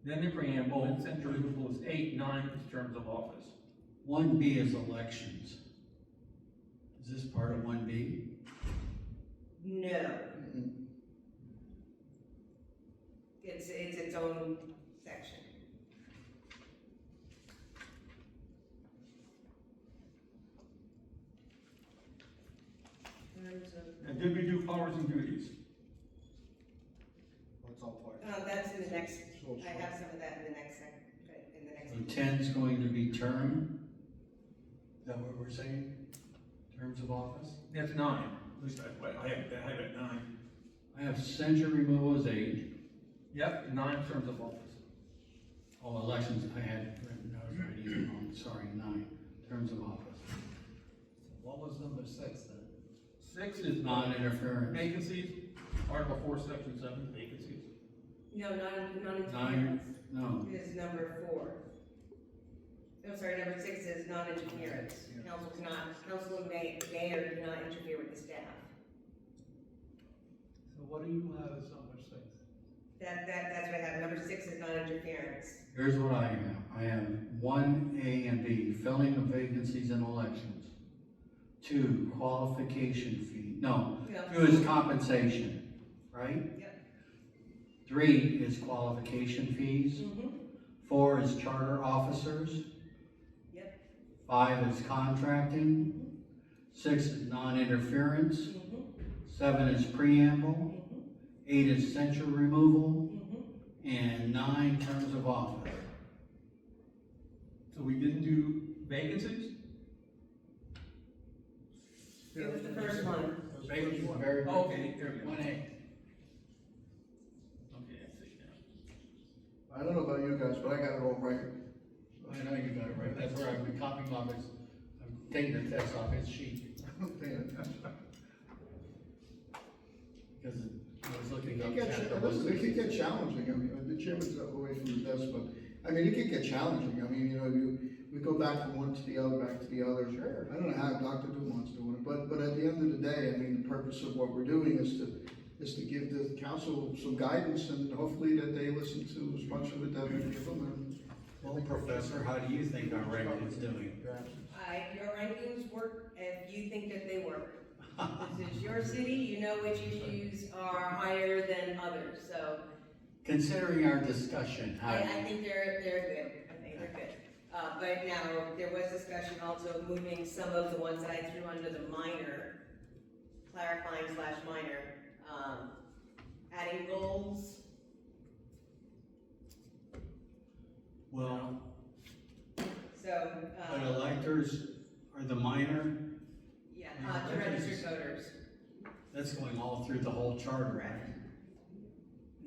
Then the preamble, and censure removal is 8, 9 is terms of office. 1B is elections. Is this part of 1B? No, Mm-mm. it's its own section. Terms of, And did we do powers and duties? That's all part. that's in the next, So I have some of that in the next 10's going to be term? Is that what we're saying? Terms of office? That's 9, at least I have it at 9. I have censure removal as 8. Yep, 9 terms of office. Oh, elections, I had written, I was writing it wrong, sorry, 9, terms of office. What was number 6 then? 6 is Non-interference. vacancies, Article 4, Section 7, vacancies. No, non-interference. 9, no, Is number 4. No, sorry, number 6 is non-interference. Council and mayor do not interfere with the staff. So what do you have as number 6? That's what I have. Number 6 is non-interference. here's what I have. I have 1A and B, filling of vacancies in elections. 2, qualification fee, no, No. 2 is compensation, right? Yep. 3 is qualification fees. Mm-hmm. 4 is charter officers. Yep. 5 is contracting. 6 is non-interference. Mm-hmm. 7 is preamble. 8 is censure removal. Mm-hmm. And 9 terms of office. So we didn't do vacancies? It was the first one. Vacancies, very good. Okay, there we go. 1A. Okay, I see now. I don't know about you guys, but I got it all right. I know you got it right. That's where I've been copying off his, I'm taking the test off his sheet. I'm paying attention. Because I was looking It up could get, chapter listen, it could 166. get challenging, I mean, the chairman's up away from the desk, but, I mean, it could get challenging, I mean, you know, we go back from one to the other, back to the other. Sure. I don't know how Dr. Dumont's doing it, but at the end of the day, I mean, the purpose of what we're doing is to give the council some guidance, and hopefully that they listen to as much of it that we give them, and. Well, Professor, how do you think our ranking is doing? Your rankings work if you think that they work. This is your city, you know which issues are higher than others, so Considering our discussion, how? I think they're good. I think they're good. But now, there was discussion also of moving some of the ones that I threw under the minor, clarifying / minor, adding goals. Well, So, but electors are the minor, yeah, to registered voters. that's going all through the whole charter, right? Correct.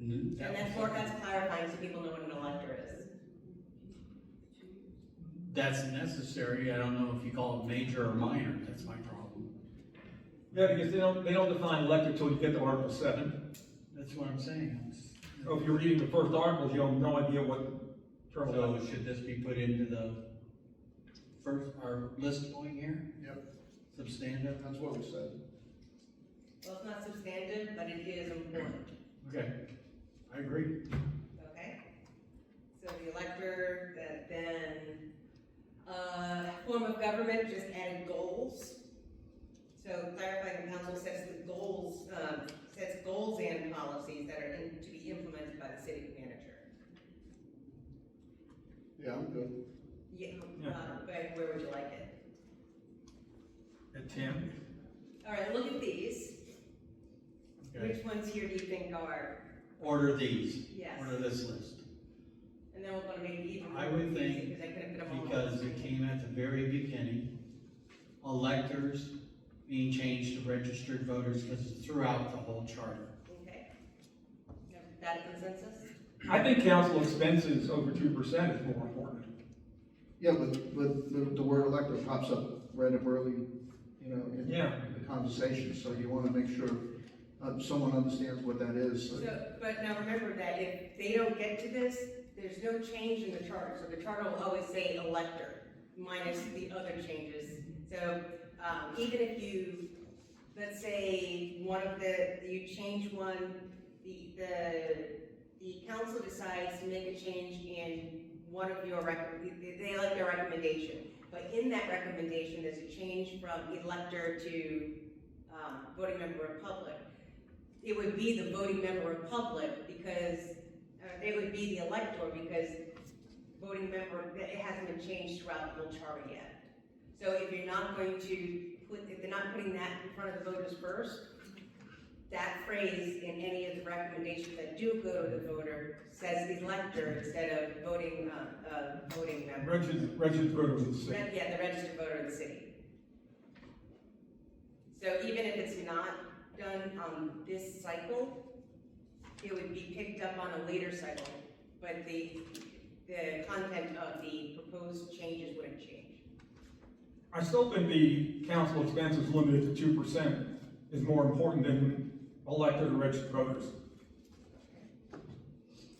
And that And was- that's clarifying so people know what an elector is. That's necessary, I don't know if you call it major or minor, that's my problem. Yeah, because they don't define elector until you get to Article 7. That's what I'm saying. So if you're reading the first articles, you have no idea what term So elector. should this be put into the first, our list point here? Yep. Substantive? That's what we said. Well, it's not substantive, but it is important, Okay, I agree. okay? So the elector, then, form of government, just added goals. So clarifying the council sets the goals, sets goals and policies that are to be implemented by the city manager. Yeah, I'm good. Yeah, Yeah. but where would you like it? At 10. All right, look at these. Okay. Which ones here do you think are, Order these. yes? Order this list. And then we're gonna make it even more I would think, confusing, because I couldn't fit them all on because the it screen. came at the very beginning, electors being changed to registered voters, because it's throughout the whole charter. Okay. That a consensus? I think council expenses over 2% is more important. Yeah, but the word elector pops up right up early, you know, in Yeah. the conversation, so you wanna make sure someone understands what that is. So, but now remember that if they don't get to this, there's no change in the charter, so the charter will always say elector, minus the other changes. So, even if you, let's say, you change one, the council decides to make a change in one of your they like their recommendation, but in that recommendation, there's a change from elector to, voting member of public. It would be the voting member of public because, it would be the elector because voting member, it hasn't been changed throughout the whole charter yet. So if you're not going to if they're not putting that in front of the voters first, that phrase in any of the recommendations that do go to the voter says elector instead of voting member. Registered voter of the city. Yeah, the registered voter of the city. So even if it's not done on this cycle, it would be picked up on a later cycle, but the content of the proposed changes wouldn't change. I still think the council expenses limited to 2% is more important than elected or registered voters.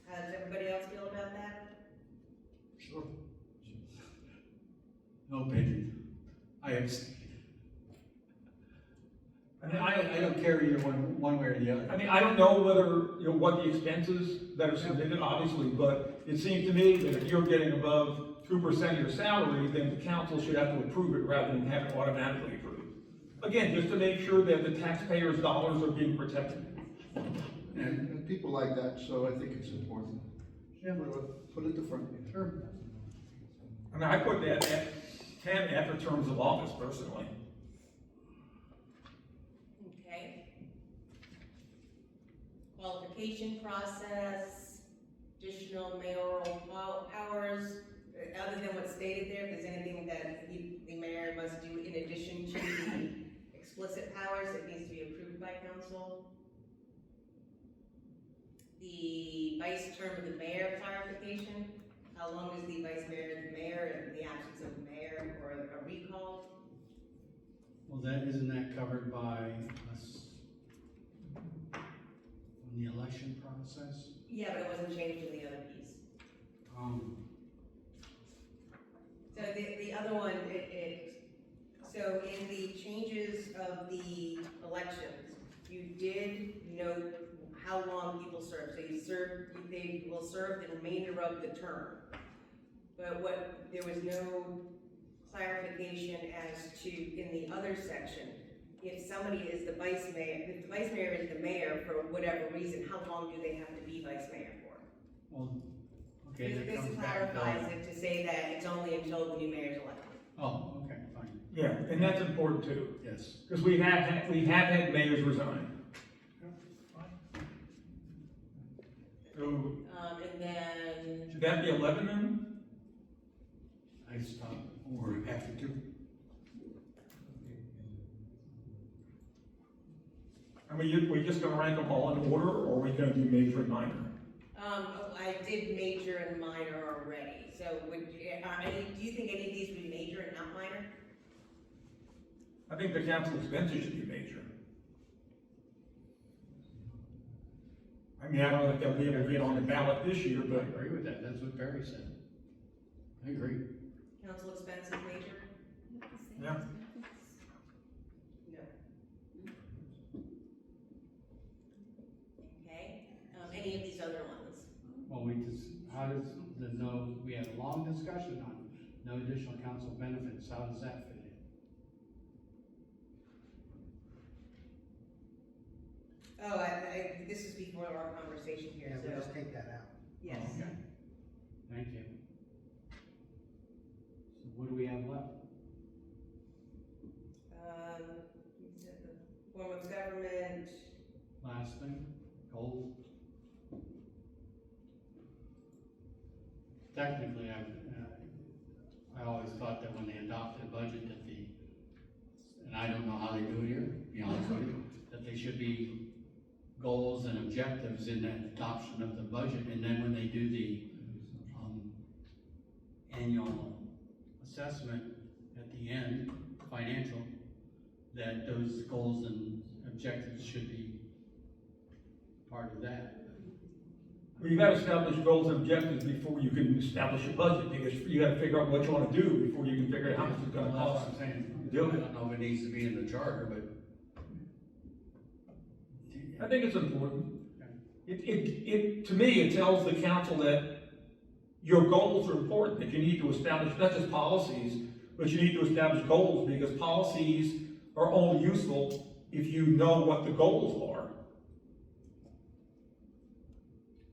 How does everybody else feel about that? Sure. No opinion. I abstain. I mean, I don't care either one way or the other. I mean, I don't know whether, what the expenses that are submitted, obviously, but it seems to me that if you're getting above 2% of your salary, then the council should have to approve it rather than have it automatically approved. Again, just to make sure that the taxpayers' dollars are being protected. And people like that, so I think it's important. Yeah, we'll put it different. Sure. I mean, I put that at 10 after terms of office personally. Okay. Qualification process, additional mayoral powers, other than what's stated there, if there's anything that the mayor must do in addition to the explicit powers that needs to be approved by council. The vice term of the mayor clarification, how long is the vice mayor the mayor in the absence of the mayor or a recall? Well, isn't that covered by us in the election process? Yeah, but it wasn't changed in the other piece. So the other one, so in the changes of the elections, you did note how long people serve. So they will serve the remainder of the term. But there was no clarification as to, in the other section, if somebody is the vice mayor, if the vice mayor is the mayor for whatever reason, how long do they have to be vice mayor for? Well, okay, that This comes back clarifies to. it to say that it's only until the new mayor's elected. Oh, okay, fine, Yeah, and that's important too, yes. because we have had mayors resign. So, And then, should that be 11 then? I stopped, or after 2. I mean, we're just gonna rank them all in order, or are we gonna do major and minor? I did major and minor already, so do you think any of these would be major and not minor? I think the council expenses should be major. I mean, I don't know if they'll be able to get on the ballot this year, I but agree with that, that's what Barry said. I agree. Council expenses major? Yeah. No. Okay, any of these other ones? Well, we had a long discussion on no additional council benefits, how does that fit in? Oh, this is before our conversation Yeah, here, we'll so, just take that out. yes. Okay. Thank you. So what do we have left? You said the form of government, Last thing, goals? Technically, I always thought that when they adopted a budget that and I don't know how they do it here, to be honest with you, that they should be goals and objectives in that adoption of the budget, and then when they do the, annual assessment at the end, financial, that those goals and objectives should be part of that. well, you gotta establish goals and objectives before you can establish a budget, because you gotta figure out what you wanna do before you can figure out how much it's gonna Well, that's cost. what I'm saying. Do it. I don't know if it needs to be in the charter, but. I think it's important. To me, it tells the council that your goals are important, that you need to establish not just policies, but you need to establish goals, because policies are only useful if you know what the goals are.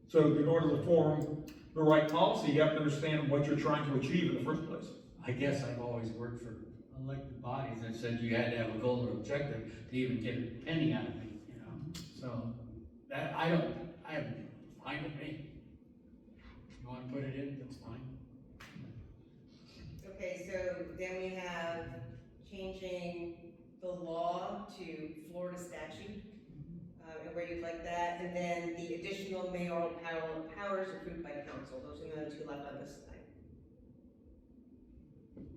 So in order to form the right policy, you have to understand what you're trying to achieve in the first place. I guess I've always worked for elected bodies that said you had to have a goal or objective to even get a penny out of me, you know? So, that, I am fine with me. You wanna put it in, that's fine. Okay, so then we have changing the law to Florida statute, and where you'd like that, and then the additional mayoral powers approved by council, those are the two left on this slide.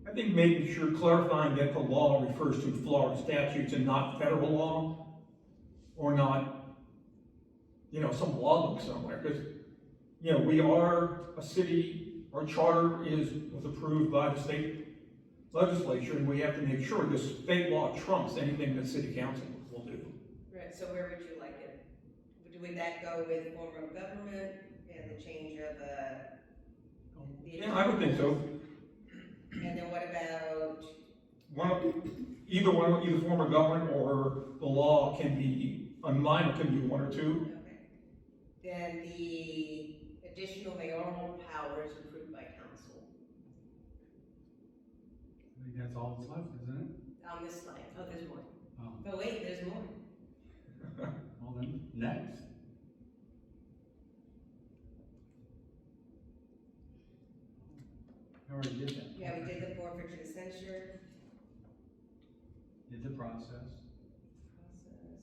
I think making sure clarifying that the law refers to Florida statutes and not federal law, or not, some law book somewhere, because, we are a city, our charter was approved by the state legislature, and we have to make sure the state law trumps anything that city council will do. Right, so where would you like it? Would that go with form of government and the change of, Yeah, I would think so. And then what about, Either form of government or the law can be, on mine, it can be one or two. okay. Then the additional mayoral powers approved by council. I think that's all that's left, isn't it? On this slide, oh, there's more. Oh, Oh, wait, there's more. well then, next. I already did that. Yeah, we did the forfeiture and censure Did the process. process.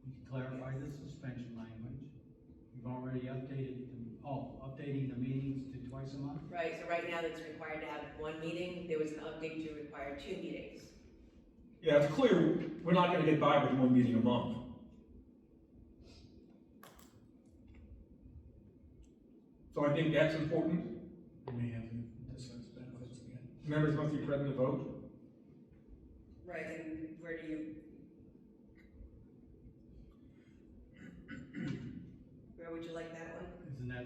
We clarified the suspension language. We've already updating the meetings to twice a month. Right, so right now it's required to have one meeting, there was an update to require 2 meetings. Yeah, it's clear, we're not gonna get by with one meeting a month. So I think that's important. We may have to discuss benefits again. Members must be present to vote. Right, and where do you? Where would you like that one? Isn't that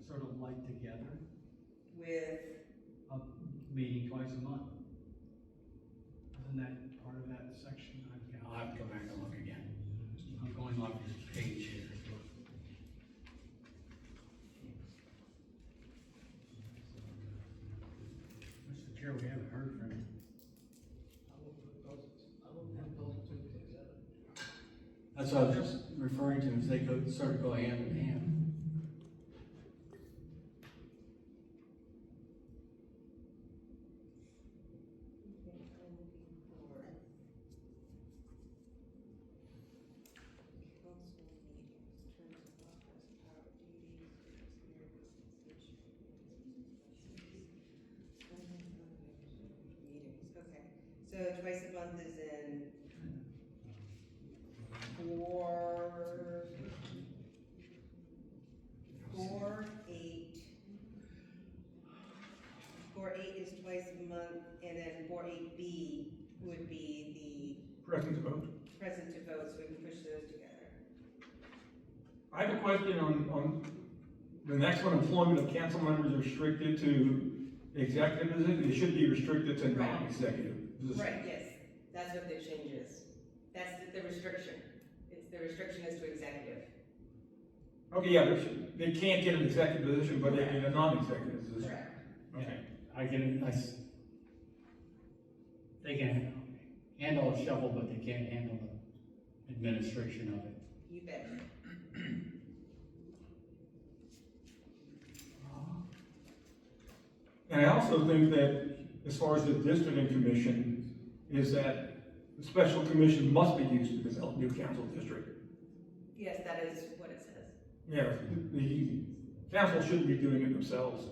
sort of like together, With, a meeting twice a month? Isn't that part of that section? I'll have to go back and look again. I'm going off this page here. Mr. Chair, we haven't heard from you. That's what I was just referring to, is they sort of go hand in hand. okay, so twice a month is in 4/8 is twice a month, and then 4/8B would be Present to vote. the present to vote, so we can push those together. I have a question on the next one, employment of council members restricted to executive positions. It should be restricted to non-executive. Right, yes, that's what the change is. That's the restriction. The restriction is to executive. Okay, yeah, they can't get an executive position, but they get a non-executive position. Correct. Okay. They can handle a shovel, but they can't handle the administration of it. You bet. And I also think that as far as the districting commission, is that the special commission must be used to develop new council district. Yes, that is what it says. Yeah, the council shouldn't be doing it themselves.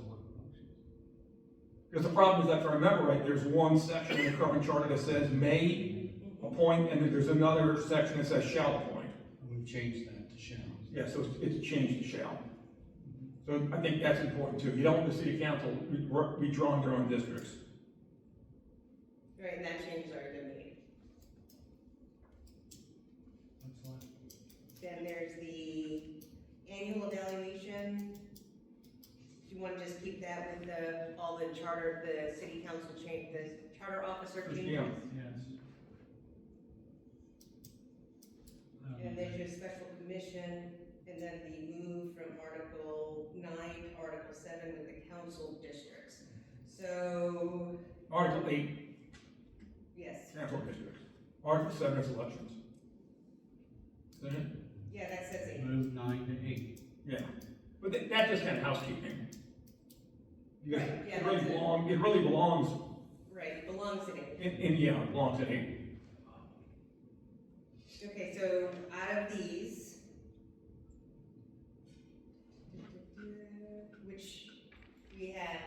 Because the problem is that, if I remember right, there's one section in the current charter that says may appoint, and then there's another section that says shall appoint. We've changed that to shall. Yeah, so it's changed to shall. So I think that's important too. You don't want the city council redrawing their own districts. Right, and that change has already been made. What's left? Then there's the annual evaluation. Do you want to just keep that with all the charter, the city council change, the charter officer changes? Yeah. Yes. And there's your special commission, and then the move from Article 9 to Article 7 with the council districts. So, Article 8, yes, council districts. Article 7 is elections. Yeah, that says 8. Move 9 to 8. Yeah, but that's just kind of housekeeping. Because Right, yeah, it really that's it. it really belongs Right, it belongs in 8. yeah, it belongs in 8. Okay, so out of these, which we have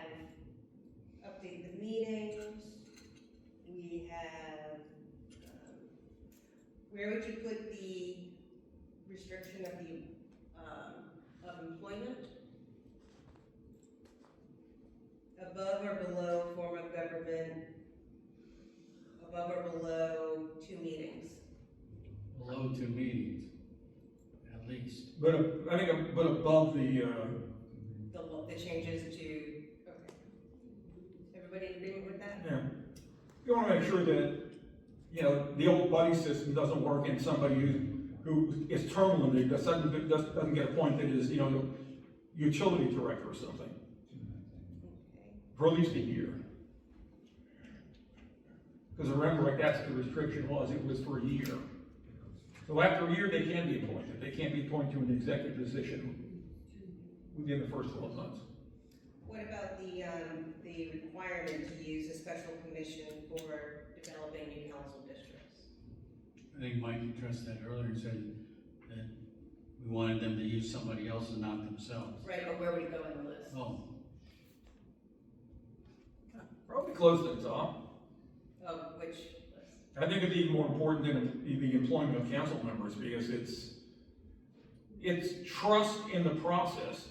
update the meetings, we have, where would you put the restriction of the, of employment? Above or below form of government, above or below 2 meetings? Below 2 meetings, at least. But I think, but above the, The changes to, okay. Everybody in agreement with that? yeah. You wanna make sure that, you know, the old buddy system doesn't work in somebody who is terminally, doesn't get appointed as, you know, utility director or something, Okay. for at least a year. Because remember, like, that's the restriction was, it was for a year. So after a year, they can be appointed, they can't be appointed to an executive position within the first 12 months. What about the requirement to use a special commission for developing new council districts? I think Mike addressed that earlier and said that we wanted them to use somebody else and not themselves. Right, but where would it go in the list? Oh, Probably close to the top. Of which list? I think it's even more important than the employment of council members, because it's trust in the process.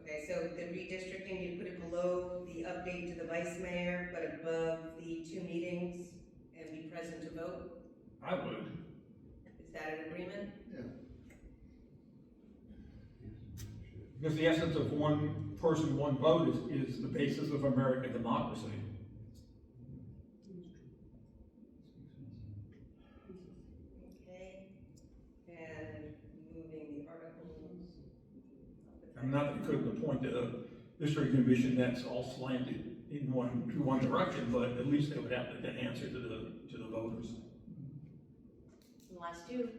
Okay, so the redistricting, you put it below the update to the vice mayor, but above the 2 meetings and be present to vote? I would. Is that an agreement? Yeah. Because the essence of one person, one vote is the basis of American democracy. Okay, and moving the articles. I'm not that you couldn't appoint a district commission that's all slanted in one direction, but at least they would have to then answer to the voters. The last 2.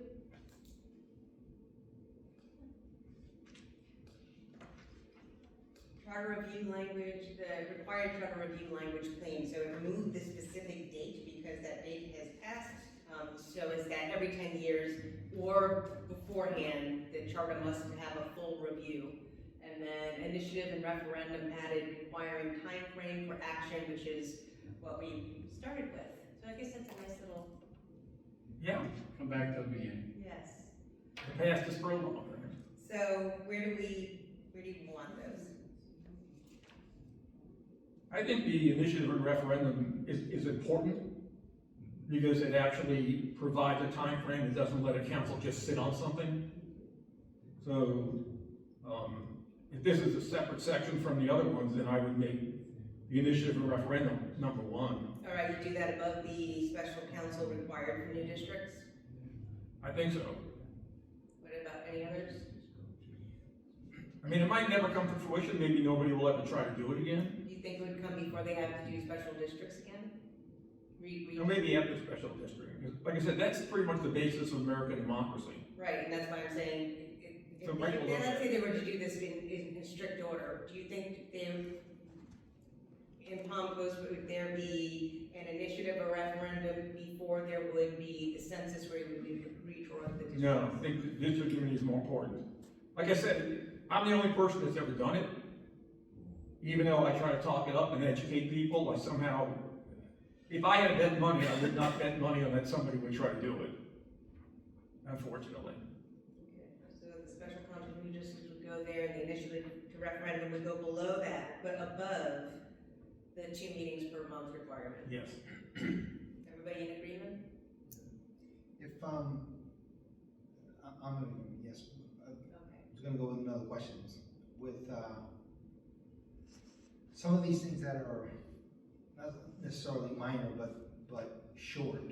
Charter review language, the required charter review language claims, so it removed the specific date because that date has passed. So is that every 10 years or beforehand, the charter must have a full review. And then initiative and referendum added requiring time frame for action, which is what we started with. So I guess that's a nice little, Yeah, come back to the beginning. yes. the past is prologue. So where do you want those? I think the initiative and referendum is important, because it actually provides a time frame. It doesn't let a council just sit on something. So, if this is a separate section from the other ones, then I would make the initiative and referendum number 1. All right, you do that above the special counsel required for new districts? I think so. What about any others? I mean, it might never come to fruition, maybe nobody will ever try to do it again. Do you think it would come before they have to do special districts again? Or maybe after special district. Like I said, that's pretty much the basis of American democracy. Right, and that's why I'm saying, So right below let's that. say they were to do this in strict order, do you think in Palm Coast, would there be an initiative or referendum before there would be the census where you would redraw the districts? No, I think the district committee is more important. Like I said, I'm the only person that's ever done it. Even though I try to talk it up and educate people, I somehow, if I had bet money, I would not bet money on that somebody would try to do it. Unfortunately. Okay, so the special council new districts would go there, and the initiative to referendum would go below that, but above the 2 meetings per month requirement. Yes. Everybody in agreement? If, I'm gonna, yes, I was gonna go with another question. With, some of these things that are not necessarily minor, but short.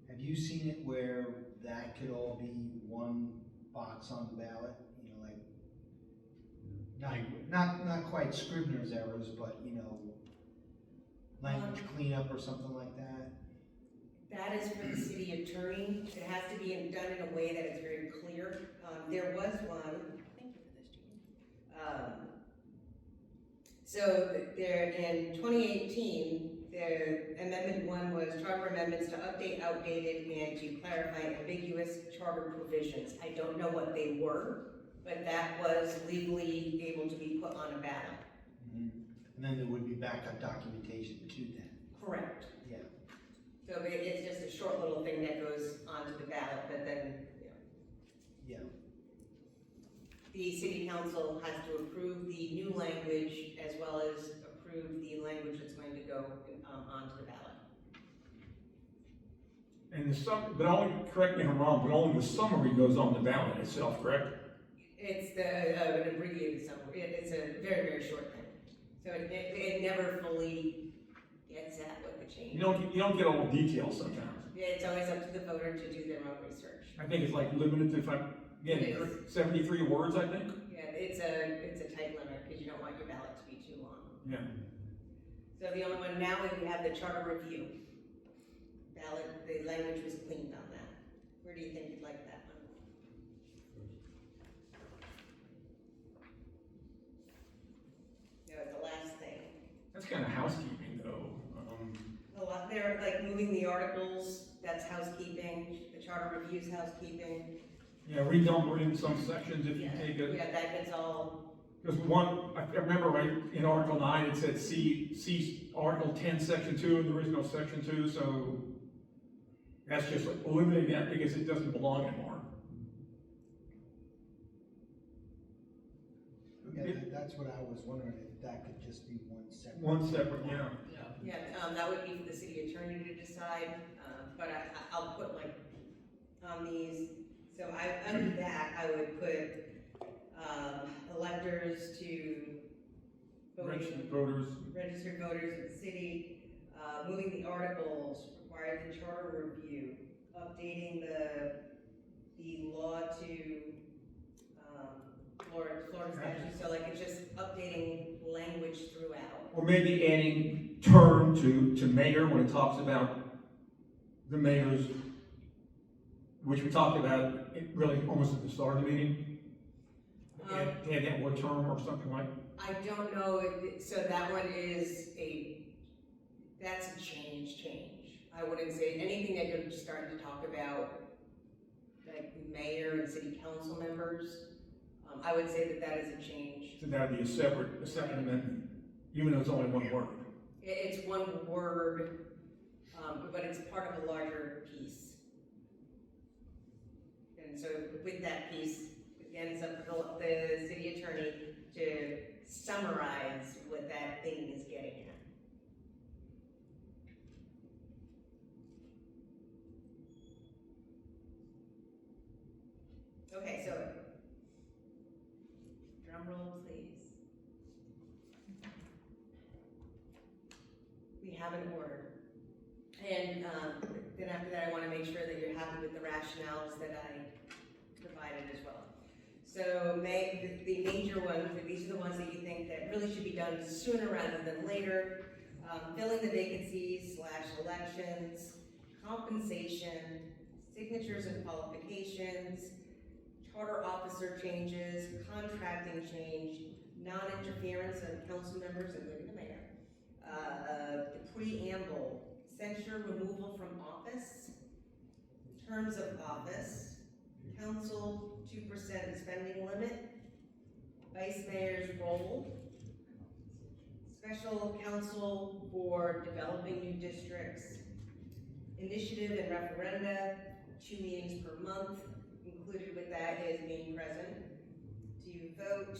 Have you seen it where that could all be one box on the ballot? You know, like, not quite Scribner's errors, but, you know, language cleanup or something like that? That is for the city attorney. It has to be done in a way that is very clear. There was one. Thank you for this, Jean. So there, in 2018, the amendment 1 was charter amendments to update outdated and to clarify ambiguous charter provisions. I don't know what they were, but that was legally able to be put on a ballot. And then there would be backup documentation to that. Correct. Yeah. So it's just a short little thing that goes onto the ballot, but then, Yeah. the city council has to approve the new language as well as approve the language that's going to go onto the ballot. And but only, correct me if I'm wrong, but only the summary goes on the ballot itself, correct? It's an abbreviated summary. It's a very, very short thing. So it never fully gets at what the change. You don't get all the details sometimes. Yeah, it's always up to the voter to do their own research. I think it's like limited to, It is. 73 words, I think. Yeah, it's a tight limit because you don't want your ballot to be too long. Yeah. So the only one now is we have the charter review. Ballot, the language was cleaned on that. Where do you think you'd like that one? Yeah, the last thing. That's kind of housekeeping, though. A lot, they're like moving the articles, that's housekeeping, the charter review's housekeeping. Yeah, renumbering some sections if you take it. Yeah, that gets all, Because I remember right in Article 9, it said see Article 10, Section 2, and there is no Section 2, so that's just like eliminating that because it doesn't belong anymore. Yeah, that's what I was wondering, if that could just be one separate. One separate, yeah. that would be for the city attorney to decide, but I'll put like, on these, so under that, I would put, electors to Registered voting, voters. registered voters in the city, moving the articles, required the charter review, updating the law to, Florida statute, so like it's just updating language throughout. Or maybe adding term to mayor when it talks about the mayors, which we talked about really almost at the start of the meeting. Add that word term or something like. I don't know, so that one is that's a change. I wouldn't say anything that you're starting to talk about, like mayor and city council members, I would say that is a change. So that would be a separate amendment, even though it's only one word. It's one word, but it's part of a larger piece. And so with that piece, again, it's up to the city attorney to summarize what that thing is getting at. Okay, so, drum roll please. We have an order. And then after that, I want to make sure that you're happy with the rationales that I provided as well. So the major ones, these are the ones that you think that really should be done sooner rather than later. Filling the vacancies / elections, compensation, signatures and qualifications, charter officer changes, contracting change, non-interference of council members, including the mayor, the preamble, censure removal from office, terms of office, council 2% spending limit, vice mayor's role, special counsel for developing new districts, initiative and referenda, 2 meetings per month. Included with that is being present to vote.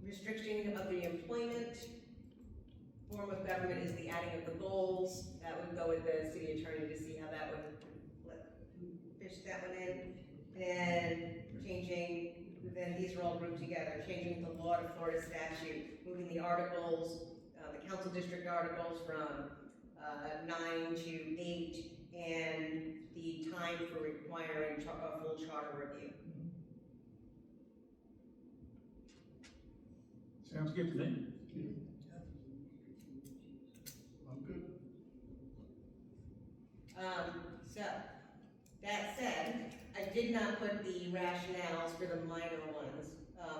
Restriction of the employment. Form of government is the adding of the goals. That would go with the city attorney to see how that would fish that one in. And changing, then these are all grouped together, changing the law to Florida statute, moving the articles, the council district articles from 9 to 8, and the time for requiring a full charter review. Sounds good to me. I'm good. did not put the rationales for the minor ones,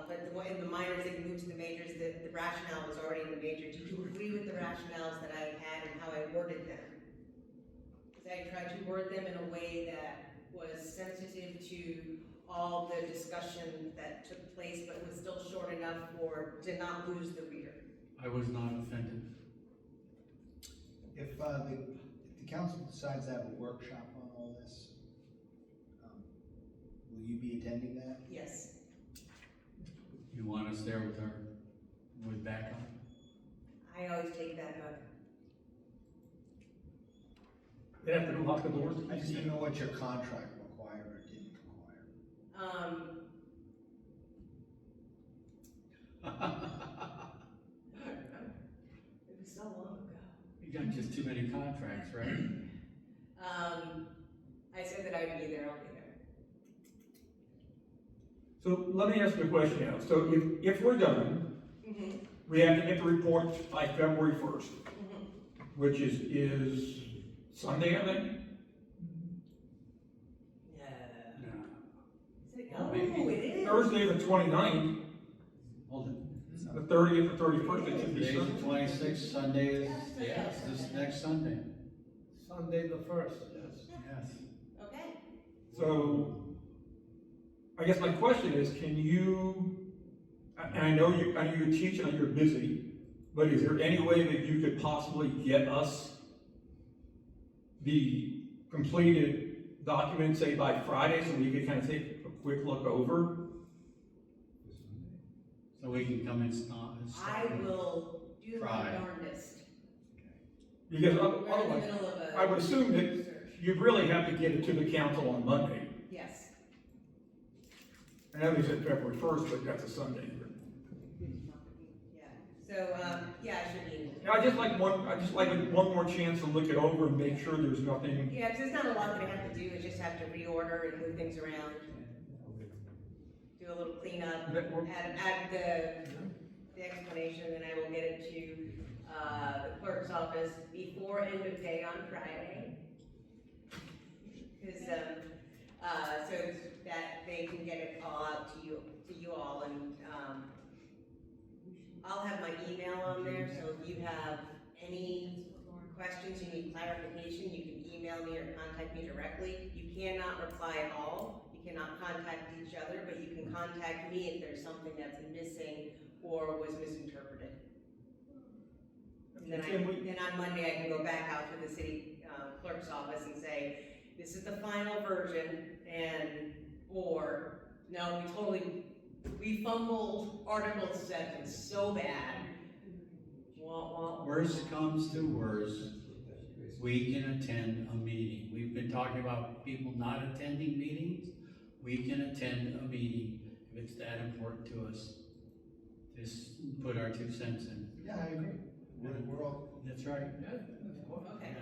but in the minors that you moved to the majors, the rationale was already in the major. Did you agree with the rationales that I had and how I worded them? Because I tried to word them in a way that was sensitive to all the discussion that took place, but was still short enough to not lose the reader. I was not offended. If the council decides to have a workshop on all this, will you be attending that? Yes. You want us there with backup? I always take that up. They have to lock the doors. I just didn't know what your contract required or didn't require. It was so long ago. You got just too many contracts, right? I said that I'd be there, I'll be there. So let me ask you a question now. So if we're done, Mm-hmm. we have to get the report by February 1st, which is Sunday, I think? Yeah. No. Is it? Oh, it is. Thursday, the 29th, Hold it. the 30th, the 31st, it should be Today's Sunday. the 26th, Sunday is, yes, this next Sunday. Sunday the 1st, yes. Yes. Okay. So, I guess my question is, can you, and I know you teach and you're busy, but is there any way that you could possibly get us the completed document, say by Friday, so we could kind of take a quick look over? So we can come and start. I will do my Try. darndest. Because We're in the otherwise, middle of a. I would assume that research. you'd really have to get it to the council on Monday. Yes. I know they said February 1st, but that's a Sunday. Yeah. So, yeah, I should be. Yeah, I just like one more chance to look it over and make sure there's nothing. Yeah, because there's not a lot that I have to do, I just have to reorder and move things around. Do a little cleanup, That works. add the explanation, and I will get it to, the clerk's office before end of day on Friday. Because, so that they can get it all out to you all, and, I'll have my email on there, so if you have any questions, you need clarification, you can email me or contact me directly. You cannot reply at all, you cannot contact each other, but you can contact me if there's something that's missing or was misinterpreted. And then on Monday, I can go back out to the city clerk's office and say, this is the final version, or, no, we fumbled Article 7 so bad. Worst comes to worst, we can attend a meeting. We've been talking about people not attending meetings. We can attend a meeting if it's that important to us. Just put our 2 cents in. Yeah, I agree. We're all. That's right. Okay.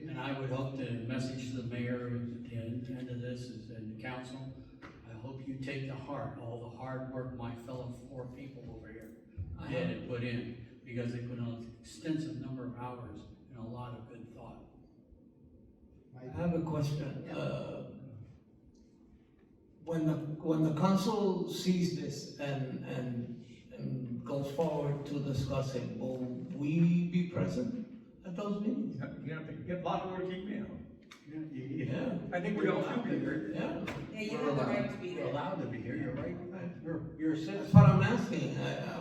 And I would hope to message the mayor at the end of this and the council. I hope you take to heart all the hard work my fellow 4 people over here did and put in, because they put in an extensive number of hours and a lot of good thought. I have a question. When the council sees this and goes forward to discuss it, will we be present at those meetings? You have to get a lot of work email. Yeah. I think we all should be here. Yeah, Yeah, you have the right to be You're there. allowed to be here, you're right. You're a that's citizen. what I'm asking.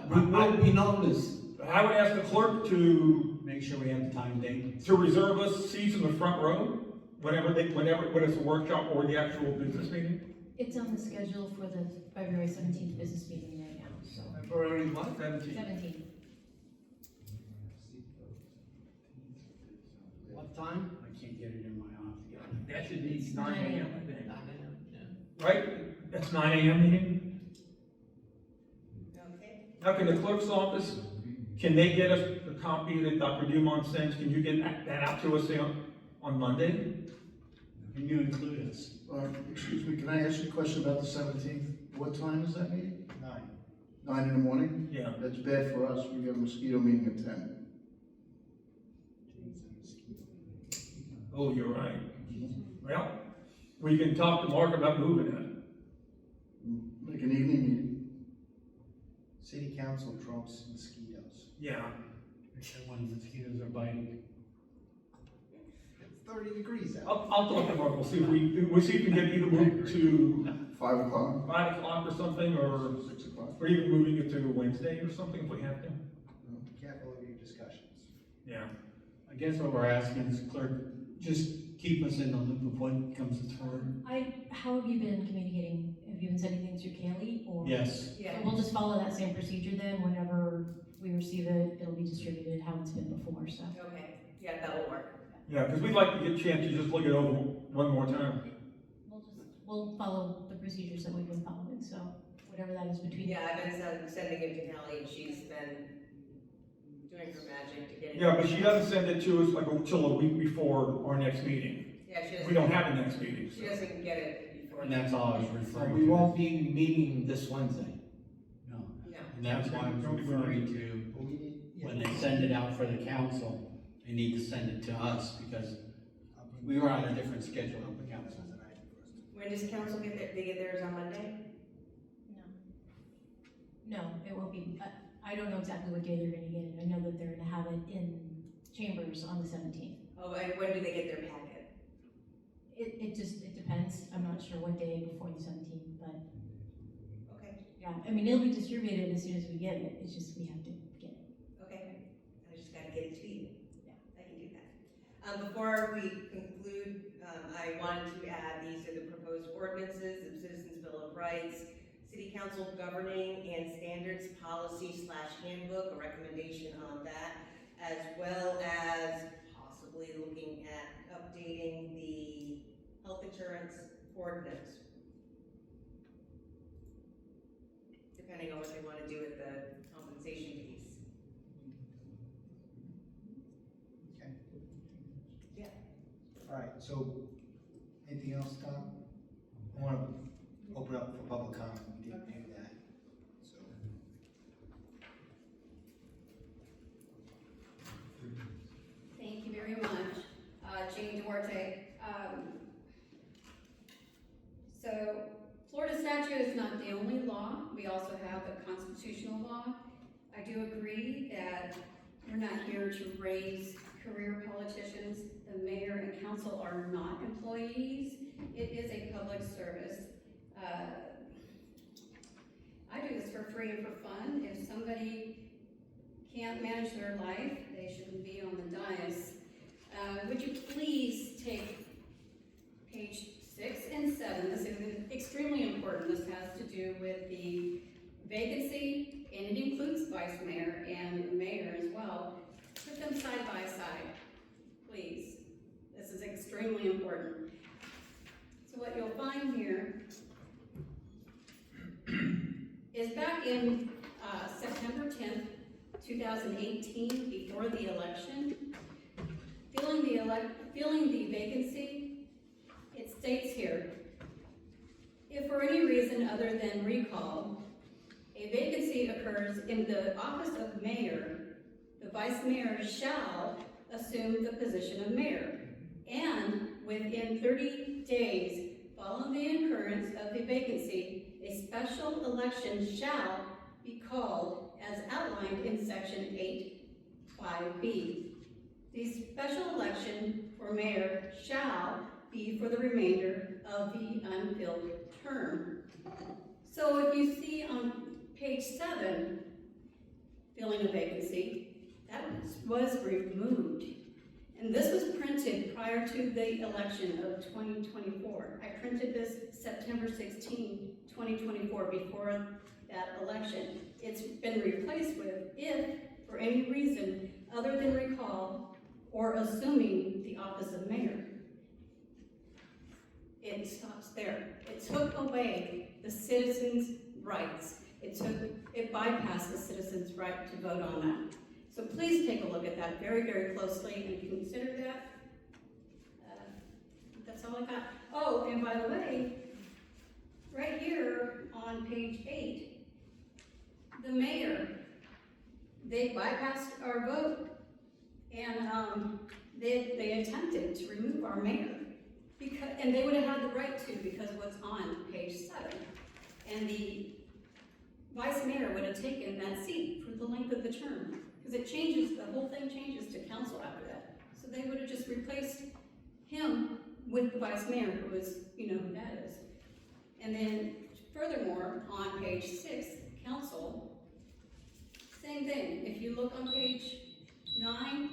We will be noticed. I would ask the clerk to Make sure we have the time and date. reserve us seats in the front row, whenever it's a workshop or the actual business meeting. It's on the schedule for the February 17th business meeting right now, so. February what? 17th. What time? I can't get it in my office. That should be 9 a.m., I think. 9 a.m., yeah. Right? That's 9 a.m. meeting? Okay. Now, can the clerk's office, can they get us the copy that Dr. Dumont sends? Can you get that out to us, say, on Monday? Can you include us? Excuse me, can I ask you a question about the 17th? What time is that meeting? 9. 9 in the morning? Yeah. That's bad for us, we got a mosquito meeting at 10. Oh, you're right. Well, we can talk to Mark about moving like an evening meeting. City council trumps mosquitoes. Yeah. Except when mosquitoes are biting. It's 30 degrees out. I'll talk to Mark, we'll see if we can get either moved to 5 o'clock, 5 o'clock or something, or 6 o'clock. even moving it to Wednesday or something if we have to. Be careful of your discussions. Yeah. I guess what we're asking is clerk, just keep us in the loop of what comes forward. How have you been communicating? Have you been sending things through Kaylee or? Yes, Yeah. So we'll just follow that same procedure then, whenever we receive it, it'll be distributed how it's been before, so. Okay, yeah, that will work. Yeah, because we'd like to get a chance to just look it over one more time. We'll follow the procedures that we've been following, so whatever that is between. Yeah, I've been sending it to Kelly, and she's been doing her magic to get it. Yeah, but she doesn't send it to us like until a week before our next meeting. Yeah, she doesn't. We don't have a next meeting. She doesn't get it before. and that's all I was So referring to. we won't be meeting this Wednesday. No, No. and that's why I was referring to, But we need, when they send it out for the council, they need to send it to us, because we were on a different schedule with the council. When does council get their, they get theirs on Monday? No, it won't be, I don't know exactly what day they're gonna get it, I know that they're gonna have it in chambers on the 17th. Oh, and when do they get their packet? It depends, I'm not sure what day before the 17th, but Okay, yeah, I mean, it'll be distributed as soon as we get it, it's just we have to get it. okay, I just gotta get it to you. Yeah. I can do that. Before we conclude, I wanted to add, these are the proposed ordinances of Citizens Bill of Rights, City Council Governing and Standards Policy/Handbook, a recommendation on that, as well as possibly looking at updating the health insurance ordinance. Depending on what they want to do with the compensation piece. okay. Yeah. All right, so, anything else, Tom? I want to open up for public comment, we didn't do that, so. Thank you very much. Jane Duarte. So Florida statute is not the only law. We also have a constitutional law. I do agree that we're not here to raise career politicians. The mayor and council are not employees. It is a public service. I do this for free and for fun. If somebody can't manage their life, they shouldn't be on the dais. Would you please take page 6 and 7, this is extremely important, this has to do with the vacancy, and it includes vice mayor and mayor as well. Put them side by side, please. This is extremely important. So what you'll find here is back in September 10th, 2018, before the election, filling the vacancy, it states here, if for any reason other than recall, a vacancy occurs in the office of mayor, the vice mayor shall assume the position of mayor, and within 30 days following the occurrence of the vacancy, a special election shall be called as outlined in section 8(5)(b). The special election for mayor shall be for the remainder of the unfilled term. So if you see on page 7, filling a vacancy, that was removed. And this was printed prior to the election of 2024. I printed this September 16, 2024, before that election. It's been replaced with, if for any reason other than recall or assuming the office of mayor. It stops there. It took away the citizens' rights. It bypassed the citizens' right to vote on that. So please take a look at that very, very closely and consider that. That's all I got. Oh, and by the way, right here on page 8, the mayor, they bypassed our vote and they attempted to remove our mayor. And they would have had the right to because of what's on page 7. and the vice mayor would have taken that seat for the length of the term. Because it changes, the whole thing changes to council after that. So they would have just replaced him with the vice mayor, who was, you know who that is. And then furthermore, on page 6, council, same thing. If you look on page 9,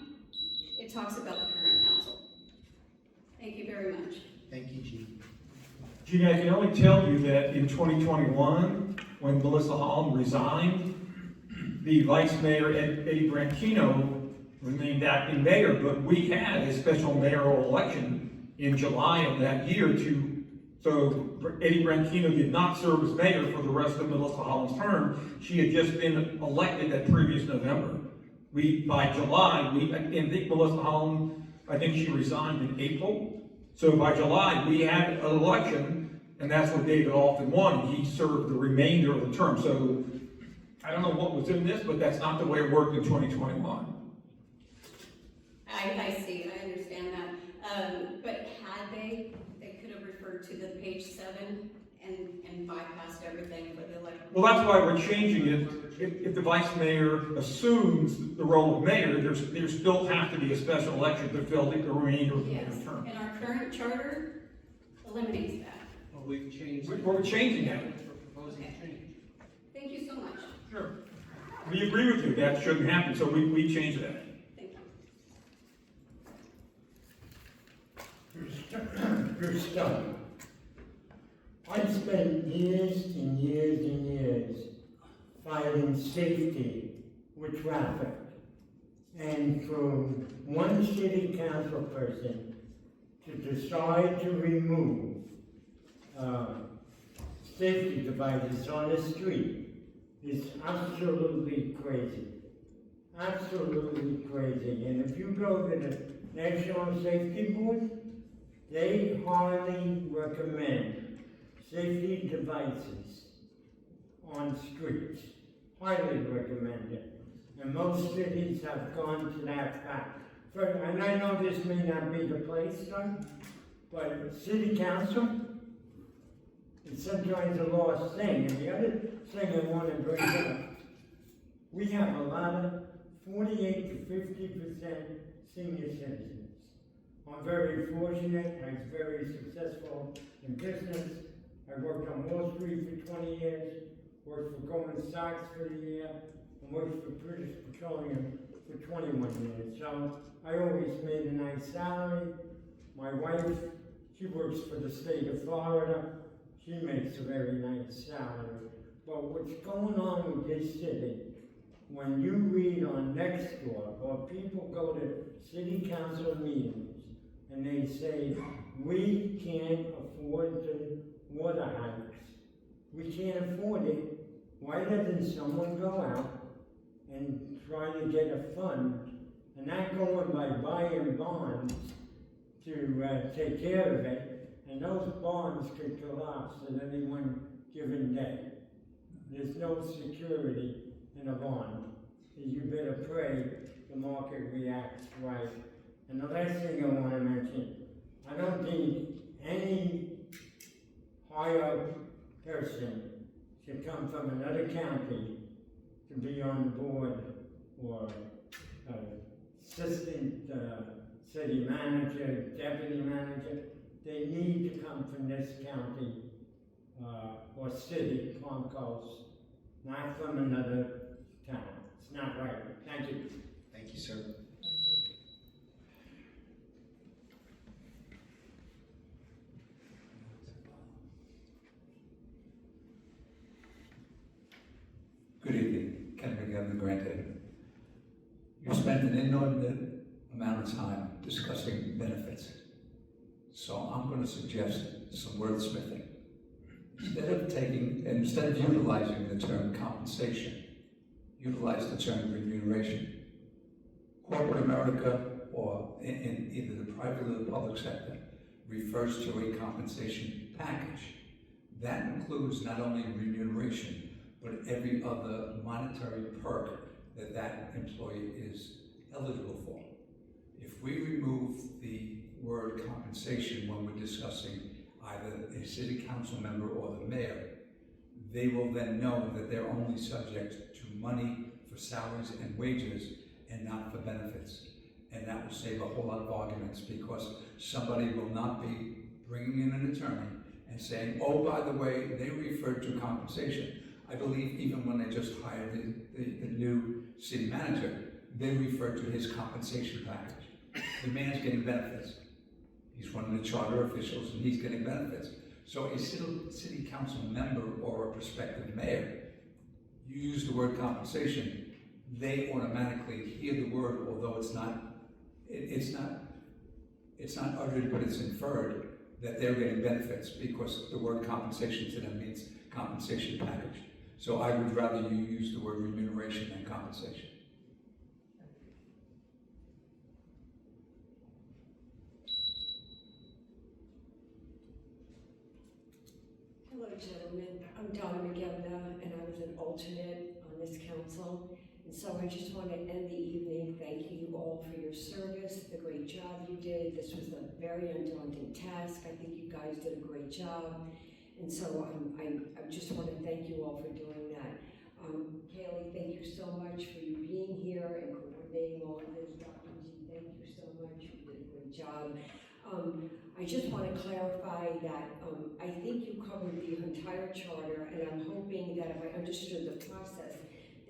it talks about the current council. Thank you very much. Thank you, Jean. Gina, I can only tell you that in 2021, when Melissa Holm resigned, the vice mayor, Eddie Branchino, remained acting mayor, but we had a special mayoral election in July of that year so Eddie Branchino did not serve as mayor for the rest of Melissa Holm's term. She had just been elected that previous November. By July, and Melissa Holm, I think she resigned in April. So by July, we had an election, and that's what David Alton won, and he served the remainder of the term. So I don't know what was in this, but that's not the way it worked in 2021. I see, I understand that. But had they could have referred to the page 7 and bypassed everything for the election. Well, that's why we're changing it. If the vice mayor assumes the role of mayor, there still have to be a special election to fill the remainder of the Yes, term. and our current charter eliminates that. Well, we've changed. We're changing that. We're proposing a change. Thank you so much. Sure. We agree with you, that shouldn't happen, so we changed that. Thank you. You're stuck. I've spent years and years and years fighting safety with traffic. And for one city council person to decide to remove safety devices on the street is absolutely crazy. Absolutely crazy. And if you go to the National Safety Board, they highly recommend safety devices on streets. Highly recommend it. And most cities have gone to that fact. And I know this may not be the place, son, but city council is sometimes a lost thing. And the other thing I want to bring up, we have a lot of 48 to 50% senior citizens. I'm very fortunate. I was very successful in business. I worked on Wall Street for 20 years, worked for Goldman Sachs for a year, and worked for British Petroleum for 21 years. So I always made a nice salary. My wife, she works for the state of Florida. She makes a very nice salary. But what's going on with this city, when you read on Nextdoor, or people go to city council meetings, and they say, we can't afford the water hikes. We can't afford it. Why doesn't someone go out and try to get a fund, and not going by buying bonds to take care of it, and those bonds could collapse at any one given day. There's no security in a bond. You better pray the market reacts right. And the last thing I want to mention, I don't think any higher person should come from another county to be on the board or assistant city manager, deputy manager. They need to come from this county or city, Palm Coast, not from another town. It's not right. Thank you. Thank you, sir. Good evening, Ken McGinn, the Grand Haven. You spent an inordinate amount of time discussing benefits. So I'm going to suggest some wordsmithing. Instead of utilizing the term compensation, utilize the term remuneration. Corporate America, or in either the private or the public sector, refers to a compensation package. That includes not only remuneration, but every other monetary perk that that employee is eligible for. If we remove the word compensation when we're discussing either a city council member or the mayor, they will then know that they're only subject to money for salaries and wages and not for benefits. And that will save a whole lot of arguments, because somebody will not be bringing in an attorney and saying, oh, by the way, they referred to compensation. I believe even when they just hired the new city manager, they referred to his compensation package. The man's getting benefits. He's one of the charter officials and he's getting benefits. So a city council member or a prospective mayor, you use the word compensation, they automatically hear the word, although it's not uttered, but it's inferred that they're getting benefits, because the word compensation to them means compensation package. So I would rather you use the word remuneration than compensation. Hello, gentlemen. I'm Donna McGivna, and I was an alternate on this council. And so I just want to end the evening thanking you all for your service, the great job you did. This was a very undaunting task. I think you guys did a great job. And so I just want to thank you all for doing that. Kaylee, thank you so much for you being here and coordinating all of this. Dr. G, thank you so much. You did a great job. I just want to clarify that I think you covered the entire charter, and I'm hoping that if I understood the process,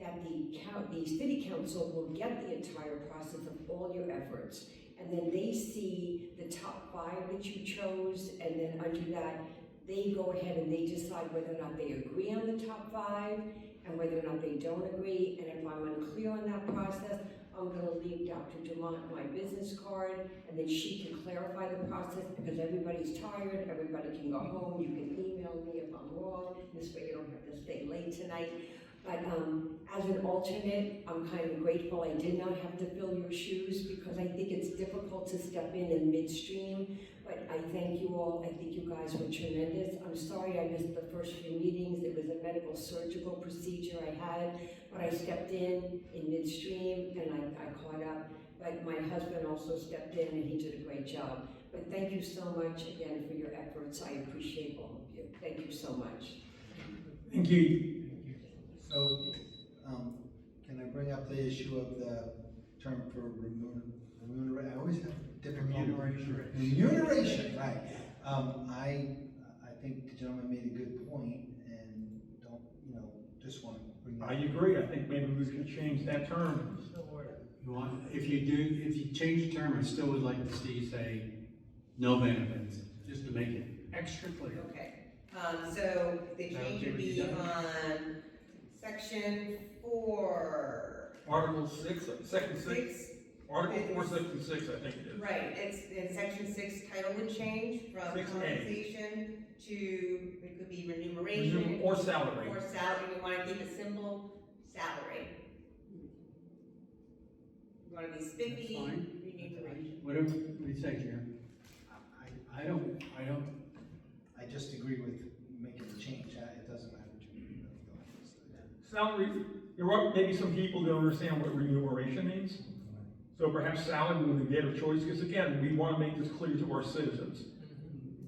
that the city council will get the entire process of all your efforts, and then they see the top 5 that you chose, and then under that, they go ahead and they decide whether or not they agree on the top 5, and whether or not they don't agree. And if I'm unclear on that process, I'm going to leave Dr. Dumont my business card, and then she can clarify the process, because everybody's tired, everybody can go home, you can email me if I'm wrong, this way you don't have to stay late tonight. But as an alternate, I'm kind of grateful I did not have to fill your shoes, because I think it's difficult to step in midstream. But I thank you all. I think you guys were tremendous. I'm sorry I missed the first few meetings. It was a medical surgical procedure I had, but I stepped in midstream and I caught up. But my husband also stepped in and he did a great job. But thank you so much again for your efforts. I appreciate all of you. Thank you so much. Thank you. So, can I bring up the issue of the term for remuneration? I always have different remuneration, right? I think the gentleman made a good point, and don't, just want to bring that. I agree. I think maybe we could change that term. If you change the term, I still would like to see, say, no benefits, just to make it extra clear. Okay, so the change would be on section 4. Article 6, section 6. Article 4, section 6, I think it is. Right, it's in section 6, title would change from 6A. compensation to, it could be remuneration. Or salary. Or salary, we wanna keep it simple, salary. You wanna be spiffy, That's fine. remuneration. Whatever you say, Jim. I don't. I just agree with making the change. It doesn't matter to me. Salary, there are maybe some people don't understand what remuneration means. So perhaps salary would be a choice, because again, we want to make this clear to our citizens.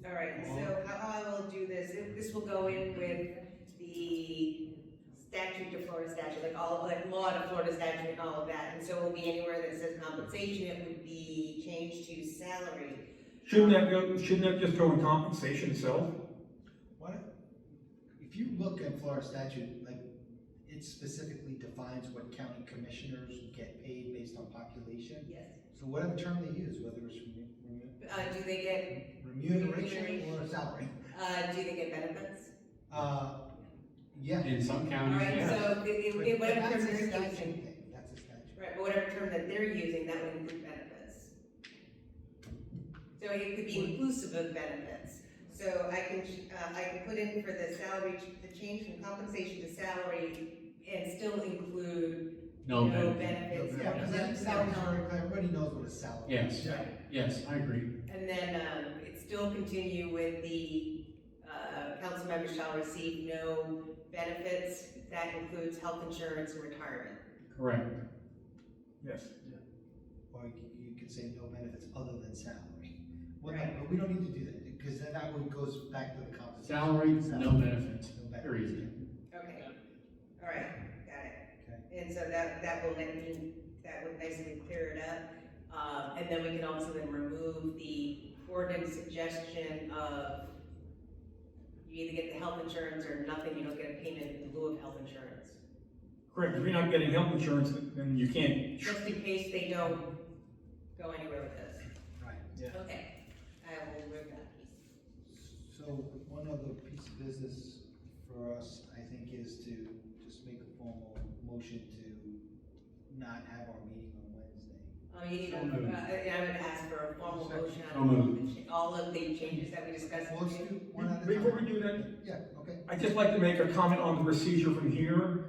All right, so how I will do this, this will go in with the statute to Florida statute, like law to Florida statute and all of that. And so it will be anywhere that says compensation, it would be changed to salary. Shouldn't that just go in compensation itself? If you look at Florida statute, like, it specifically defines what county commissioners get paid based on population. Yes. So whatever term they use, whether it's Do they get remuneration or salary. Do they get benefits? Yeah. In some counties, All right, yes. so whatever That's term a they're statute using, thing. That's a statute. right, but whatever term that they're using, that would include benefits. So it could be inclusive of benefits. So I can put in for the salary, the change from compensation to salary, and still include No benefits. Yeah, because that sounds very clear. Everybody knows what a salary is. Yes, yes, I agree. And then it still continue with the council members shall receive no benefits. That includes health insurance and retirement. Correct. Yes. Or you could say no benefits other than salary. Well, no, Right. but we don't need to do that, because then that one goes back to the compensation. Salary, no benefits, No benefits. period. and so that will nicely clear it up. And then we can also then remove the ordinance suggestion of you either get the health insurance or nothing, you don't get a payment in lieu of health insurance. Correct, if you're not getting health insurance, then you can't. Just in case they don't go anywhere with this. Right. Yeah. Okay, I will remove that piece. So one other piece of business for us, I think, is to just make a formal motion to not have our meeting on Wednesday. You need So moved. I would ask for a formal motion So on moved. all of the changes that we discussed. Well, let's do one at a Before we time. do that, Yeah, okay. I'd just like to make a comment on the procedure from here.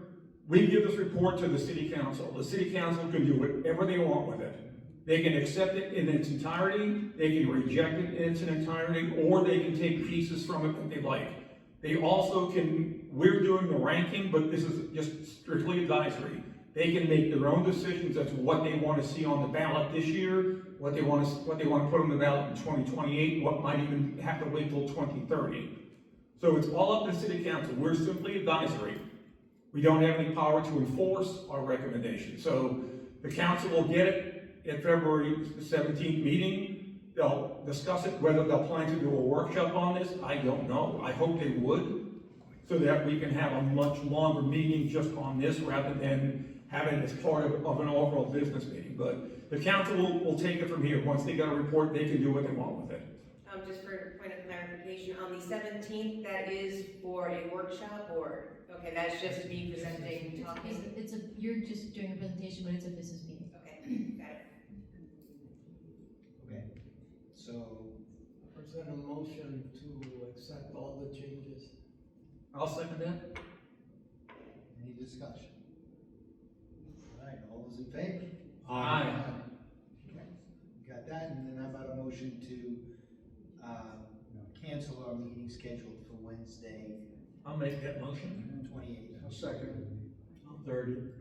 We give this report to the city council. The city council can do whatever they want with it. They can accept it in its entirety, they can reject it in its entirety, or they can take pieces from it that they like. They also can, we're doing the ranking, but this is just strictly advisory. They can make their own decisions as to what they want to see on the ballot this year, what they want to put on the ballot in 2028, what might even have to wait till 2030. So it's all up to the city council. We're simply advisory. We don't have any power to enforce our recommendation. So the council will get it at February 17th meeting. They'll discuss it, whether they'll plan to do a workshop on this, I don't know. I hope they would, so that we can have a much longer meeting just on this rather than having it as part of an overall business meeting. But the council will take it from here. Once they get a report, they can do what they want with it. Just for point of clarification, on the 17th, that is for a workshop or, okay, that's just me presenting, talking? You're just doing a presentation, but it's a business meeting. Okay, got it. Okay, so, Present a motion to accept all the changes. I'll second that. any discussion? All right, all those in favor? Aye. Okay, got that, and then how about a motion to, cancel our meeting scheduled for Wednesday, I'll make that motion. 28th. A second. I'll third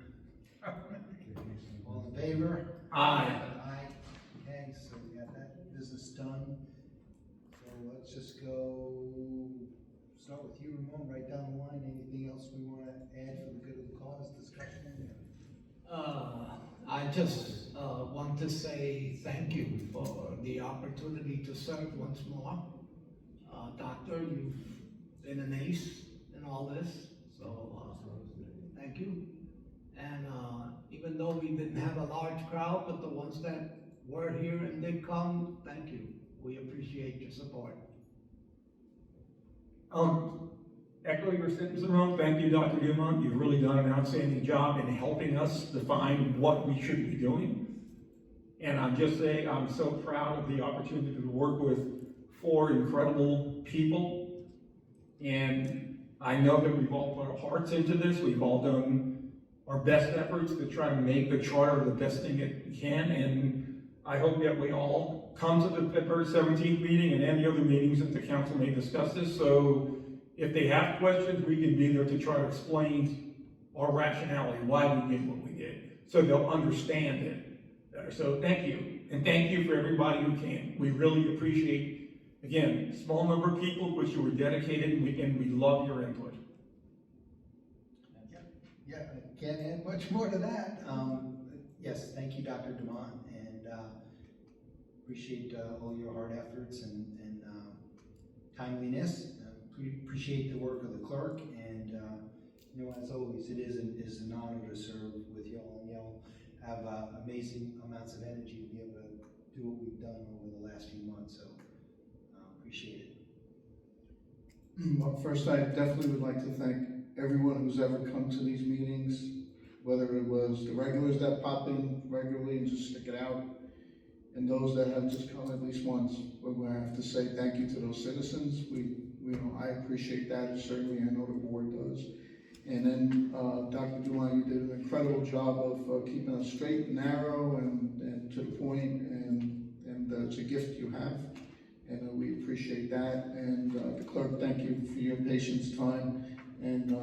All in favor? Aye. Aye. Okay, so we got that business done. So let's just go, start with you, Ramon, right down the line. Anything else we want to add for the good of the cause discussion? I just want to say thank you for the opportunity to serve once more. Doctor, you've been an ace in all this, so thank you. And even though we didn't have a large crowd, but the ones that were here and did come, thank you. We appreciate your support. Echo your sentence, Ramon. Thank you, Dr. Dumont. You've really done an outstanding job in helping us define what we should be doing. And I'm just saying, I'm so proud of the opportunity to work with 4 incredible people. And I know that we've all put our hearts into this. We've all done our best efforts to try to make the charter the best thing it can. And I hope that we all come to the February 17th meeting and any other meetings that the council may discuss this. So if they have questions, we can be there to try to explain our rationality, why we did what we did, so they'll understand it better. So thank you, and thank you for everybody who came. We really appreciate, again, small number of people, but you were dedicated, and we love your input. Yeah, I can't add much more to that. Yes, thank you, Dr. Dumont, and appreciate all your hard efforts and timeliness. Appreciate the work of the clerk, and you know, as always, it is an honor to serve with y'all, and y'all have amazing amounts of energy to be able to do what we've done over the last few months, so appreciate it. Well, first, I definitely would like to thank everyone who's ever come to these meetings, whether it was the regulars that pop in regularly and just stick it out, and those that have just come at least once. But I have to say thank you to those citizens. I appreciate that, and certainly I know the board does. And then, Dr. Dumont, you did an incredible job of keeping us straight and narrow and to the point, and it's a gift you have, and we appreciate that. And the clerk, thank you for your patience, time, and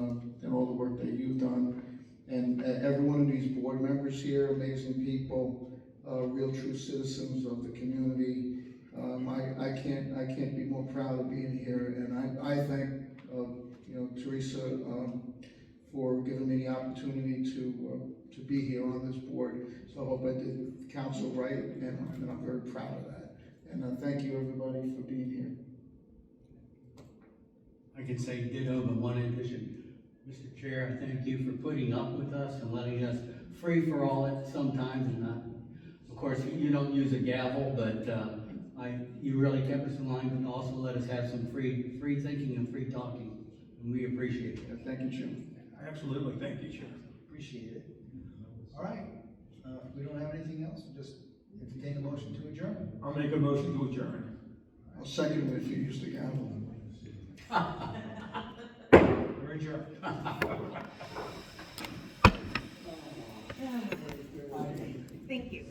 all the work that you've done. And every one of these board members here, amazing people, real true citizens of the community. I can't be more proud of being here, and I thank Teresa for giving me the opportunity to be here on this board. So I hope I did the council right, and I'm very proud of that. And thank you, everybody, for being here. I can say ditto, but one addition. Mr. Chair, I thank you for putting up with us and letting us free for all it sometimes and not, of course, you don't use a gavel, but, you really kept us in line, but also let us have some free thinking and free talking, and we appreciate it. Thank you, Jim. Absolutely, thank you, Chair. Appreciate it. All right, if we don't have anything else, we'll just entertain a motion to adjourn. I'll make a motion to adjourn. I'll second it if you use the gavel. We're adjourned. Thank you.